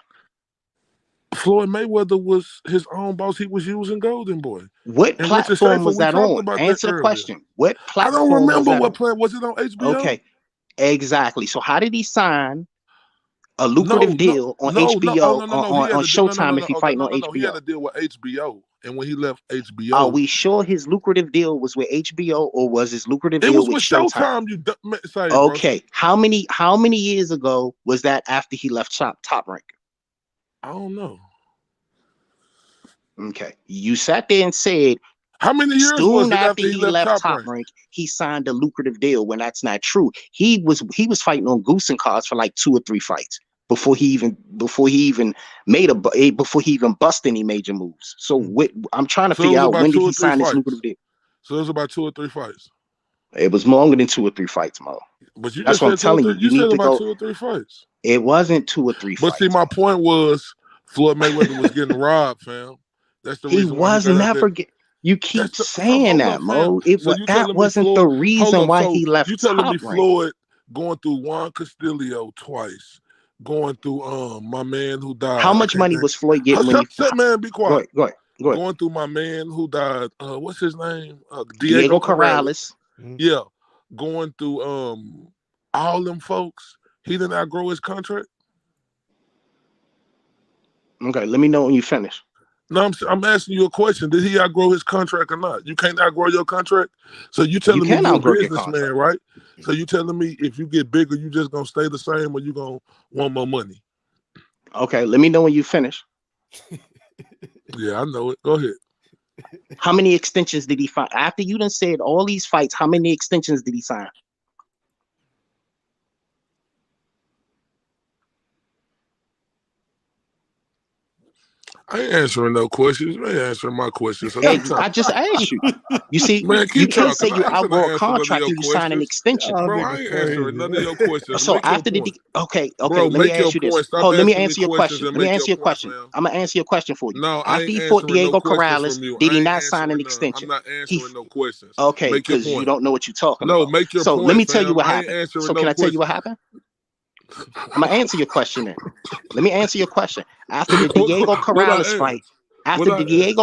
I: Floyd Mayweather was his own boss. He was using Golden Boy.
K: What platform was that on? Answer the question. What platform?
I: I don't remember what platform. Was it on HBO?
K: Okay, exactly. So how did he sign a lucrative deal on HBO on Showtime if he fighting on HBO?
I: He had a deal with HBO, and when he left HBO,
K: are we sure his lucrative deal was with HBO or was his lucrative deal with Showtime? Okay, bro. How many years ago was that after he left Top Rank?
I: I don't know.
K: Okay, you sat there and said
I: How many years was
K: Soon
I: it
K: after he left
I: Top
K: Top Rank, he signed a lucrative deal. When that's not true, he was fighting on goose and cards for like 2 or 3 fights before he even bust any major moves. So I'm trying to figure out, when did he sign this lucrative deal?
I: So it was about 2 or 3 fights.
K: It was longer than 2 or 3 fights, Mo.
I: But you
K: that's
I: just
K: what I'm telling you.
I: You said about 2 or 3 fights.
K: It wasn't 2 or 3 fights.
I: But see, my point was Floyd Mayweather was getting robbed, fam. That's the reason why
K: he never get. You keep saying that, Mo. That wasn't the reason why he left.
I: You telling me
K: Top Rank.
I: Floyd going through Juan Castillo twice, going through my man who died.
K: How much money was Floyd getting when he?
I: Man, be quiet.
K: Go ahead.
I: Going through my man who died. What's his name?
K: Diego Corrales.
I: Yeah, going through all them folks. He didn't outgrow his contract.
K: Okay, let me know when you finish.
I: No, I'm asking you a question. Did he outgrow his contract or not? You can't outgrow your contract. So you telling me you're a businessman, right? So you telling me if you get bigger, you just gonna stay the same, or you gonna want more money?
K: Okay, let me know when you finish.
I: Yeah, I know it. Go ahead.
K: How many extensions did he sign? After you done said all these fights, how many extensions did he sign?
I: I ain't answering no questions. You ain't answering my questions. So
K: I just asked you. You see,
I: man,
K: you can't say you outgrow a contract and you sign an extension.
I: Bro, I ain't answering none of your questions.
K: So after okay,
I: bro,
K: let me ask you this. Let me answer your question. Let me answer your question. I'm gonna answer your question for you.
I: No,
K: after he fought Diego Corrales, did he not sign an extension?
I: I'm not answering no questions.
K: Okay, because you don't know what you're talking about.
I: No, make your point.
K: So let me tell you what happened. So can I tell you what happened? I'm gonna answer your question then. Let me answer your question. After the Diego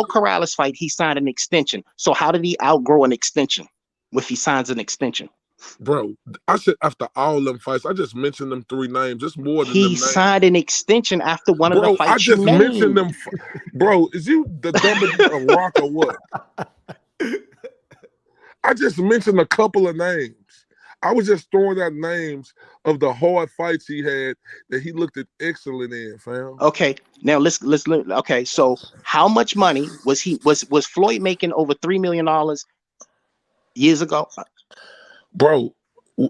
K: Corrales fight, he signed an extension. So how did he outgrow an extension if he signs an extension?
I: Bro, I said after all them fights, I just mentioned them 3 names. Just more than
K: he signed an extension after one of the fights.
I: I just mentioned them. Bro, is you the dumbest a rock or what? I just mentioned a couple of names. I was just throwing out names of the hard fights he had that he looked excellent in, fam.
K: Okay, now let's okay. So how much money was Floyd making over $3 million years ago?
I: Bro,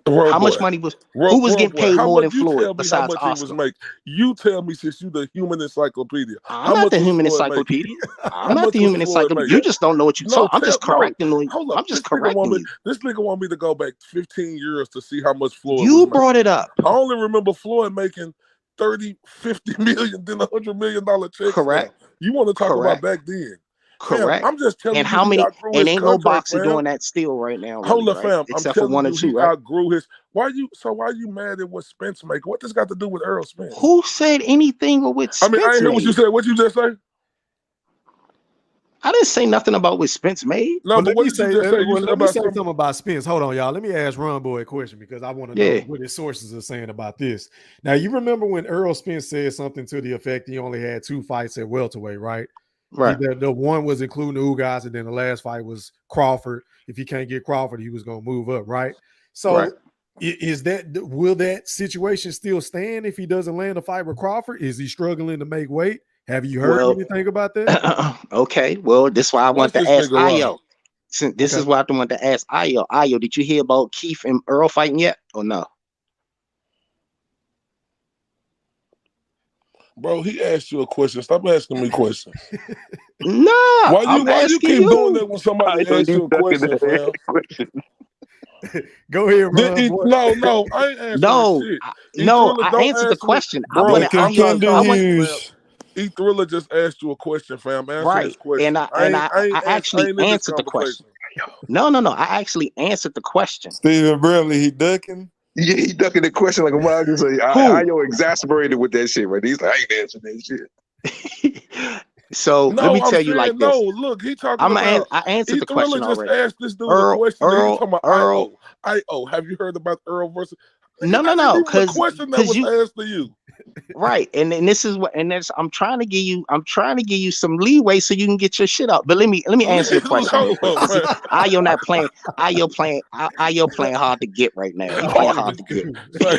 K: how much money was who was getting paid more than Floyd besides Oscar?
I: You tell me, since you the human encyclopedia.
K: I'm not the human encyclopedia. I'm not the human encyclopedia. You just don't know what you saw. I'm just correcting you. I'm just correcting you.
I: This nigga want me to go back 15 years to see how much Floyd.
K: You brought it up.
I: I only remember Floyd making 30, 50 million, then $100 million checks.
K: Correct.
I: You want to talk about back then?
K: Correct.
I: Fam, I'm just telling you.
K: And how many? And ain't no boxer doing that still right now.
I: Hold up, fam.
K: Except for 1 or 2.
I: Right? Outgrew his. Why you mad at what Spence make? What this got to do with Earl Spence?
K: Who said anything with Spence?
I: I mean, I ain't hear what you said. What you just say?
K: I didn't say nothing about what Spence made.
I: No, but what did you just say?
D: Let me say something about Spence. Hold on, y'all. Let me ask Ron Boy a question because I want to know what his sources are saying about this. Now, you remember when Earl Spence said something to the effect he only had 2 fights at welterweight, right?
K: Right.
D: The one was including the guys, and then the last fight was Crawford. If he can't get Crawford, he was going to move up, right? So will that situation still stand if he doesn't land a fight with Crawford? Is he struggling to make weight? Have you heard anything about that?
K: Okay. Well, this is why I want to ask Ayo. This is why I want to ask Ayo. Ayo, did you hear about Keith and Earl fighting yet or no?
I: Bro, he asked you a question. Stop asking me questions.
K: No.
I: Why you keep doing that when somebody asks you a question, fam?
D: Go ahead, bro.
I: No, I ain't answering shit.
K: I answered the question.
I: Bro, E-Thriller just asked you a question, fam. Answer his question.
K: And I actually answered the question. No. I actually answered the question.
J: Stephen Bradley, he ducking?
M: Yeah, he ducking the question like a wild. I exasperated with that shit, right? He's like, I ain't answering that shit.
K: So let me tell you like this.
I: No, look, he talking about.
K: I answered the question
I: just
K: already.
I: Asked this dude a question. Earl. Have you heard about Earl versus?
K: No,
I: the question that was asked to you.
K: Right, and this is what, and that's I'm trying to give you some leeway so you can get your shit out. But let me answer your question real quick. Ayo not playing. Ayo playing hard to get right now. He playing hard to get.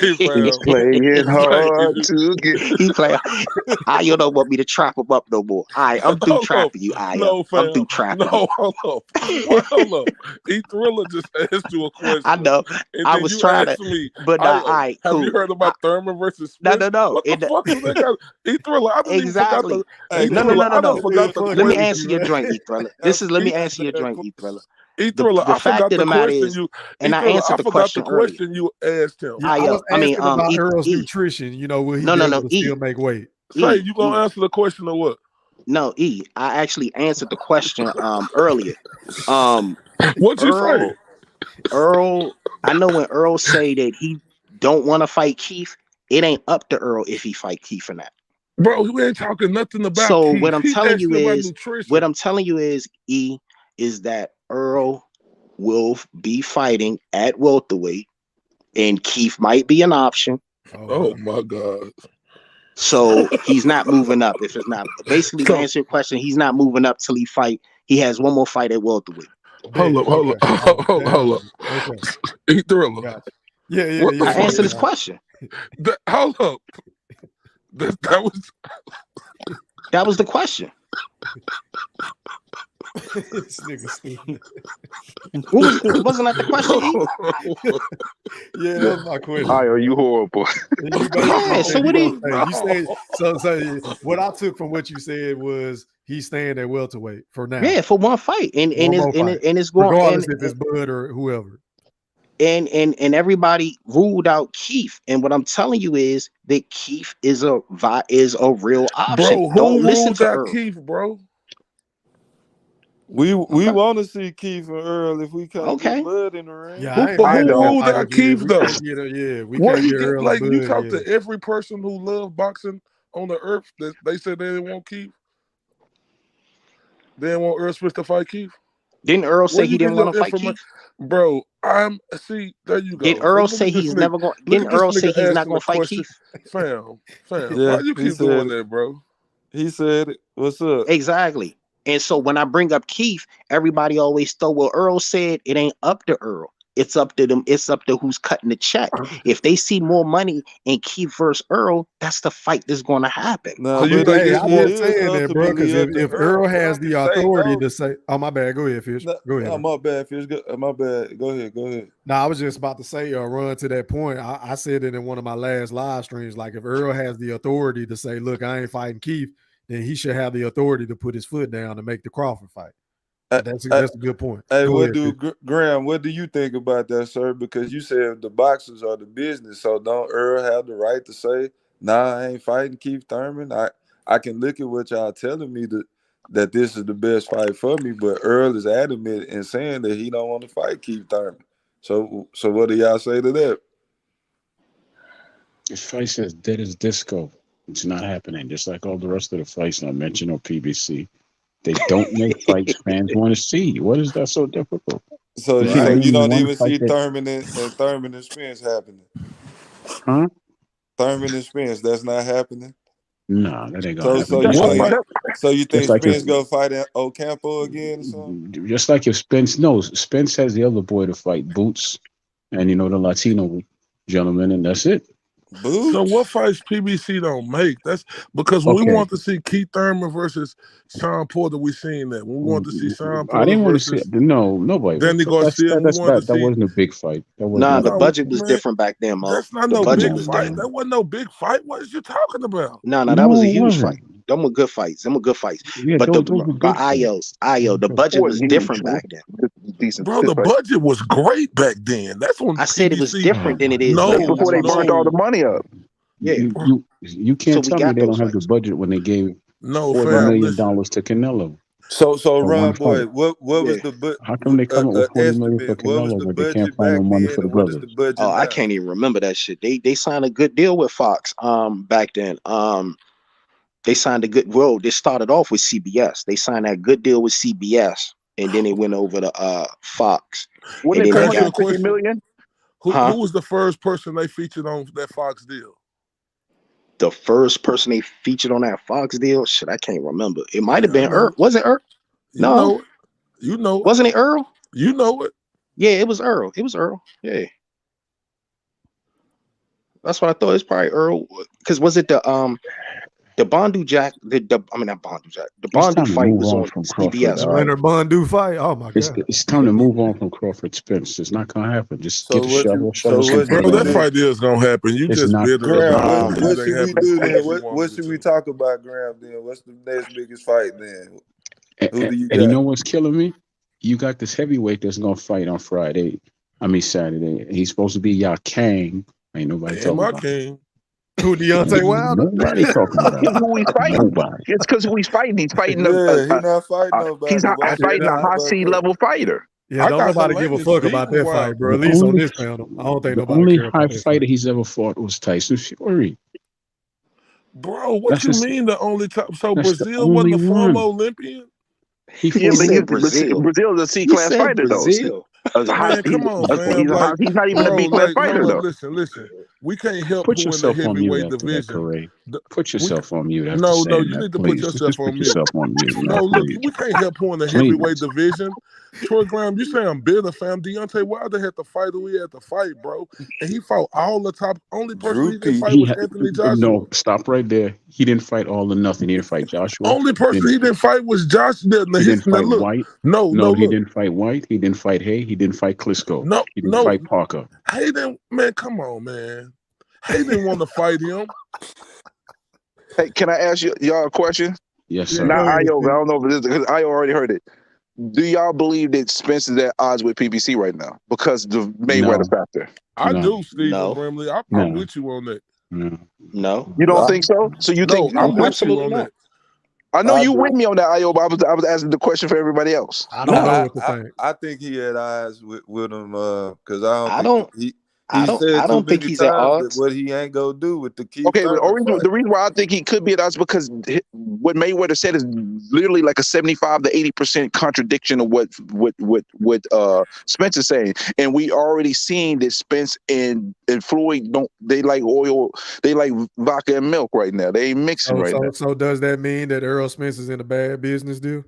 M: He's playing hard to get.
K: He playing. Ayo don't want me to trap him up no more. I'm through trapping you, Ayo.
I: No, fam.
K: I'm through trapping.
I: No, hold up. Hold up. E-Thriller just asked you a question.
K: I know. I was trying to,
I: me,
K: but all right, cool.
I: Have you heard about Thurman versus Spence?
K: No.
I: What the fuck is that? E-Thriller, I didn't
K: exactly.
I: even forgot the
K: Let me answer your joint, E-Thriller. Let me answer your joint, E-Thriller.
I: E-Thriller, I forgot the question
K: and I answered the question
I: earlier. You asked him.
D: I was asking about Earl's nutrition. You know, will he be able to still make weight?
I: Say, you gonna answer the question or what?
K: No, I actually answered the question earlier.
I: What'd you say?
K: Earl, I know when Earl say that he don't want to fight Keith, it ain't up to Earl if he fight Keith or not.
I: Bro, we ain't talking nothing about
K: so
I: Keith.
K: What I'm telling you is, E, is that Earl will be fighting at welterweight, and Keith might be an option.
I: Oh my God.
K: So he's not moving up. If it's not basically to answer your question, he's not moving up till he has one more fight at welterweight.
I: Hold up. E-Thriller.
D: Gotcha. Yeah.
K: I answered this question.
I: Hold up.
K: That was the question.
D: This nigga stupid.
K: Wasn't that the question?
D: Yeah, that was my question.
M: Ayo, you horrible.
K: So what do
D: you said? So what I took from what you said was he's staying at welterweight for now.
K: Yeah, for one fight, and it's going
D: regardless if it's Bud or whoever.
K: And everybody ruled out Keith. And what I'm telling you is that Keith is a real option.
I: Bro, who ruled out Keith, bro?
J: We want to see Keith and Earl if we can't get Bud in the ring.
D: Yeah,
I: who ruled out Keith though?
D: We can't get Earl
I: like
D: Bud,
I: you talk to every person who loved boxing on the earth. They said they didn't want Keith. They didn't want Earl Smith to fight Keith.
K: Didn't Earl say he didn't want to fight Keith?
I: Bro, see, there you go.
K: Did Earl say he's never going? Didn't Earl say he's not going to fight Keith?
I: Fam.
J: Yeah,
I: why you keep doing that, bro?
J: He said it. What's up?
K: Exactly. And so when I bring up Keith, everybody always throw, well, Earl said it ain't up to Earl. It's up to them. It's up to who's cutting the check. If they see more money in Keith versus Earl, that's the fight that's going to happen.
J: No,
D: I was saying that, bro, because if Earl has the authority to say, "Oh, my bad, go ahead, Fish, go ahead."
J: No, my bad, Fish. My bad. Go ahead.
D: No, I was just about to say, run to that point. I said it in one of my last live streams. Like, if Earl has the authority to say, "Look, I ain't fighting Keith," then he should have the authority to put his foot down to make the Crawford fight. That's a good point.
J: Hey, Graham, what do you think about that, sir? Because you said the boxers are the business, so don't Earl have the right to say, "Nah, I ain't fighting Keith Thurman"? I can look at what y'all telling me that this is the best fight for me, but Earl is adamant in saying that he don't want to fight Keith Thurman. So what do y'all say to that?
L: This fight says dead as disco. It's not happening. Just like all the rest of the fights I mentioned on PBC. They don't make fights fans want to see. What is that so difficult?
J: So you don't even see Thurman and Spence happening?
L: Huh?
J: Thurman and Spence, that's not happening?
L: No, that ain't gonna happen.
J: So you think Spence gonna fight at Ocampo again or something?
L: Just like if Spence has the other boy to fight, Boots, and the Latino gentleman, and that's it.
I: Boots? So what fights PBC don't make? That's because when we want to see Keith Thurman versus Sean Porter, we seen that. When we want to see Sean Porter,
L: I didn't want to see it. No, nobody.
I: Danny Garcia.
L: That wasn't a big fight.
K: The budget was different back then, Mo.
I: That's not no big fight. That wasn't no big fight. What is you talking about?
K: No, that was a huge fight. Them were good fights. Yeah, but the budget was different back then.
I: Bro, the budget was great back then. That's when
K: I said it was different than it is.
M: No, before they burned all the money up.
K: Yeah,
L: you can't tell me they don't have the budget when they gave $4 million to Canelo.
J: So Ron Boy, what was the budget?
L: How come they come up with $40 million for Canelo but they can't find no money for the brothers?
K: I can't even remember that shit. They signed a good deal with Fox back then. They signed a good. Well, they started off with CBS. They signed that good deal with CBS, and then they went over to Fox.
M: Wouldn't it cost $50 million?
I: Who was the first person they featured on that Fox deal?
K: The first person they featured on that Fox deal? Shit, I can't remember. It might have been Earl. Was it Earl? No.
I: You know it.
K: Wasn't it Earl?
I: You know it.
K: Yeah, it was Earl. It was Earl. Yeah. That's what I thought. It's probably Earl. Because was it the Bondu Jack? I mean not Bondu Jack. The Bondu fight was on CBS.
D: Leonard Bondu fight. Oh my god!
L: It's time to move on from Crawford Spence. It's not gonna happen. Just get the shovel.
I: Bro, that fight is gonna happen. You just bitter.
J: Graham, what should we do then? What should we talk about, Graham? Then what's the next biggest fight then? Who do you got?
L: And you know what's killing me? You got this heavyweight that's gonna fight on Saturday. He's supposed to be y'all king. Ain't nobody talking about
I: king.
D: Who, Deontay Wilder?
L: Nobody talking about that.
B: Who he's fighting? Nobody. It's because who he's fighting. He's fighting.
J: He's not fighting nobody.
B: He's fighting a hot seat level fighter.
D: Yeah, don't nobody give a fuck about that fight, bro. At least on this panel, I don't think nobody.
L: The only
D: care about
L: high
D: that
L: fighter he's ever fought was Tyson Fury.
I: Bro, what you mean the only time? So Brazil wasn't the former Olympian?
B: Brazil is a C-class fighter, though.
I: Man, come on, man.
B: He's not even a B-class fighter, though.
I: Listen. We can't help
L: Put
I: who in the
L: yourself on mute
I: heavyweight division.
L: Put yourself on mute.
I: No, you need to put yourself on mute. No, look, we can't help who in the heavyweight division. Troy Graham, you say I'm bitter, fam. Deontay Wilder had to fight who he had to fight, bro. And he fought all the top. Only person he didn't fight was Anthony Joshua.
L: No, stop right there. He didn't fight all or nothing. He didn't fight Joshua.
I: Only person he didn't fight was Josh.
L: He didn't fight White.
I: No,
L: he didn't fight White. He didn't fight Hay. He didn't fight Klitschko. He didn't fight Parker.
I: Hay didn't, man, come on, man. He didn't want to fight him.
B: Hey, can I ask y'all a question?
L: Yes, sir.
B: Now, Ayo, I don't know if it is because Ayo already heard it. Do y'all believe that Spence is at odds with PBC right now because the Mayweather factor?
I: I do, Stephen Brimley. I'm with you on that.
K: No.
B: You don't think so? So you think
I: I'm with you on that?
B: I know you with me on that, Ayo, but I was asking the question for everybody else.
D: I don't know what to think.
J: I think he had eyes with him because I
K: don't think he's at odds.
J: What he ain't gonna do with the key.
B: Okay, the reason why I think he could be at odds because what Mayweather said is literally like a 75 to 80% contradiction of what Spence is saying, and we already seen that Spence and Floyd they like oil, they like vodka and milk right now. They ain't mixing now.
D: So does that mean that Errol Spence is in a bad business deal?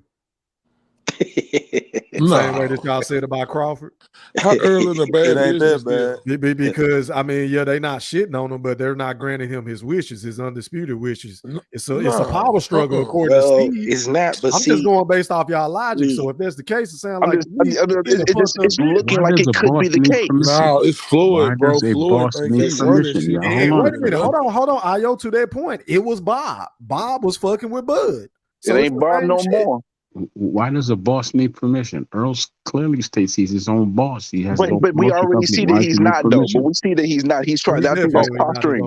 D: Same way that y'all said about Crawford.
I: How early in the bad
J: it ain't that bad.
D: Because I mean, yeah, they not shitting on him, but they're not granting him his wishes, his undisputed wishes. It's a power struggle according to Steve.
K: It's not. But
D: I'm just going based off y'all logic. So if that's the case, it sounds like
B: it's looking like it could be the case.
I: No, it's Floyd, bro. Floyd think he's running shit.
D: Wait a minute, hold on. Ayo, to that point, it was Bob. Bob was fucking with Bud.
B: So it ain't Bob no more.
L: Why does a boss need permission? Earl clearly states he's his own boss. He has.
B: But we already see that he's not, though. But we see that he's not. He's trying. I think that's posturing.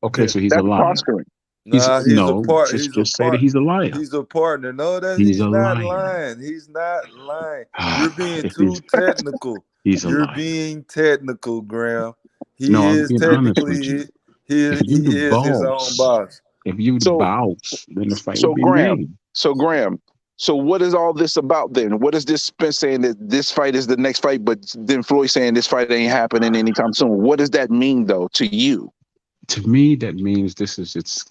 L: Okay, so he's a liar.
B: Posturing.
J: He's a partner.
L: Just say that he's a liar.
J: He's a partner. No, he's not lying. He's not lying. You're being too technical. You're being technical, Graham. He is technically he is his own boss.
L: If you bounce, then the fight would be made.
B: So Graham. So what is all this about then? What is this Spence saying that this fight is the next fight, but then Floyd saying this fight ain't happening anytime soon? What does that mean, though, to you?
L: To me, that means it's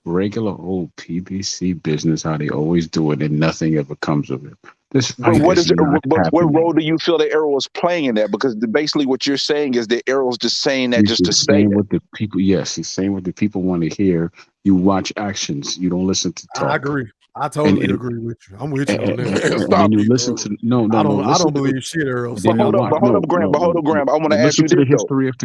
L: regular old PBC business, how they always do it, and nothing ever comes of it. This fight
B: what role do you feel that Errol is playing in that? Because basically what you're saying is that Errol's just saying that just to say
L: what the people. Yes, he's saying what the people want to hear. You watch actions. You don't listen to talk.
D: I agree. I totally agree with you. I'm with you on that.
L: When you listen to
D: I don't believe shit, Earl.
B: Hold up, Graham. I want to ask you this.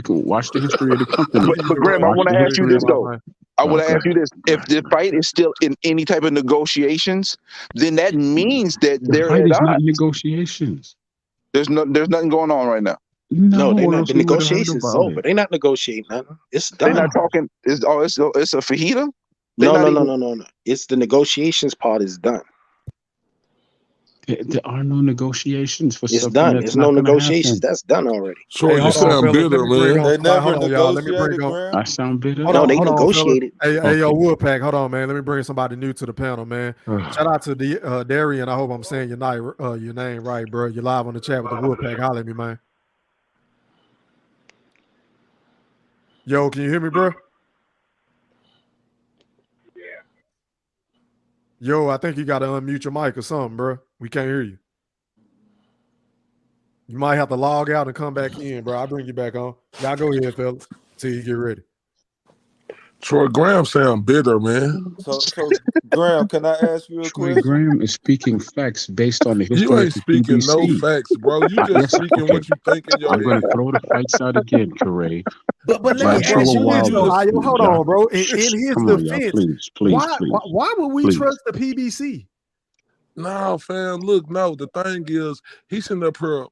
L: Watch the history of the company.
B: But Graham, I want to ask you this though. I want to ask you this: if the fight is still in any type of negotiations, then that means that
L: the fight is not negotiations.
B: There's nothing going on right now.
K: No, they're not. The negotiations is over. They're not negotiating nothing. It's done.
B: They're not talking. It's a fajita.
K: No. It's the negotiations part is done.
L: There are no negotiations for
K: it's done. There's no negotiations. That's done already.
I: Sure, you sound bitter, man.
J: They never negotiated.
L: I sound bitter.
K: No, they negotiated.
D: Hey, yo, Woodpack, hold on, man. Let me bring somebody new to the panel, man. Shout out to Darian. I hope I'm saying your name right, bro. You're live on the chat with the Woodpack. Holler at me, man. Yo, can you hear me, bro? Yo, I think you got to unmute your mic or something, bro. We can't hear you. You might have to log out and come back in, bro. I'll bring you back on. Y'all go ahead, fellas, till you get ready.
I: Troy Graham sound bitter, man.
J: So Graham, can I ask you a
L: Troy
J: question?
L: Graham is speaking facts based on the history
I: You ain't
L: of the
I: speaking
L: PBC.
I: no facts, bro. You just
L: Yes,
I: speaking
L: okay.
I: what you think in your
L: I'm going
I: head.
L: to throw the fights out again, Corey.
D: But let
I: Like,
D: me
I: bro,
D: ask you
I: what
D: this,
I: would
D: though,
I: you
D: Ayo. Hold on, bro. In his
L: Come on, y'all,
D: defense,
L: please.
D: why would we
L: Please.
D: trust the PBC?
I: No, fam. Look, no. The thing is, he's sitting up here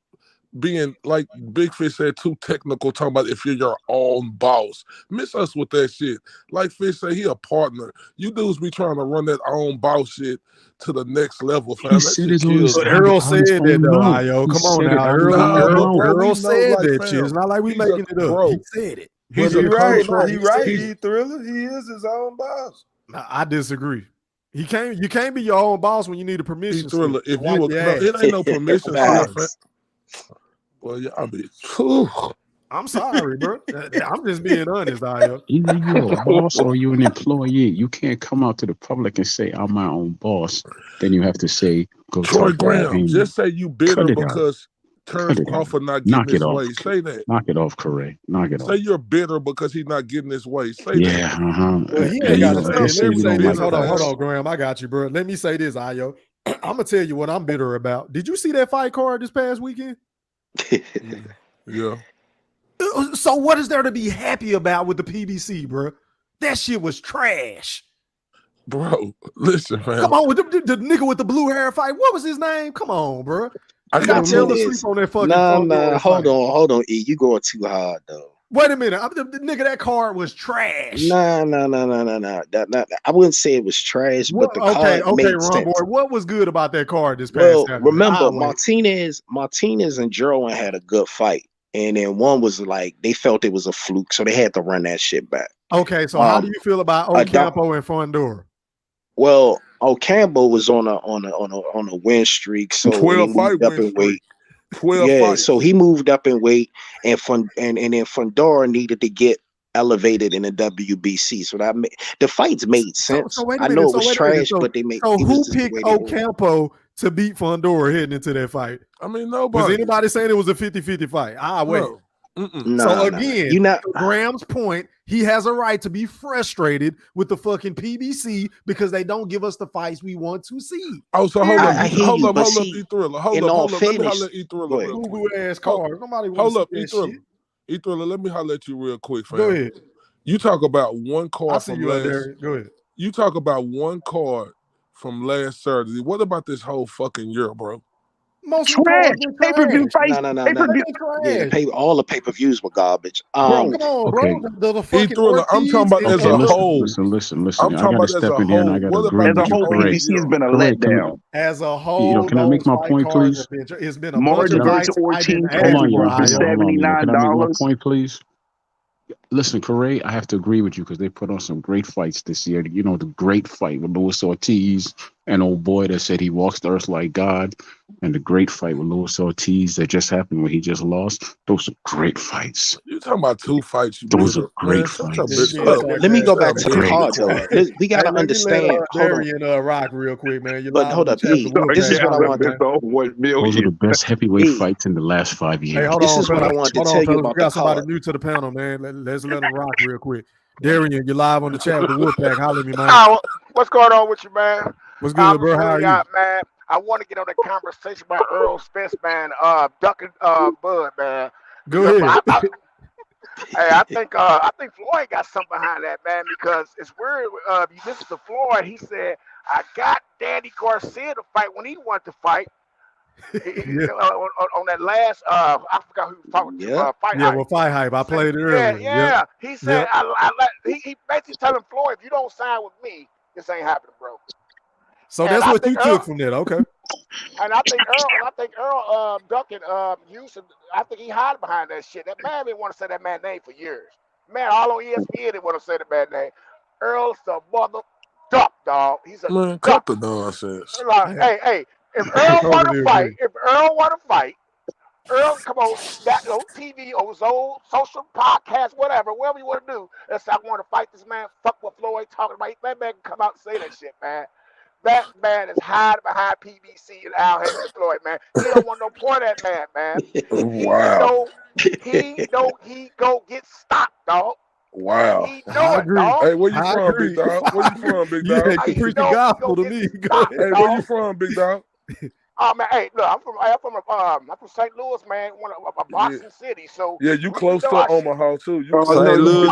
I: being like Big Fish said, too technical, talking about if you're your own boss. Miss us with that shit. Like Fish said, he a partner. You dudes be trying to run that own boss shit to the next level, fam.
L: He
I: That
L: said
I: shit
L: it
I: kills
D: But
I: me.
D: Earl
L: on his
D: said that,
L: own
D: though,
L: mouth.
D: Ayo.
L: He
D: Come on
L: said it
D: now.
L: out of his own
I: Nah, but
L: mouth.
I: bro, we
D: Earl
I: know,
D: said
I: like,
D: that
I: fam,
D: shit. It's not like we
I: he's
D: making it up.
I: bro.
D: He said it.
I: He's
J: But
I: a
J: he right.
I: coach.
J: He right. He Thriller. He is his own boss.
D: I disagree. You can't be your own boss when you need a permission slip.
I: Thriller. If
D: Wipe
I: you were,
D: your
I: no,
D: ass.
I: it ain't no permission slip, fam.
K: Facts.
I: Well, yeah, I mean, whew.
D: I'm sorry, bro. I'm just being honest, Ayo.
L: Either you're a boss or you're an employee. You can't come out to the public and say, I'm my own boss. Then you have to say, go
I: Troy
L: talk to that
I: Graham,
L: Amy.
I: just say you bitter
L: Cut it out.
I: because Terrence
L: Cut it out.
I: Crawford not getting
L: Knock it
I: his
L: off.
I: way. Say that.
L: Knock it off, Corey. Knock it
I: Say
L: off.
I: you're bitter because he's not getting his way. Say
L: Yeah,
I: that.
D: Well, he
L: And
D: ain't got to
I: Just
D: say
I: say,
D: it.
L: say
D: Let me
L: you
D: say
L: don't
D: this.
L: like
D: Hold
L: us.
D: on, Graham. I got you, bro. Let me say this, Ayo. I'm gonna tell you what I'm bitter about. Did you see that fight card this past weekend?
I: Yeah.
D: So what is there to be happy about with the PBC, bro? That shit was trash.
I: Bro, listen, fam.
D: Come on, with the nigga with the blue hair fight. What was his name? Come on, bro.
I: I
D: got
K: tell
D: to
K: this.
D: sleep on that fucking
K: Nah.
D: fight.
K: Hold on, E. You going too hard though.
D: Wait a minute. The nigga, that card was trash.
K: Nah. I wouldn't say it was trash, but the card made
D: Ron
K: sense.
D: Boy. What was good about that card this past
K: Well,
D: Saturday?
K: remember Martinez and Jerwin had a good fight, and then one was like they felt it was a fluke, so they had to run that shit back.
D: Okay, so how do you feel about Ocampo and Fondor?
K: Well, Ocampo was on a win streak, so
I: 12 fight
K: moved up
I: win
K: in weight.
I: 12 fights.
K: So he moved up in weight, and then Fondor needed to get elevated in the WBC. So the fights made sense.
D: So wait a
K: I
D: minute.
K: know it was trash, but they made.
D: So
K: it
D: who
K: was just the
D: picked
K: way they did it.
D: Ocampo to beat Fondor heading into that fight?
I: I mean,
D: Was
I: nobody.
D: anybody saying it was a 50-50 fight? Wait.
I: No.
D: So again, to Graham's point, he has a right to be frustrated with the fucking PBC because they don't give us the fights we want to see.
I: Oh, so hold up, hold up,
K: see,
I: E-Thriller. Hold
K: in
I: up,
K: all
I: hold up. Let me
K: fairness-
I: holler at E-Thriller real quick.
D: Google ass card. Nobody
I: Hold
D: wants
I: up,
D: to see that
I: E-Thriller.
D: shit.
I: E-Thriller, let me holler at you real quick, fam.
D: Go ahead.
I: You talk about one
D: I
I: card
D: see
I: from
D: you out
I: last.
D: there. Go ahead.
I: You talk about one card from last Saturday. What about this whole fucking year, bro?
D: Most of the cards been
B: Pay-per-view
D: trash.
B: fights.
K: No.
B: Pay-per-view.
K: Yeah, all the pay-per-views were garbage.
D: Come on, bro.
L: Okay.
D: The fucking
I: E-Thriller, I'm talking about as
L: Okay,
I: a
L: listen,
I: whole.
L: listen.
I: I'm
L: I
I: talking
L: gotta
I: about as
L: step
I: a
L: in here and I
I: whole.
L: gotta
I: What
L: agree
I: about
L: with
B: As a
L: you.
B: whole,
L: Correct.
B: PBC has been a
L: Correct.
B: letdown.
D: As a whole,
L: Can I make my point, please?
D: It's been a bunch
B: Margin
D: of
B: versus
D: fights I didn't
B: Ortiz
D: ask
L: Hold on,
D: for.
L: y'all.
B: for
L: Hold on.
B: $79.
L: Can I make my point, please? Listen, Corey, I have to agree with you because they put on some great fights this year. You know, the great fight with Luis Ortiz, an old boy that said he walks the earth like God, and the great fight with Luis Ortiz that just happened when he just lost. Those are great fights.
I: You talking about two fights? You
L: Those
I: bitter.
L: are great
I: Man, shut your
L: fights.
I: bitch up.
K: Let me go back to the
L: Great
K: card though. We gotta
D: Let me
K: understand.
D: let
K: Hold on.
D: Darian rock real quick, man. You're
K: But
D: live
K: hold
D: on
K: up,
D: the chat.
K: E.
D: The
K: This is what I want to.
L: Those are the best heavyweight fights in the last 5 years.
D: Hey, hold
K: This
D: on,
K: is what I
D: fellas.
K: wanted to
D: Hold
K: tell
D: on,
K: you
D: fellas.
K: about
D: We got
K: the
D: somebody
K: card.
D: new to the panel, man. Let's let him rock real quick. Darian, you're live on the chat with the Wolfpack. Holler at me, man.
N: What's going on with you, man?
D: What's good, bro? How are you?
N: Man. I want to get on that conversation about Earl Spence, man. Ducking Bud, man.
D: Go ahead.
N: I think Floyd got something behind that, man, because it's weird. You listen to Floyd, he said, I got Danny Garcia to fight when he wanted to fight. On that last, I forgot who was talking to, Fight Hype.
D: Well, Fight Hype. I played it earlier.
N: Yeah. He said, he basically telling Floyd, if you don't sign with me, this ain't happening, bro.
D: So that's what you took from that, okay?
N: And I think Earl ducking Houston. I think he hid behind that shit. That man didn't want to say that man's name for years. Man, all on ESPN didn't want to say the man's name. Earl's the mother duck, dog. He's a
I: Man, cut the nonsense.
N: Hey, if Earl want to fight, Earl, come on, that old TV, or his old social podcast, whatever you want to do. And say, I want to fight this man. Fuck what Floyd talking about. That man can come out and say that shit, man. That man is hiding behind PBC and Al Haymon and Floyd, man. He don't want no part of that man, man.
I: Wow.
N: He go get stopped, dog.
I: Wow.
N: He know it, dog.
I: Hey, where you from, big dog? Where you from, big dog?
D: Yeah, you preach the gospel to me.
I: Hey, where you from, big dog?
N: Oh man, hey, look, I'm from St. Louis, man, a boxing city. So
I: yeah, you close to Omaha too. You
J: St. Louis.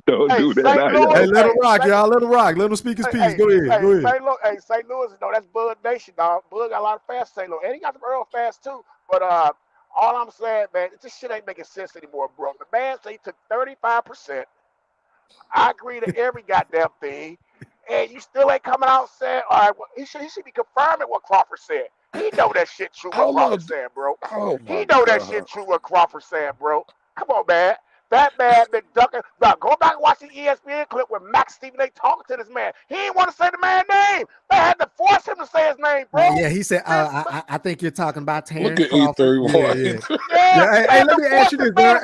D: Don't do that. Hey, let him rock, y'all. Let him rock. Let him speak his piece. Go ahead. Go ahead.
N: St. Louis, that's Bud Nation, dog. Bud got a lot of fast St. Louis, and he got some Earl fast too. But all I'm saying, man, this shit ain't making sense anymore, bro. The man said he took 35%. I agree to every goddamn thing. And you still ain't coming out saying, all right, well, he should be confirming what Crawford said. He know that shit true what Crawford said, bro. He know that shit true what Crawford said, bro. Come on, man. That man been ducking. Now, go back and watch the ESPN clip with Max Stephen A. talking to this man. He didn't want to say the man's name. They had to force him to say his name, bro.
D: Yeah, he said, I think you're talking about Terrence
I: Look at
D: Crawford. Yeah. Hey, let me ask you this, bro.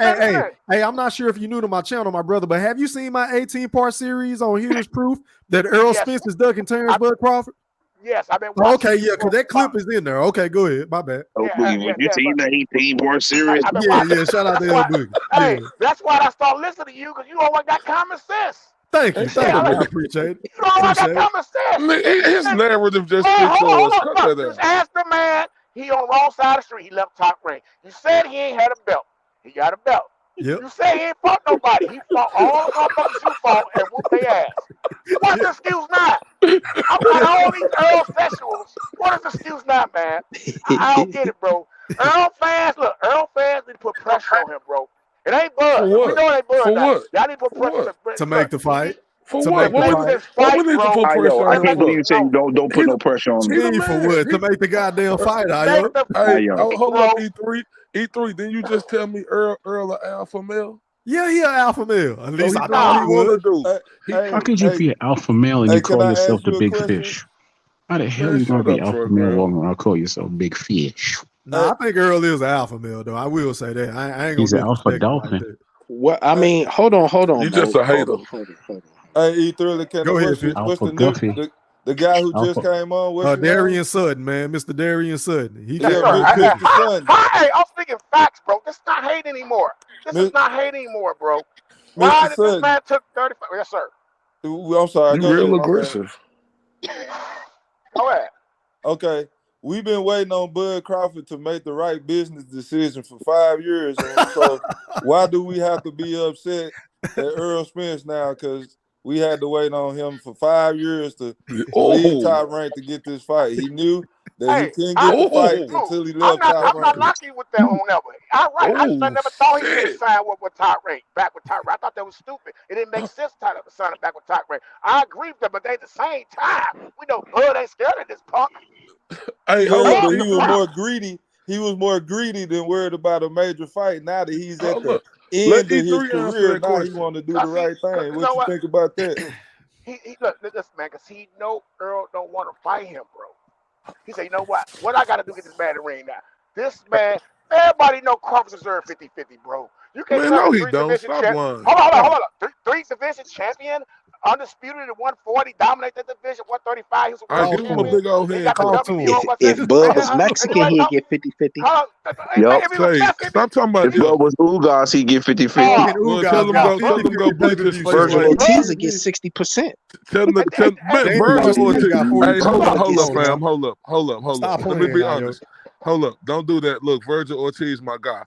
D: Hey, I'm not sure if you're new to my channel, my brother, but have you seen my 18-part series on Here's Proof that Earl Spence is ducking Terrence Bud Crawford?
N: Yes, I've been watching.
D: Okay, yeah, because that clip is in there. Okay, go ahead. My bad.
F: You seen the 18-part series?
D: Yeah, shout out to El Boogie.
N: Hey, that's why I started listening to you, because you always got common sense.
D: Thank you. I appreciate it.
N: You always got common sense.
I: His narrative just fits yours. Cut that
N: You
I: out.
N: just asked the man, he on the wrong side of the street, he left top ring. You said he ain't had a belt. He got a belt.
D: Yep.
N: You say he ain't fought nobody. He fought all the motherfuckers you fought and whooped their ass. What's the excuse now? I'm got all these Earl specials. What is the excuse now, man? I don't get it, bro. Earl fans need to put pressure on him, bro. It ain't Bud. We know it ain't Bud.
I: For what?
N: Y'all need to put pressure
D: to make the fight.
I: For what? What we need to put pressure on?
F: I can't believe you say don't put no pressure on him.
D: For what? To make the goddamn fight,
I: Hey, hold up, E3. E3, didn't you just tell me Earl an alpha male?
D: Yeah, he an alpha male. At least I
I: thought
D: he would.
L: How could you be an alpha male and you call yourself the big fish? How the hell are you going to be alpha male walking around call yourself big fish?
D: Nah, I think Earl is an alpha male, though. I will say that. I ain't gonna.
L: He's an alpha dolphin.
K: Like what? I mean, hold on.
I: You just a hater.
J: Hey, E3,
D: go ahead.
J: What's the new? The guy who just came on,
D: Darian Sutton, man, Mr. Darian Sutton. He
N: Hey, I'm speaking facts, bro. This is not hate anymore. This is not hate anymore, bro. Why did this man took 35? Yes, sir.
J: I'm sorry.
I: You're real aggressive.
N: Go ahead.
J: Okay. We've been waiting on Bud Crawford to make the right business decision for 5 years. So why do we have to be upset at Earl Spence now? Because we had to wait on him for 5 years to leave Top Rank to get this fight. He knew that he couldn't get the fight until he left Top Rank.
N: I'm not knocking with that on ever. I never thought he should sign with Top Rank, back with Top Rank. I thought that was stupid. It didn't make sense to sign it back with Top Rank. I agree with that, but they at the same time, we know Bud ain't scared of this punk.
J: Hey, but he was more greedy. He was more greedy than worried about a major fight. Now that he's at the end of his career, now he want to do the right thing. What you think about that?
N: He look, this man, because he know Earl don't want to fight him, bro. He said, you know what? What I got to do to get this man in the ring now? This man, everybody know Crawford deserves 50-50, bro. You can't
I: no, he don't. Stop lying.
N: Hold on. Three division champion, undisputed at 140, dominate that division, 135. He was
I: I give him a big old hand.
K: If Bud was Mexican, he'd get 50-50.
I: Stop talking about
F: if Bud was Ugas, he'd get 50-50.
J: Tell him go bleach his face.
K: Virgil Ortiz get 60%.
I: Tell man, Virgil Ortiz. Hey, hold up, fam. Hold up. Let me be honest. Hold up. Don't do that. Look, Virgil Ortiz, my guy.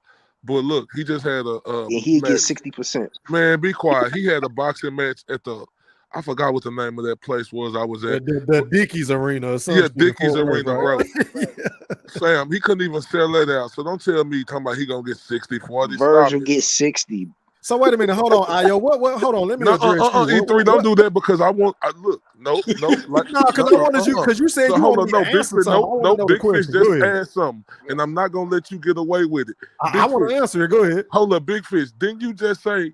I: But look, he just had
K: and he get 60%.
I: Man, be quiet. He had a boxing match at the, I forgot what the name of that place was I was at.
D: The Dickies Arena.
I: Yeah, Dickies Arena, bro. Sam, he couldn't even sell that out. So don't tell me talking about he gonna get 60-40.
K: Virgil gets 60.
D: So wait a minute, hold on, Ayo. What? Hold on, let me address you.
I: E3, don't do that because I want. Look, no, like,
D: no, because I wanted you because you said you
I: hold
D: wanted
I: on,
D: to answer something.
I: No, Big Fish just asked something, and I'm not gonna let you get away with it.
D: I want to answer it. Go ahead.
I: Hold up, Big Fish. Didn't you just say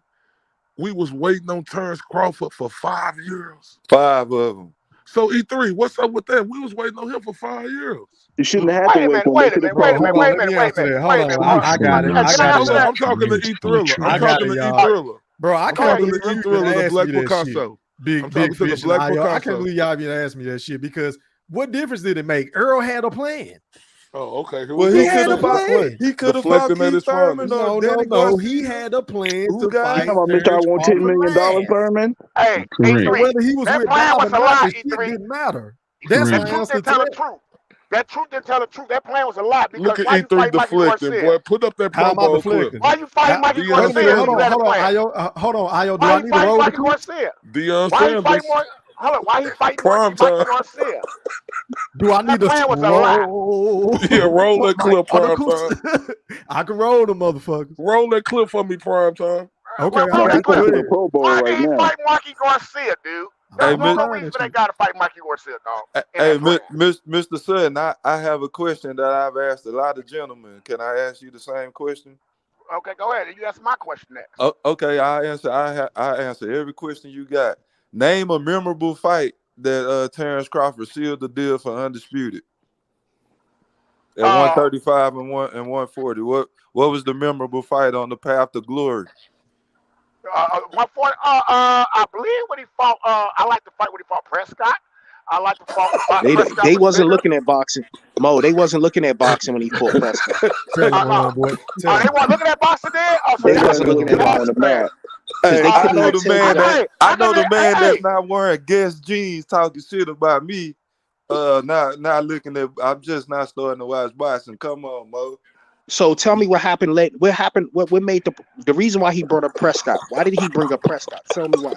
I: we was waiting on Terrence Crawford for 5 years?
J: 5 of them.
I: So E3, what's up with that? We was waiting on him for 5 years.
M: You shouldn't have to
N: Wait a
M: wait
N: minute,
M: for him.
N: wait
M: They
N: a
M: should have
N: minute, wait a
M: called
N: minute,
M: him.
N: wait a minute,
D: Let me
N: wait a
D: answer
N: minute,
D: that.
N: wait
D: Hold
N: a
D: on.
N: minute.
D: I got it.
N: Hey,
D: I
N: can I
D: got it,
N: answer
I: Hold up,
N: that?
I: I'm talking to E-Thriller. I'm
D: I got
I: talking
D: it,
I: to
D: y'all.
I: E-Thriller.
D: Bro, I
I: I'm
D: can't
I: talking
D: believe
I: to
D: you even
I: E-Thriller, the
D: asked
I: Black
D: me that shit.
I: Picasso.
D: Big
I: I'm talking to the
D: fish and
I: Black
D: I can't
I: Picasso.
D: believe y'all even asked me that shit because what difference did it make? Earl had a plan.
I: Oh, okay. Here
J: Well,
I: we
D: He
I: go.
D: had a plan.
J: he could have fought
I: Deflecting at
J: Keith
I: his finest.
J: Thurman or Danny
D: No. He
J: Garcia.
D: had a plan
J: Who
D: to
J: got
M: You
D: fight
M: talking about Mr. I
D: Terrence
M: want $10
D: Crawford
M: million,
D: last.
M: Thurman?
N: Hey,
L: Correct.
D: So
N: E3,
D: whether he was
N: that
D: with
N: plan
D: Bob
N: was
D: or
N: a
D: not,
N: lie,
D: the shit
N: E3.
D: didn't matter. That's
N: That
D: my
L: Correct.
N: truth
D: answer
N: didn't
D: to
N: tell the
D: that.
N: truth. That truth didn't tell the truth. That plan was a lie
I: Look
N: because
I: at
N: why you
I: E3
N: fight Mikey
I: deflecting,
N: Garcia?
I: boy. Put up that
D: How
I: Pro
D: am I
I: Bowl clip.
D: deflecting?
N: Why you fighting Mikey
I: Deion
D: Wait a minute.
N: Garcia
D: Hold
N: if you
I: Sanders.
D: on.
N: had a
D: Hold on.
N: plan?
D: Hold on. Ayo, do
N: Why
D: I
N: he
D: need to
N: fighting
D: roll the
N: Mikey
D: clip?
N: Garcia?
I: Deion
N: Why he fighting
I: Sanders.
N: more? Hold on. Why he fighting more
I: Prime
N: Mikey
I: time.
N: Garcia?
D: Do I need
N: That
D: to
N: plan was a lie.
D: roll?
I: Yeah, roll that
D: Mike
I: clip, prime
D: Articles?
I: time.
D: I can roll the motherfuckers.
I: Roll that clip for me, prime time.
D: Okay,
N: Well,
D: all
M: Man,
N: that
M: he
D: right,
M: going
D: go
N: clip.
M: for the
D: ahead.
M: Pro Bowl
N: Why
M: right
N: did he
M: now.
N: fight Mikey Garcia, dude?
J: Hey,
N: There's no
D: Behind
N: reason
D: that
N: for that
D: shit.
N: guy to fight Mikey Garcia, dog, in
J: Hey,
N: that plan.
J: Mr. Sutton, I have a question that I've asked a lot of gentlemen. Can I ask you the same question?
N: Okay, go ahead. You ask my question next.
J: Oh, okay, I answer. I answer every question you got. Name a memorable fight that Terrence Crawford sealed the deal for undisputed at 135 and 140. What was the memorable fight on the path to glory?
N: 140. I believe when he fought. I like to fight when he fought Prescott. I like to fight. Prescott
K: They
N: was
K: wasn't
N: bigger.
K: looking at boxing. Mo, they wasn't looking at boxing when he fought Prescott.
D: Tell him, boy. Tell
N: They
D: him.
N: weren't looking at boxing then. Oh, so
K: They
N: y'all
K: wasn't looking at
N: boxing
K: boxing.
N: fans.
K: Because they
J: I
K: couldn't
J: know
K: even
J: the
K: tell you
J: man
K: that.
J: that I know the man that's not wearing Guess jeans talking shit about me. Not looking at. I'm just not starting to watch boxing. Come on, Mo.
K: So tell me what happened late. What happened? What made the reason why he brought up Prescott? Why did he bring up Prescott? Tell me why.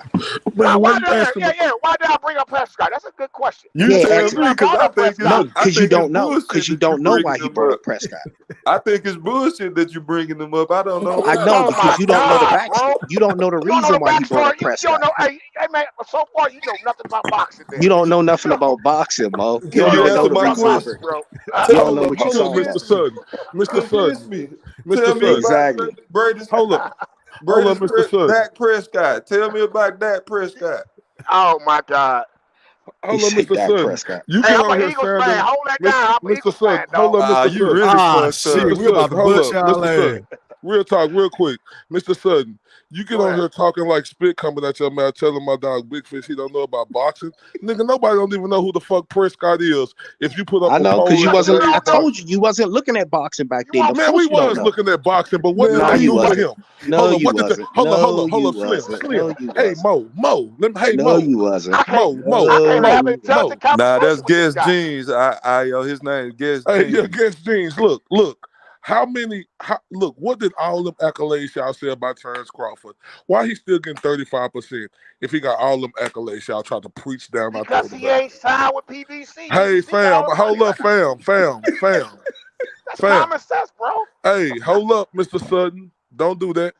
I: Man,
N: Why did I bring up Prescott? That's a good question.
J: You
K: Yeah,
J: tell
K: ask
J: me
K: him.
J: because I think
K: No,
J: I
K: because you
J: think it's
K: don't know. Because
J: bullshit
K: you
J: that you
K: don't know why
J: bringing
K: he
J: him
K: brought
J: up.
K: up Prescott.
J: I think it's bullshit that you bringing him up. I don't know.
K: I know
N: Oh
K: because
N: my
K: you don't know the
N: God,
K: backstory.
N: bro!
K: You don't know the
N: You don't know
K: reason
N: the
K: why he brought up
N: backstory. You don't
K: Prescott.
N: know. Hey man, so far you know nothing about boxing. Then
K: You don't know nothing about boxing, Mo. You
J: Can
K: don't
J: you
K: even know
J: answer
K: the
J: my
K: reason why.
J: question?
N: boxing, bro.
K: You don't know
I: Hold up,
K: what you're talking
I: Mr.
K: about.
I: Sutton. Mr.
J: Convince
I: Sutton.
J: me.
I: Mr.
J: Tell me
I: Sutton.
J: about
K: Exactly.
I: Hold up, Mr. Sutton.
J: Dak Prescott. Tell me about Dak Prescott.
N: Oh my God!
K: He
I: Hold up,
K: said
I: Mr.
K: Dak
I: Sutton.
K: Prescott.
I: You
N: Hey,
I: get
N: I'm
I: on
N: an
I: here
N: Eagles fan.
I: sounding,
N: Hold that down. I'm an
I: Mr.
N: Eagles
I: Sutton.
N: fan,
I: Hold
N: dog.
I: up, Mr.
J: You
I: Sutton.
J: really
D: Ah,
J: fucked
D: shit.
J: up.
I: Mr.
D: We about to
I: Sutton, hold
D: butch
I: up,
D: y'all
I: Mr. Sutton.
D: ass.
I: Real talk, real quick. Mr. Sutton, you get
N: Go
I: on
N: ahead.
I: here talking like spit coming at your mouth, telling my dog Big Fish he don't know about boxing. Nigga, nobody don't even know who the fuck Prescott is. If you put up
K: I
I: a
K: know
I: poll
K: because
I: in
K: you
N: You
K: wasn't.
I: today's
K: I
N: don't know.
K: told you wasn't looking at boxing back then. Of
I: man, we
K: course you don't
I: was
K: know.
I: looking at boxing, but what did
D: Man,
K: No,
I: they
K: you
I: do to
K: wasn't.
I: him?
K: No,
I: Hold up,
K: you
I: what did they
K: wasn't.
I: hold
K: No,
I: up,
K: you
I: Slim,
K: wasn't.
I: Slim.
K: No, you
I: Hey
K: wasn't.
I: Mo, hey
K: No,
I: Mo,
K: you wasn't.
N: I can't.
I: Mo,
N: I can't even
K: No,
N: have an
K: you.
N: intelligent
J: Nah, that's
N: conversation with this
J: Guess
N: guy.
J: Jeans. His name Guess
I: Hey, yeah,
J: Jeans.
I: against Jeans. Look. Look, what did all them accolades y'all say about Terrence Crawford? Why he still getting 35% if he got all them accolades y'all try to preach down our
N: Because
I: throat
N: he
I: about?
N: ain't signed with PBC.
I: Hey,
N: PBC got all
I: fam,
N: the money
I: hold
N: right
I: up,
N: now. That's
I: fam.
N: common sense, bro.
I: Hey, hold up, Mr. Sutton. Don't do that.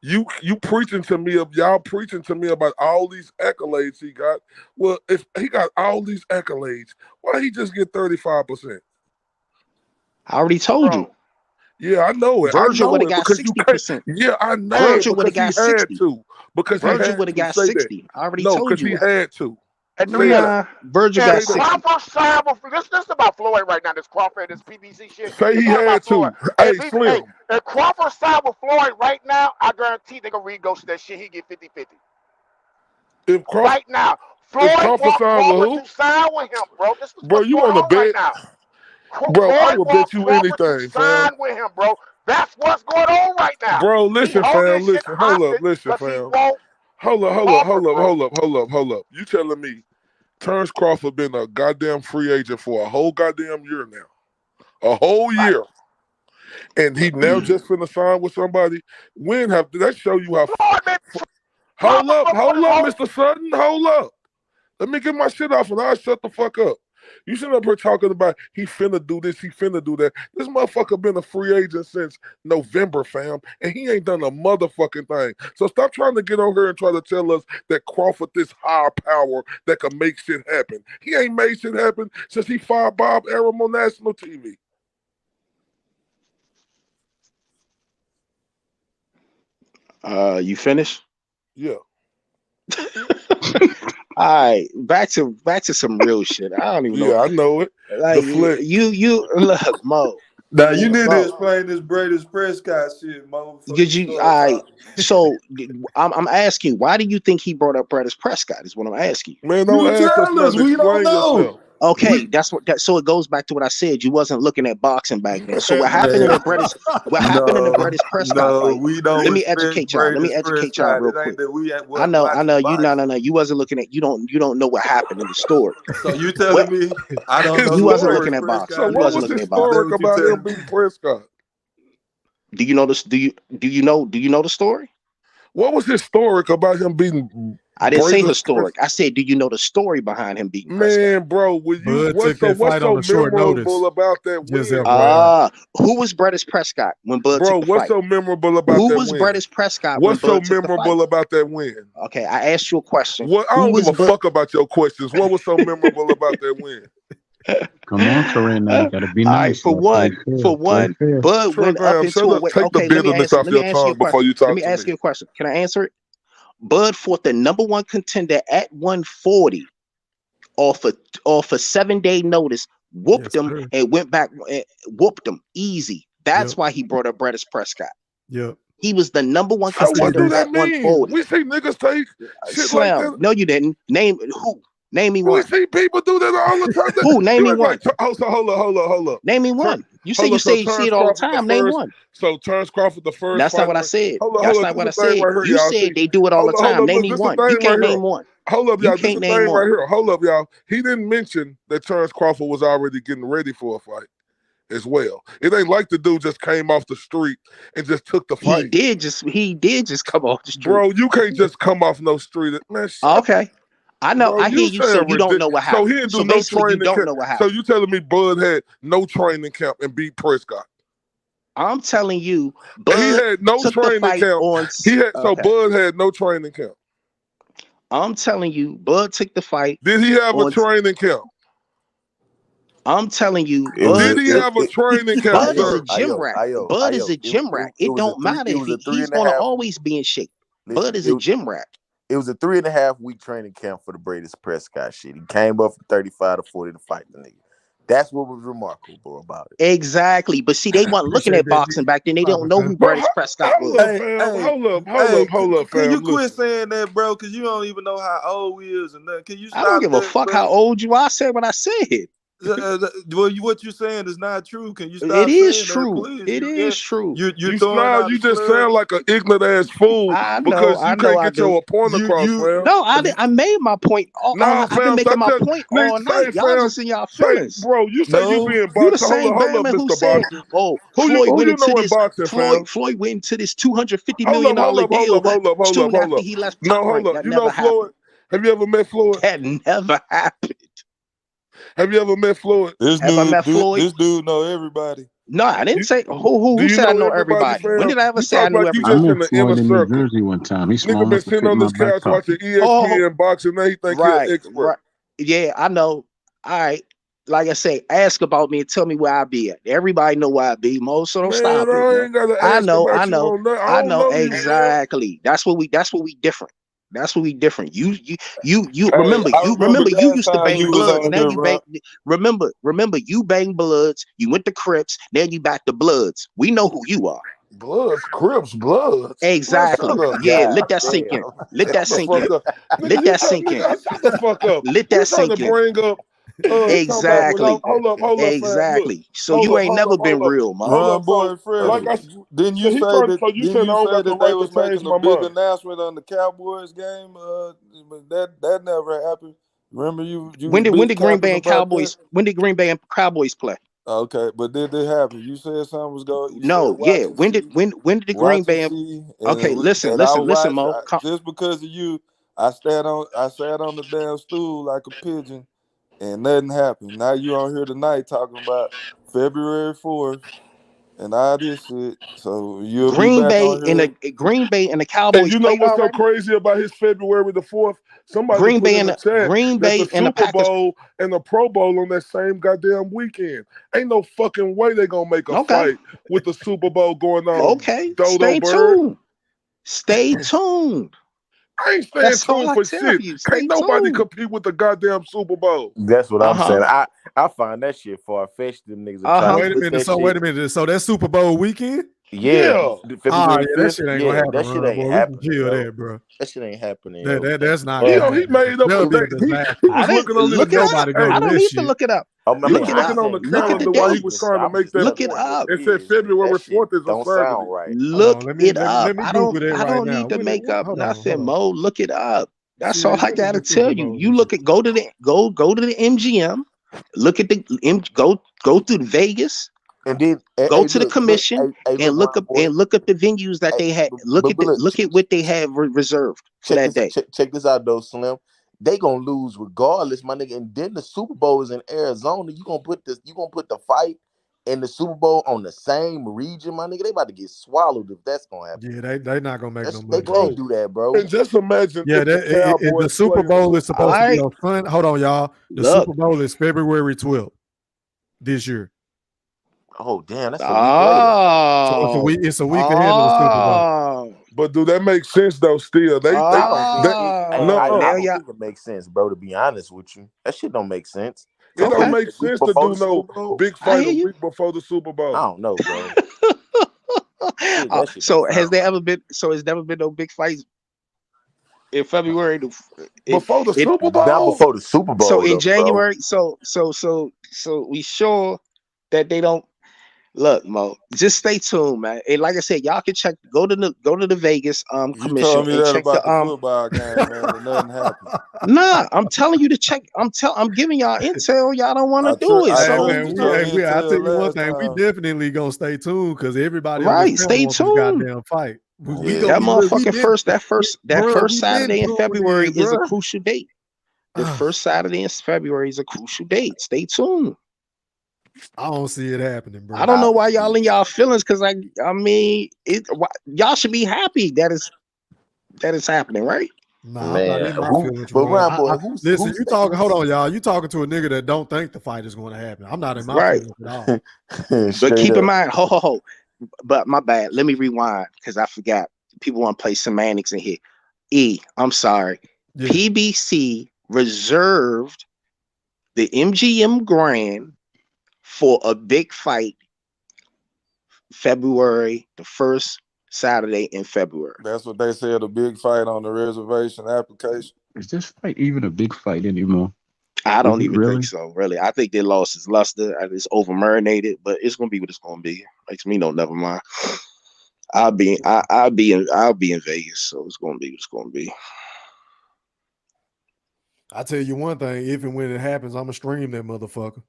I: You preaching to me y'all preaching to me about all these accolades he got. Well, if he got all these accolades, why he just get 35%?
K: I already told you.
I: Yeah, I know it.
K: Virgil would have got
I: Because you can't.
K: 60%.
I: Yeah, I know it
K: Virgil would
I: because
K: have
I: he
K: got
I: had
K: 60.
I: to. Because he
K: Virgil
I: had
K: would have
I: to
K: got
I: say that.
K: 60. I already
I: No,
K: told
I: because
K: you
I: he
K: that.
I: had to.
N: And
I: Say that.
K: Nah, Virgil
N: and
K: got 60.
N: Crawford signed for this is about Floyd right now. This Crawford, this PBC shit.
I: Say
N: It's
I: he
N: not
I: had
N: about Floyd.
I: to.
N: Hey,
I: Hey, Slim.
N: if Crawford signed with Floyd right now, I guarantee they gonna renegotiate that shit. He get 50-50.
I: If Crawford,
N: Right now,
I: if
N: Floyd
I: Crawford
N: want
I: signed with
N: Crawford
I: who?
N: to sign with him, bro. This is
I: Bro,
N: what's
I: you
N: going
I: want to
N: on right
I: bet?
N: now.
I: Bro, I
N: Floyd
I: will
N: want
I: bet you
N: Crawford to
I: anything, fam.
N: sign with him, bro. That's what's going on right now.
I: Bro,
N: He
I: listen,
N: holding
I: fam.
N: this shit
I: Listen. Hold up.
N: hostage
I: Listen,
N: because he
I: fam.
N: want Crawford, bro.
I: Hold up. You telling me Terrence Crawford been a goddamn free agent for a whole goddamn year now? A whole
N: Right.
I: year. And he now just finna sign with somebody. When have that show you how?
N: Floyd been
I: Hold up,
N: whole.
I: Mr. Sutton. Hold up. Let me get my shit off and I'll shut the fuck up. You sitting up here talking about he finna do this, he finna do that. This motherfucker been a free agent since November, fam, and he ain't done a motherfucking thing. So stop trying to get on here and try to tell us that Crawford this higher power that can make shit happen. He ain't made shit happen since he fired Bob Arum on national TV.
K: You finished?
I: Yeah.
K: right, back to some real shit. I don't even know.
I: Yeah, I know it.
K: Like
I: The flick.
K: you look, Mo.
J: Now you need to
K: Mo.
J: explain this British Prescott shit, Mo.
K: Did you? So I'm asking, why do you think he brought up British Prescott? Is what I'm asking you.
I: Man, don't ask us nothing.
J: We don't
I: Explain
J: know.
I: yourself.
K: Okay, that's what. So it goes back to what I said. You wasn't looking at boxing back then. So what happened in the British? What happened in the British Prescott fight?
J: We don't.
K: Let me educate y'all. Let me educate y'all real quick. I know. You wasn't looking at. You don't know what happened in the story.
J: So you telling me I don't know?
K: You wasn't looking at boxing.
I: So what was historic about him beating Prescott?
K: Do you know this? Do you know the story?
I: What was historic about him beating?
K: I didn't say historic. I said, do you know the story behind him beating Prescott?
I: Man, bro, what's so memorable about that win?
K: Who was British Prescott when Bud took the fight?
I: What's so memorable about that win?
K: Who was British Prescott
I: when Bud took the fight?
K: What's so memorable
I: about that win?
K: Okay, I asked you a question.
I: I don't give a fuck about your questions. What was so memorable about that win?
L: Come on, Corinne, now you gotta be nice.
K: All right, for one, Bud went up into a way. Okay, let me ask you a question. Can I answer it? Bud fought the number one contender at 140 off a 7-day notice, whooped him and went back and whooped him easy. That's why he brought up British Prescott.
D: Yep.
K: He was the number one contender at 140.
I: We see niggas take shit
K: Slim.
I: like that.
K: No, you didn't. Name who? Name me one.
I: We see people do that all the time.
K: Who? Name me one.
I: Hold up.
K: Name me one. You say you see it all the time. Name one.
I: So Terrence Crawford, the first.
K: That's not what I said. That's not what I said. You said they do it all the time. Name me one. You can't name one.
I: Hold up, y'all.
K: You can't name one
I: right here. Hold up, y'all. He didn't mention that Terrence Crawford was already getting ready for a fight as well. It ain't like the dude just came off the street and just took the fight.
K: He did just come off the street.
I: Bro, you can't just come off no street. Man,
K: okay. I know.
I: Bro,
K: I hear you. So you don't know what happened.
I: So he didn't do no training camp.
K: Know what happened.
I: So you telling me Bud had no training camp and beat Prescott?
K: I'm telling you, Bud
I: he had no training camp. Bud had no training camp.
K: I'm telling you, Bud took the fight.
I: Did he have a training camp?
K: I'm telling you,
I: did he have a training camp?
K: Bud is a gym rat. Bud is a gym rat. It don't matter if he's gonna always be in shape. Bud is a gym rat.
O: It was a 3.5 week training camp for the British Prescott shit. He came up from 35 to 40 to fight the nigga. That's what was remarkable about it.
K: Exactly. But see, they weren't looking at boxing back then. They don't know who British Prescott was.
I: Hold up, fam.
J: Can you quit saying that, bro? Because you don't even know how old he is and nothing. Can you stop?
K: I don't give a fuck how old you are. I said what I said.
J: Well, what you're saying is not true. Can you stop?
K: It is true. It is true.
I: You just sound like an ignorant ass fool because you can't get your point across, fam.
K: No, I made my point. I've been making my point all night. Y'all just in y'all feelings.
I: Bro, you say you be in boxing.
K: You the same man who said, Floyd went into this.
I: Boxing,
K: Floyd went into this $250 million deal soon after he left.
I: No, hold up. You know Floyd? Have you ever met Floyd?
K: That never happened.
I: Have you ever met Floyd?
J: This dude know everybody.
K: No, I didn't say who said I know everybody. When did I ever say I knew everybody?
L: I met Floyd in New Jersey one time. He's
I: nigga been sitting on this couch watching ESPN boxing. Now he think he's an expert.
K: Right. Yeah, I know. All right. Like I say, ask about me and tell me where I be at. Everybody know where I be, Mo. So don't stop it. I know exactly. That's what we different. That's what we different. You remember you used to bang bloods. Now you bang. Remember you bang bloods. You went to Crips. Now you back to bloods. We know who you are.
I: Bloods, Crips, bloods.
K: Exactly. Yeah. Let that sink in. Let that sink in. Let that sink in.
I: Shut the fuck up.
K: Let that sink in.
I: Bring up.
K: Exactly.
I: Hold up.
K: Exactly. So you ain't never been real, man.
J: Didn't you say that they was making a big announcement on the Cowboys game? But that never happened. Remember you
K: when did Green Bay and Cowboys play?
J: Okay, but did it happen? You said something was going.
K: No, yeah. When did the Green Bay? Okay, listen, Mo.
J: Just because of you, I sat on the damn stool like a pigeon, and nothing happened. Now you on here tonight talking about February 4th and all this shit. So you'll
K: Green
J: be back
K: Bay
J: on here.
K: Green Bay and the Cowboys.
I: And you know what's so crazy about his February the 4th? Somebody
K: Green
I: put
K: Bay
I: in the chat
K: Green Bay
I: the
K: and the
I: Super Bowl and the Pro Bowl on that same goddamn weekend. Ain't no fucking way they gonna make a fight with the Super Bowl going on.
K: Okay, stay tuned. Stay tuned.
I: I ain't staying
K: That's all
I: tuned
K: I
I: for
K: tell
I: shit.
K: you. Stay
I: Can't nobody
K: tuned.
I: compete with the goddamn Super Bowl.
O: That's what I'm saying. I find that shit far-fetched. Them niggas are trying to
D: Wait a
O: put
D: minute.
O: that
D: So
O: shit.
D: wait a minute. So that's Super Bowl weekend?
I: Yeah.
O: February
D: that
O: 5th.
D: shit ain't gonna happen,
O: that shit
D: bro.
O: ain't
D: Boy, we
O: happening,
D: can kill
O: yo.
D: that, bro.
O: That shit ain't happening, yo.
D: That's not
I: He
D: gonna happen.
I: made up
D: That'll
I: a
D: be a
I: date. He
D: disaster.
I: was looking on
K: Look it up.
D: Nobody go to
K: I don't
D: that
K: need
D: shit.
K: to look it up.
I: He was looking on the calendar while he was trying to make that
K: Look
I: point.
K: it up.
I: It said February 4th is a
O: Don't
I: Saturday.
O: sound right.
K: Look it up.
D: Let me
K: I
D: Google that
K: don't
D: right now.
K: need to make up
D: Hold on.
K: nothing, Mo. Look it up. That's
D: See,
K: all I
D: when is
K: gotta
D: the Super
K: tell you.
D: Bowl
K: You
D: this
K: look at go to the MGM. Look at go through Vegas.
O: And then
K: Go to the commission and look up the venues that they had. Look at what they have reserved for that day.
O: Check this out though, Slim. They gonna lose regardless, my nigga. And then the Super Bowl is in Arizona. You gonna put the fight and the Super Bowl on the same region, my nigga. They about to get swallowed if that's gonna happen.
D: Yeah, they not gonna make no money.
O: They can't do that, bro.
I: And just imagine
D: Yeah, the Super Bowl is supposed to be on Sunday. Hold on, y'all. The Super Bowl is February 12th this year.
O: Oh damn, that's a week later.
D: So it's a week ahead of the Super Bowl.
I: But do that make sense though? Still,
O: I don't think it makes sense, bro. To be honest with you, that shit don't make sense.
I: It don't make sense to do no big fight a week before the Super Bowl.
O: I don't know, bro.
K: So has there ever been? So has never been no big fights in February
I: before the Super Bowl?
O: Not before the Super Bowl.
K: So in January, so we sure that they don't. Look, Mo, just stay tuned, man. And like I said, y'all can check. Go to the Vegas commission.
J: You told me
K: and
J: that
K: check
J: about
K: the
J: football game, man, and nothing happened.
K: Nah, I'm telling you to check. I'm giving y'all intel. Y'all don't want to do it.
D: I
K: So
D: tell you one thing, we definitely gonna stay tuned because everybody
K: stay
D: wants
K: tuned.
D: this goddamn fight.
K: That first Saturday in February is a crucial date. The first Saturday in February is a crucial date. Stay tuned.
D: I don't see it happening, bro.
K: I don't know why y'all in y'all feelings, because I mean, y'all should be happy that it's happening, right?
D: Nah, I'm not in my feelings, bro. Listen, you talking? Hold on, y'all. You talking to a nigga that don't think the fight is going to happen? I'm not in my feelings at all.
K: But keep in mind, ho. But my bad. Let me rewind because I forgot. People want to play semantics in here. I'm sorry. Yeah. PBC reserved the MGM Grand for a big fight February, the first Saturday in February.
J: That's what they said, a big fight on the reservation application.
L: Is this fight even a big fight anymore?
K: I don't even think so, really. I think they lost its luster. It's over marinated, but it's gonna be what it's gonna be. Makes me know, never mind. I'll be in Vegas, so it's gonna be what it's gonna be.
D: I tell you one thing, if and when it happens, I'm gonna stream that motherfucker.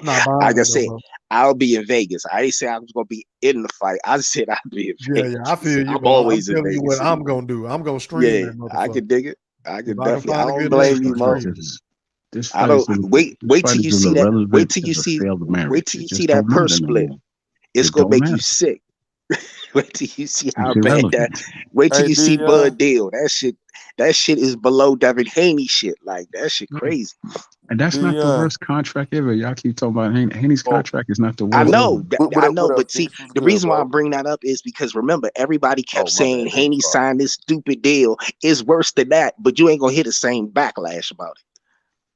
K: Like I said, I'll be in Vegas. I didn't say I was gonna be in the fight. I said I'll be in Vegas.
D: Yeah, I feel you.
K: I'm always in
D: telling
K: Vegas.
D: you what I'm gonna do. I'm gonna stream that motherfucker.
K: I can dig it. I can definitely. I
D: don't
K: don't blame you, Mo. I don't wait till you see that. Wait till you see that purse split. It's gonna make you sick. Wait till you see how bad that. Wait till you see Bud Deal. That shit is below Devin Haney shit. Like that shit crazy.
L: And that's not the worst contract ever. Y'all keep talking about Haney's contract is not the worst.
K: I know, but see, the reason why I bring that up is because remember, everybody kept saying Haney signed this stupid deal. It's worse than that, but you ain't gonna hear the same backlash about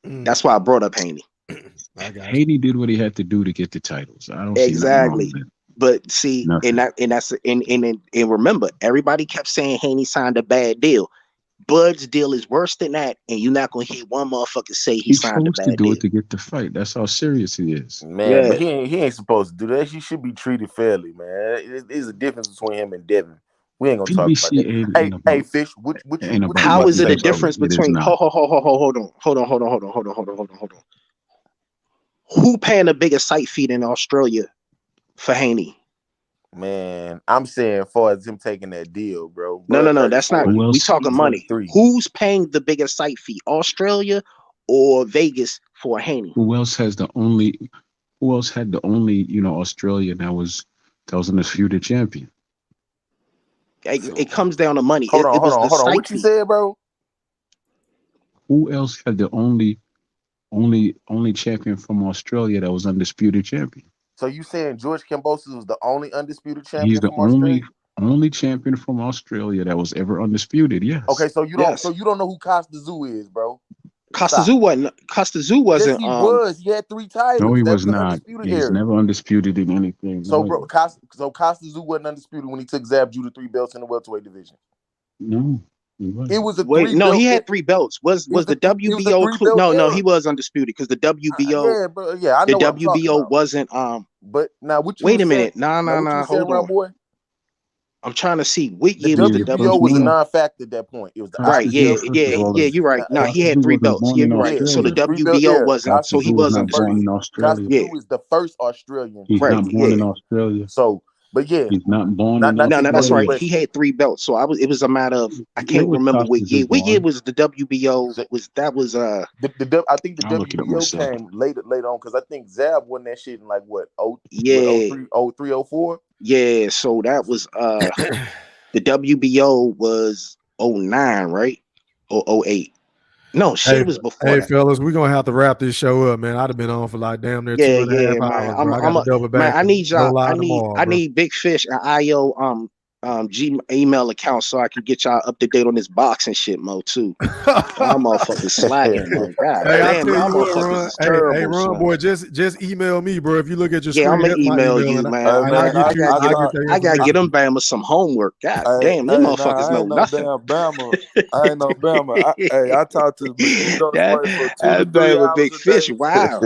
K: it. That's why I brought up Haney.
L: Haney did what he had to do to get the titles. I don't
K: exactly.
L: See
K: but see, and remember, everybody kept saying Haney signed a bad deal. Bud's deal is worse than that, and you're not gonna hear one motherfucker say he signed a bad
L: to do
K: deal.
L: It to get the fight. That's how serious he is,
O: man. But he ain't supposed to do that. He should be treated fairly, man. There's a difference between him and Devin. We ain't gonna talk about that. Hey, Fish,
K: how is it a difference between? Hold on. Who paying a bigger site fee in Australia for Haney?
O: Man, I'm saying far as him taking that deal, bro.
K: No, that's not. We talking money. Who's paying the bigger site fee, Australia or Vegas for Haney?
L: Who else had the only? Australia that was an undisputed champion.
K: It comes down to money.
O: Hold on. What you said, bro?
L: Who else had the only champion from Australia that was undisputed champion?
O: So you saying George Kambosos was the only undisputed champion?
L: He's the
O: from Australia?
L: only champion from Australia that was ever undisputed. Yes.
O: Okay, so you don't know who Costa Zoo is, bro.
K: Costa Zoo wasn't.
O: Yes, he was. He had 3 titles.
L: No, he
O: That
L: was
O: the
L: not.
O: undisputed
L: He's
O: era.
L: never undisputed in anything.
O: So,
L: No,
O: bro, Costa Zoo wasn't undisputed when he took Zab Judah 3 belts in the welterweight division.
L: no.
O: It was a
K: Wait,
O: 3
K: no,
O: belt.
K: he had 3 belts. Was the WBO? No, he was undisputed because the WBO.
N: Uh,
O: bro, yeah, I
K: The
O: know what I'm talking
K: WBO
O: about.
K: wasn't.
O: But now, what you
K: Wait
O: were
K: a minute.
O: saying,
K: Nah. Hold on.
O: boy?
K: I'm trying to see what
O: The
K: year was the
O: WBO was a
K: WBO.
O: non-factor at that point. It was the
K: Right,
L: Costa
K: yeah,
L: Zoo, first of all,
K: you're right. No, he
L: Costa
K: had
L: Zoo
K: 3
L: wasn't
K: belts.
L: born
K: Yeah,
L: in
K: you're right. So the
L: Australia.
O: 3-belt
K: WBO
O: era.
K: wasn't.
L: Costa
K: So he
L: Zoo was
K: wasn't
L: not born in
K: undisputed.
L: Australia.
O: Costa Zoo is the first Australian.
L: He's
K: Right,
L: not born
K: yeah.
L: in Australia.
O: So, but yeah,
L: He's not born in
O: not
K: No,
O: to
K: that's
O: your
K: right.
L: Australia.
K: He
O: question.
K: had 3 belts. So it was a matter of I
L: Where
K: can't
L: was
K: remember what
L: Costa
K: year.
L: Zoo
K: What year
L: born?
K: was the WBO?
O: So,
K: Was
O: I think the
L: I'll look it up
O: WBO
L: myself.
O: came later on because I think Zab won that shit in like what 03, 04.
K: Yeah, so that was the WBO was 09, right? Or 08. No, shit, it was before
D: Hey,
K: that.
D: fellas, we're gonna have to wrap this show up, man. I'd have been on for like damn near
K: Yeah,
D: 2.5
K: man.
D: hours, bro. I got to double back.
K: Man, I need
D: Go
K: y'all.
D: live tomorrow,
K: I
D: bro.
K: need Big Fish and IO email account so I can get y'all up to date on this boxing shit, Mo, too. Y'all motherfuckers slacking, man. God
D: Hey, I
K: damn,
D: tell
K: y'all
D: you what,
K: motherfuckers
D: Ron.
K: is
D: Hey,
K: terrible,
D: Ron,
K: son.
D: boy, just email me, bro. If you look at your
K: Yeah, I'm
D: screen,
K: gonna
D: that's my
K: email
D: email,
K: you,
D: and
K: man.
D: I get you. I get their
K: I gotta
D: information.
K: get them Bama some homework. God damn, these motherfuckers
J: I
K: know
J: ain't no
K: nothing.
J: damn Bama. I ain't no Bama. I talk to mosquito sprays for 2 to 3
K: Bama
J: hours
K: Big
J: a
K: Fish.
J: day.
K: Wow.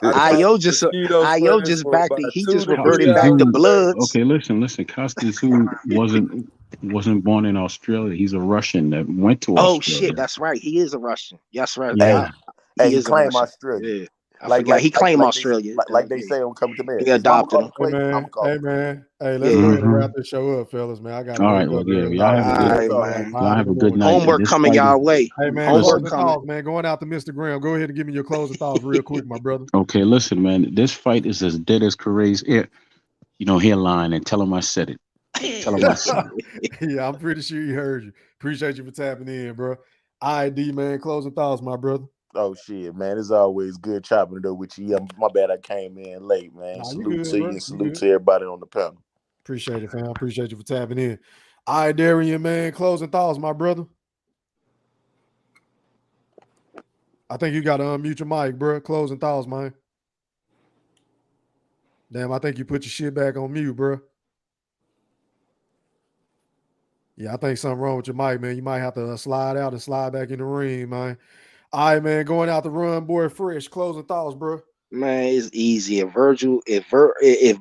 J: I talk
K: IO
J: to
K: just
J: mosquito
K: IO
J: sprays
K: just
J: for
K: back
J: about
K: to he
J: 2
K: just
J: to
K: reverted
J: 3
L: Costa
K: back to
J: hours
L: Zoo.
J: a day.
K: Bloods.
L: Okay, listen. Costa Zoo wasn't born in Australia. He's a Russian that went to
K: Oh shit,
L: Australia.
K: that's right. He is a Russian. That's right.
L: Yeah.
O: Hey,
K: He
O: he
K: is a
O: claimed
K: Russian.
O: Australia.
K: Yeah. I forgot. He claimed Australia.
O: Like they say on Coming to Man.
K: They
O: His mama
K: adopted
O: called
K: him.
O: him Clayton. His mama called
D: Hey,
O: him Clayton.
D: man. Hey, let's
K: Yeah.
D: go ahead and wrap this show up, fellas, man. I got to
L: All
D: wake
L: right. Well,
D: up
L: yeah.
D: early.
L: Y'all have a good.
K: All right, man.
L: Y'all have a good night.
K: Homework
L: This
K: coming
L: fight
K: y'all
L: is.
K: way.
D: Hey, man,
K: Homework
D: closing
K: coming.
D: thoughts, man. Going out to Mr. Graham. Go ahead and give me your closing thoughts real quick, my brother.
L: Okay, listen, man. This fight is as dead as Correa's hairline, and tell him I said it. Tell him I said it.
D: Yeah, I'm pretty sure he heard you. Appreciate you for tapping in, bro. ID, man. Closing thoughts, my brother.
O: Oh shit, man! It's always good chopping it up with you. Yeah, my bad, I came in late, man.
D: Nah, you
O: Salute
D: good,
O: to you
D: bro.
O: and
D: You
O: salute
D: good.
O: to everybody on the panel.
D: Appreciate it, fam. Appreciate you for tapping in. All right, Darian, man. Closing thoughts, my brother. I think you got to unmute your mic, bro. Closing thoughts, man. Damn, I think you put your shit back on mute, bro. Yeah, I think something wrong with your mic, man. You might have to slide out and slide back in the ring, man. All right, man. Going out the run, boy, fresh. Closing thoughts, bro.
K: Man, it's easy. If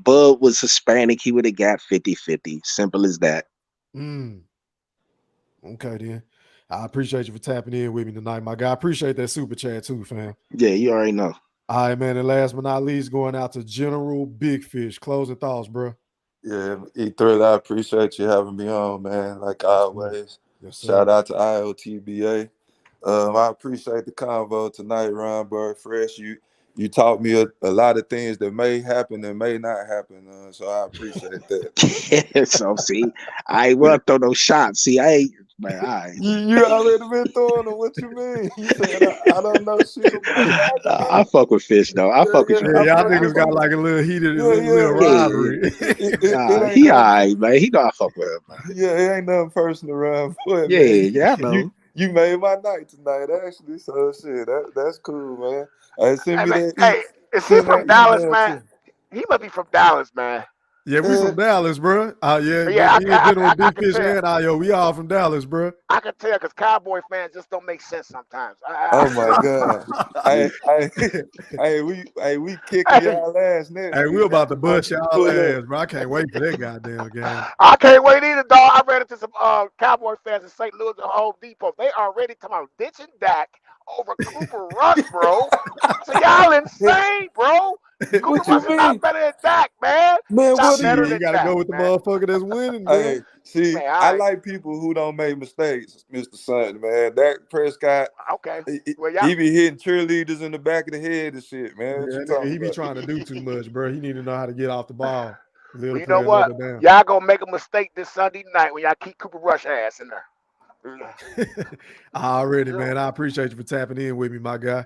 K: Bud was Hispanic, he would have got 50-50. Simple as that.
D: Okay, then. I appreciate you for tapping in with me tonight, my guy. I appreciate that super chat too, fam.
K: Yeah, you already know.
D: All right, man. And last but not least, going out to General Big Fish. Closing thoughts, bro.
J: Yeah, E-Thrill, I appreciate you having me on, man. Like always.
D: Yes, sir.
J: Shout out to IOTBA. I appreciate the convo tonight, Ron Bird Fresh. You taught me a lot of things that may happen and may not happen. So I appreciate that.
K: So see, I ain't want to throw no shots. See, I ain't, man.
J: You already been throwing them. What you mean? You said I don't know shit about that.
K: I fuck with Fish though. I fuck with you.
D: Yeah, y'all niggas got like a little heated, little rivalry.
K: He alright, man. He know I fuck with him, man.
J: Yeah, it ain't nothing personal around. Boy,
K: Yeah, I know.
J: You made my night tonight, actually. So shit, that's cool, man. Send me that.
N: Hey, is he from Dallas, man? He must be from Dallas, man.
D: Yeah, we from Dallas, bro. Yeah,
N: Yeah,
D: me and General Big
N: I can
D: Fish
N: tell.
D: and IO, we all from Dallas, bro.
N: I can tell because Cowboy fans just don't make sense sometimes.
J: Oh my god! we kicking y'all ass next.
D: Hey, we about to bust y'all ass, bro. I can't wait for that goddamn game.
N: I can't wait either, dog. I ran into some Cowboy fans in St. Louis at Home Depot. They already talking about ditching Dak over Cooper Rush, bro. So y'all insane, bro. Cooper Rush is not better than Dak, man.
J: Man,
N: not
J: what
N: better
D: You
N: than
D: gotta
N: Dak,
D: go with the
N: man.
D: motherfucker that's winning, bro.
J: Hey, see,
N: Man,
J: I like people who don't make mistakes, Mr. Sutton, man. Dak Prescott,
N: okay. Well,
J: he be hitting cheerleaders in the back of the head and shit, man. What
D: Yeah,
J: you
D: nigga,
J: talking
D: he be
J: about?
D: trying to do too much, bro. He need to know how to get off the ball.
N: Well, you know what? Y'all gonna make a mistake this Sunday night when y'all keep Cooper Rush ass in there.
D: Already, man. I appreciate you for tapping in with me, my guy.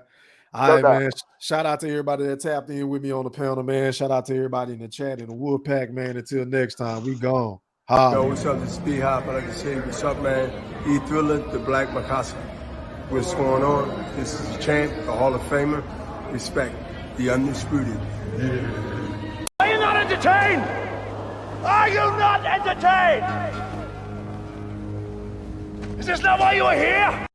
D: All
N: No
D: right,
N: doubt.
D: man. Shout out to everybody that tapped in with me on the panel, man. Shout out to everybody in the chat and the Wolfpack, man. Until next time, we gone.
A: Yo, what's up? This is B-Hop. I'd like to say what's up, man. E-Thriller, the Black Mikasa. What's going on? This is the champ, the Hall of Famer. Respect, the undisputed.
P: Are you not entertained? Are you not entertained? Is this not why you are here?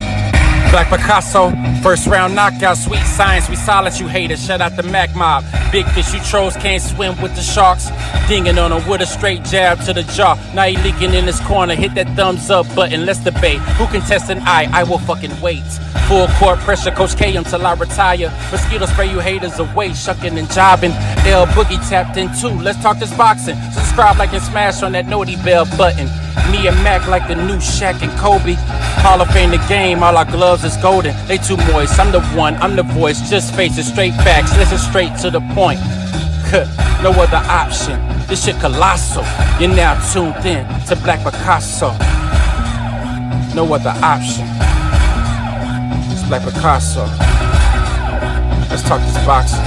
C: Black Picasso, first round knockout, sweet science, we silence you haters, shout out the Mac Mob. Big fish, you trolls can't swim with the sharks. Dinging on him with a straight jab to the jaw. Now he leaking in his corner, hit that thumbs up button, let's debate. Who can test an eye? I will fucking wait. Full court pressure, Coach K until I retire. Mosquito spray you haters away, shucking and jobbing. L Boogie tapped in too, let's talk this boxing. Subscribe, like, and smash on that noti bell button. Me and Mac like the new Shaq and Kobe. Hall of Fame the game, all our gloves is golden. They too moist, I'm the one, I'm the voice. Just face it, straight facts, listen straight to the point. No other option, this shit colossal. You're now tuned in to Black Picasso. No other option, it's Black Picasso. Let's talk this boxing.